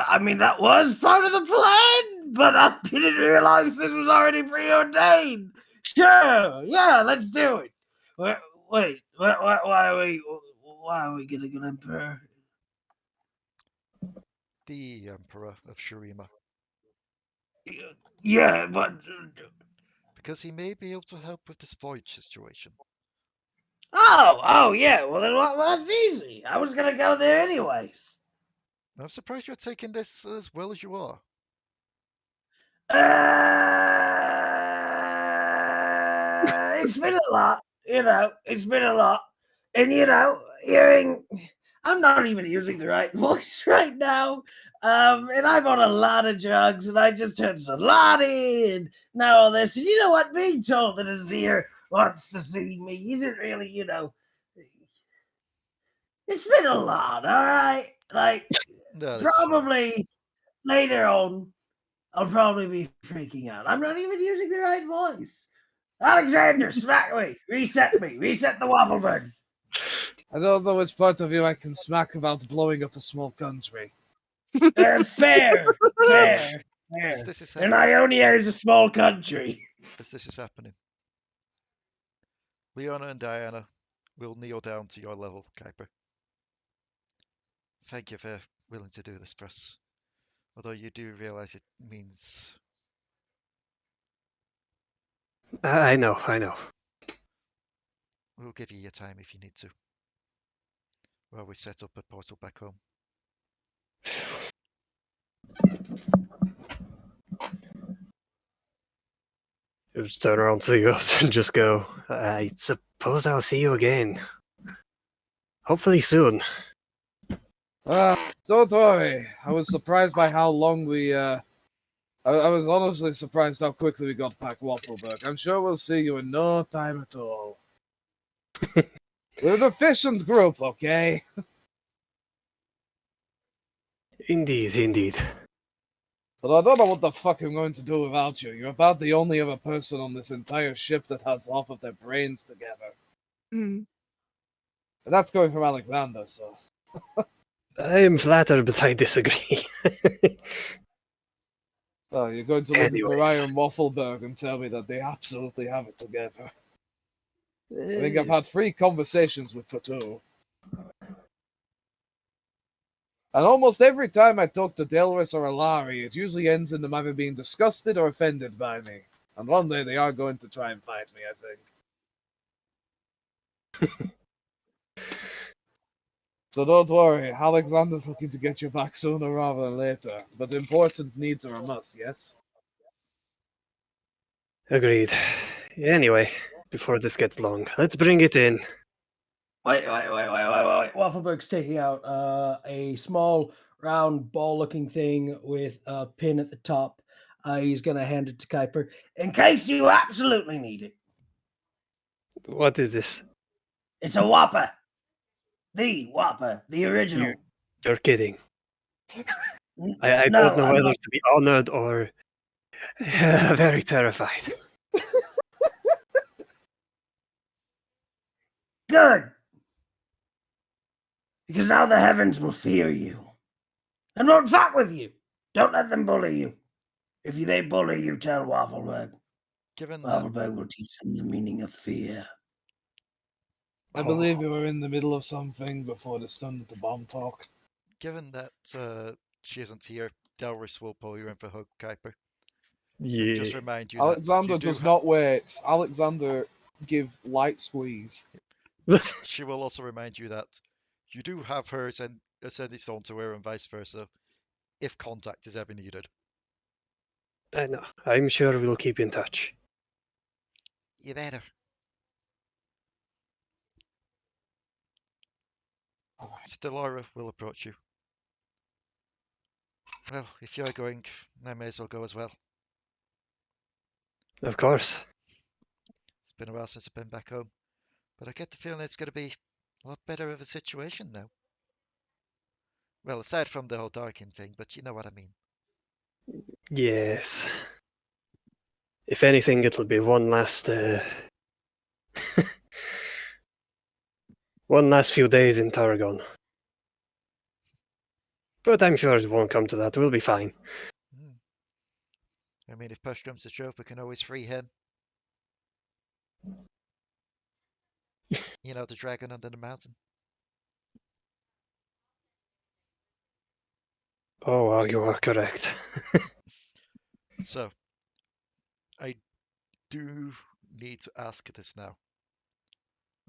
I mean, that was part of the plan, but I didn't realize this was already preordained. Sure, yeah, let's do it. Wait, why are we getting an emperor? The Emperor of Shurima. Yeah, but Because he may be able to help with this void situation. oh, yeah. Well, then that's easy. I was gonna go there anyways. I'm surprised you're taking this as well as you are. It's been a lot, it's been a lot. And, hearing, I'm not even using the right voice right now. And I'm on a lot of drugs, and I just turned Solani, and now all this. And you know what? Being told that Azir wants to see me isn't really, it's been a lot, all right? Like, No, that's fair. probably later on, I'll probably be freaking out. I'm not even using the right voice. Alekxander, smack me, reset the Wafflebyrg. I don't know which part of you I can smack about blowing up a small country. Fair. As this is And happening, Ionia is a small country. Leona and Diana will kneel down to your level, Kuiper. Thank you for willing to do this for us. Although you do realize it means... I know. We'll give you your time if you need to. While we set up a portal back home. He'll just turn around to the others and just go, I suppose I'll see you again. Hopefully soon. Don't worry. I was surprised by how long we, I was honestly surprised how quickly we got back Wafflebyrg. I'm sure we'll see you in no time at all. We're an efficient group, okay? Indeed. But I don't know what the fuck I'm going to do without you. You're about the only other person on this entire ship that has half of their brains together. Mm. And that's coming from Alekxander, so... I am flattered, but I disagree. Oh, you're going to look Anyways. at Mariah and Wafflebyrg and tell me that they absolutely have it together. I think I've had 3 conversations with Potoo. And almost every time I talk to Delris or Alari, it usually ends in them either being disgusted or offended by me. And one day they are going to try and fight me, I think. So don't worry, Alekxander's looking to get you back sooner rather than later. But important needs are a must, yes? Agreed. Anyway, before this gets long, let's bring it in. Wait. Wafflebyrg's taking out a small, round, ball-looking thing with a pin at the top. He's going to hand it to Kuiper in case you absolutely need it. What is this? It's a whopper. The whopper. The original. You're kidding. N- I no, don't know I'm whether not. to be honored or very terrified. Good. Because now the heavens will fear you. And won't fuck with you. Don't let them bully you. If they bully you, tell Wafflebyrg. Given that, Wafflebyrg will teach them the meaning of fear. I believe we were in the middle of something before the stun with the bomb talk. given that she isn't here, Delris will pull you in for hug, Kuiper. And Yeah. just remind you that Alexander you do does not wait. Alexander give light squeeze. She will also remind you that you do have her ascending stone to her and vice versa, if contact is ever needed. I know. I'm sure we'll keep in touch. You better. Stellara will approach you. Well, if you're going, I may as well go as well. Of course. It's been a while since I've been back home, but I get the feeling it's going to be a lot better of a situation now. Well, aside from the whole Darkin thing, but you know what I mean. Yes. If anything, it'll be one last one last few days in Tarragon. But I'm sure it won't come to that. We'll be fine. I mean, if push comes to shove, we can always free him. You know, the dragon under the mountain. Oh, well, you are correct. So, I do need to ask this now.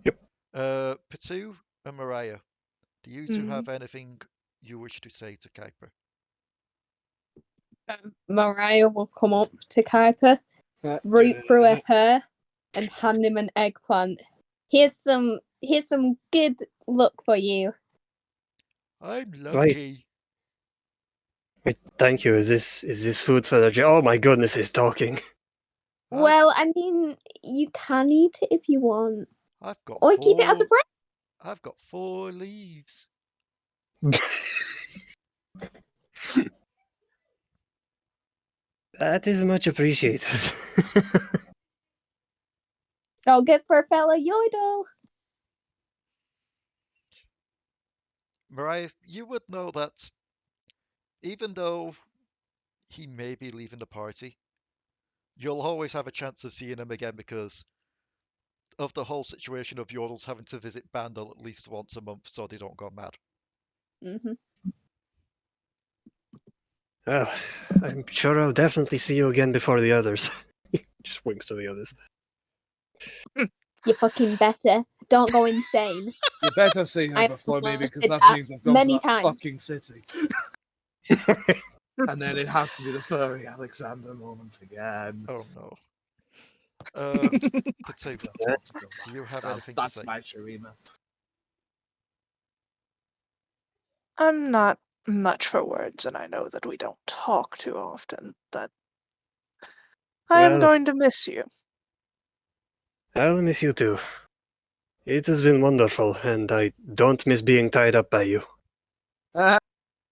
Yep. Potoo and Mariah, do you two have anything you wish to say to Kuiper? Mariah will come up to Kuiper, root through her hair, and hand him an eggplant. Here's some good luck for you. I'm Right. lucky. Wait, thank you. Is this food for the... Oh my goodness, he's talking. Well, I mean, you can eat it if you want. I've got Or keep it as a bread. I've got 4 leaves. That is much appreciated. So good for fella Yordle. Mariah, you would know that even though he may be leaving the party, you'll always have a chance of seeing him again because of the whole situation of Yordles having to visit Bandel at least once a month so they don't go mad. Mm-hmm. Well, I'm sure I'll definitely see you again before the others. Just winks to the others. You fucking better. Don't go insane. You better see her I before me almost because did that that means I've gone many to that times. fucking city. And then it has to be the furry Alexander moment again. Oh no. Potoo, do you have anything to That's say? my Shirima. I'm not much for words, and I know that we don't talk too often, but I am Well- going to miss you. I'll miss you too. It has been wonderful, and I don't miss being tied up by you. I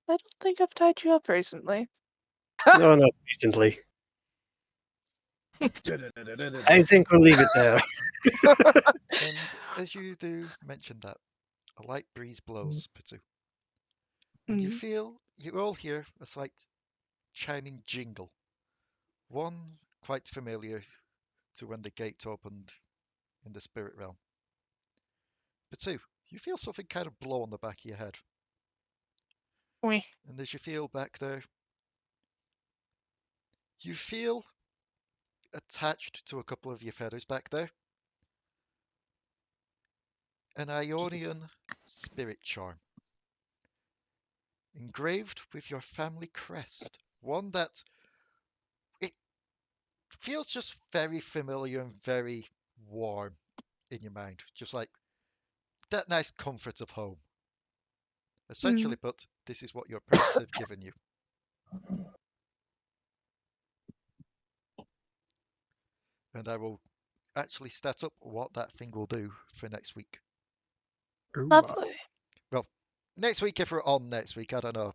don't think I've tied you up recently. No, not recently. I think we'll leave it there. And as you do mention that, a light breeze blows, Potoo. And you feel, you all hear a slight chiming jingle. One quite familiar to when the gate opened in the spirit realm. Potoo, you feel something kind of blow on the back of your head. Oui. And as you feel back there, you feel attached to a couple of your feathers back there an Ionian spirit charm, engraved with your family crest. One that it feels just very familiar and very warm in your mind, just like that nice comfort of home. Essentially, but this is what your parents have given you. And I will actually set up what that thing will do for next week. Lovely. Well, next week if we're on next week, I don't know,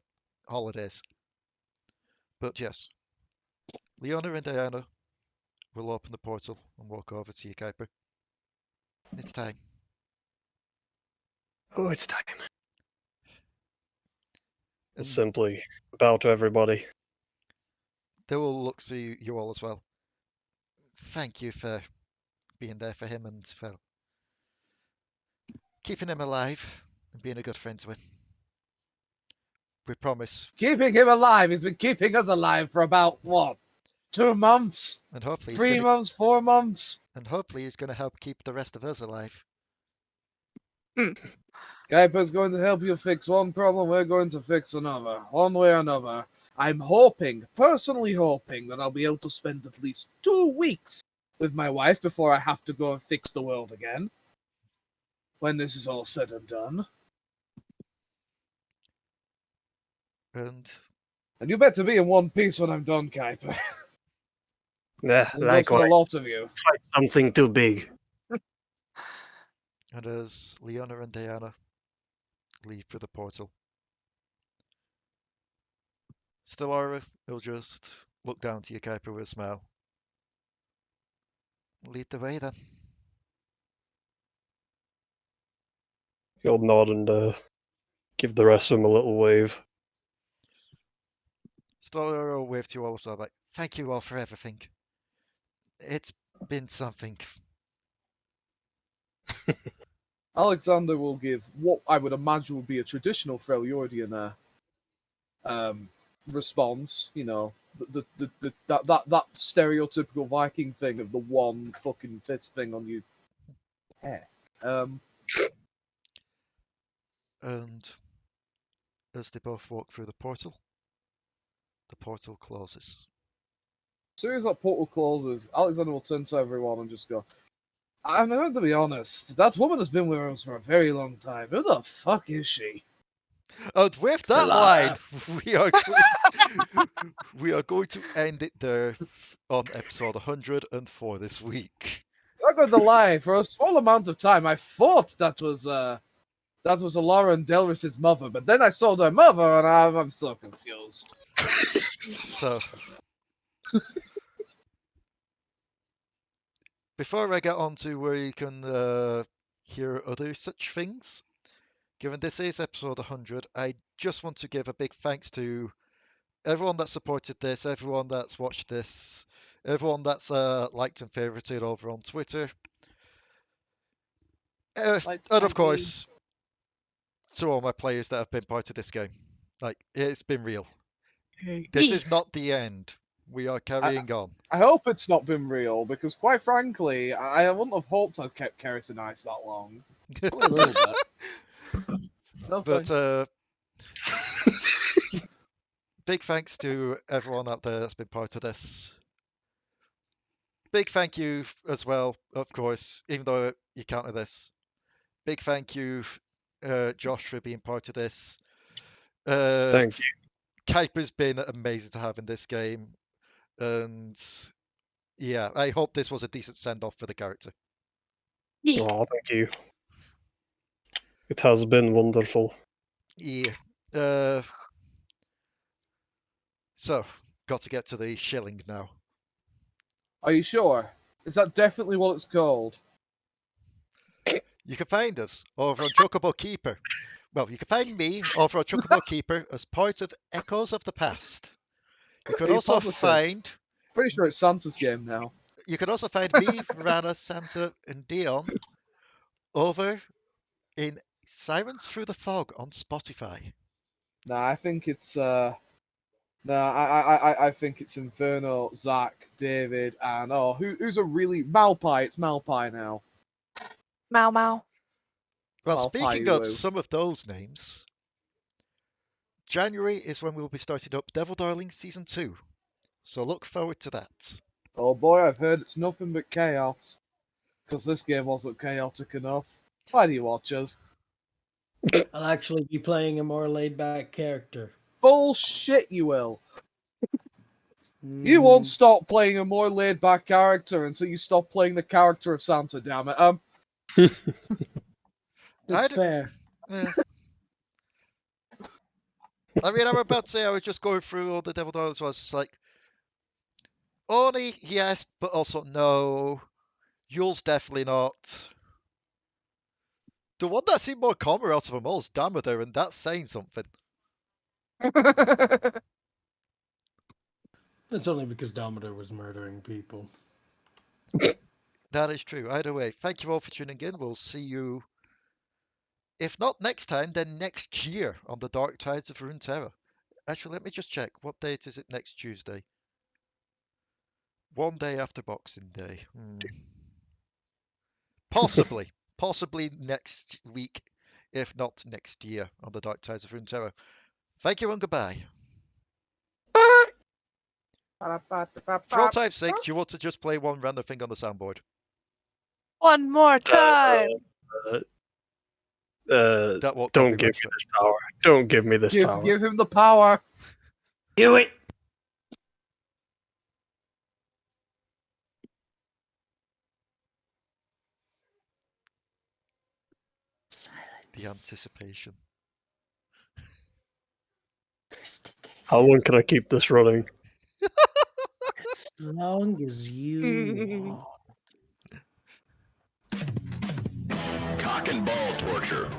holidays. But yes, Leona and Diana will open the portal and walk over to you, Kuiper. It's time. Oh, it's time. And Simply bow to everybody. they will look to you all as well. Thank you for being there for him and for keeping him alive and being a good friend to him. We promise, Keeping him alive. He's been keeping us alive for about, what, 2 months? and hopefully 3 months? 4 months? he's going to help keep the rest of us alive. Kuiper's going to help you fix one problem, we're going to fix another. One way or another. I'm hoping, personally hoping, that I'll be able to spend at least 2 weeks with my wife before I have to go and fix the world again. When this is all said and done. And And you better be in one piece when I'm done, Kuiper. Yeah, That's for likewise. a lot of you. Fight something too big. and as Leona and Diana leave through the portal, Stellara will just look down to you, Kuiper, with a smile. Lead the way then. He'll nod and give the rest of them a little wave. Stellara will wave to you all as well, like, thank you all for everything. It's been something. Alekxander will give what I would imagine would be a traditional Freljordian response. You know, that stereotypical Viking thing of the one fucking fist thing on your hair. And as they both walk through the portal closes. As soon as that portal closes, Alekxander will turn to everyone and just go, I'm going to be honest, that woman has been with us for a very long time. Who the fuck is she? And with that Lara. line, we are going to end it there on episode 104 this week. I'm not going to lie, for a small amount of time, I thought that was Alara and Delris' mother, but then I saw their mother and I'm so confused. So, before I get on to where you can hear other such things, given this is episode 100, I just want to give a big thanks to everyone that supported this, everyone that's watched this, everyone that's liked and favorited over on Twitter. And of course, to all my players that have been part of this game. Like, it's been real. This is not the end. We are carrying on. I hope it's not been real, because quite frankly, I wouldn't have hoped I'd kept Keris and Ice that long. Only a little bit. No, But big thanks to everyone out there that's been part of this. Big thank you as well, of course, even though you counted this. Big thank you, Josh, for being part of this. Thank you. Kuiper's been amazing to have in this game. And yeah, I hope this was a decent send-off for the character. Yeah. Oh, thank you. It has been wonderful. Yeah. So, got to get to the shilling now. Are you sure? Is that definitely what it's called? You can find us over on Chocobo Keeper. Well, you can find me over on Chocobo Keeper as part of Echoes of the Past. You can Are you also positive? find... Pretty sure it's Santa's game now. You can also find me, Ranna, Santa, and Dion over in Sirens Through the Fog on Spotify. Nah, I think it's I think it's Inferno, Zach, David, and who's a really Malpai? It's Malpai now. Mau Mau. Well, Well, speaking hi, of Lou. some of those names, January is when we'll be starting up Devil Darling Season 2. So look forward to that. Oh boy, I've heard it's nothing but chaos. Because this game wasn't chaotic enough. Why do you watch us? I'll actually be playing a more laid back character. Bullshit, you will. You won't stop playing a more laid-back character until you stop playing the character of Santa, damn it. That's I'd- fair. Yeah. I mean, I'm about to say I was just going through all the Devil Dogs, so I was just like, Orny, yes, but also no. Yule's definitely not. The one that seemed more common out of them all is Damodar, and that's saying something. That's only because Damodar was murdering people. That is true. Either way, thank you all for tuning in. We'll see you, if not next time, then next year on the Dark Tides of Runeterra. Actually, let me just check. What date is it next Tuesday? One day after Boxing Day. Possibly. Possibly next week, if not next year, on the Dark Tides of Runeterra. Thank you and goodbye. For all time's sake, do you want to just play one random thing on the soundboard? One more time. That won't Don't give me copyright this power. Don't give me this power. Give him the power. Do it. the anticipation. How long can I keep this running? As long as you want. Cock and ball torture.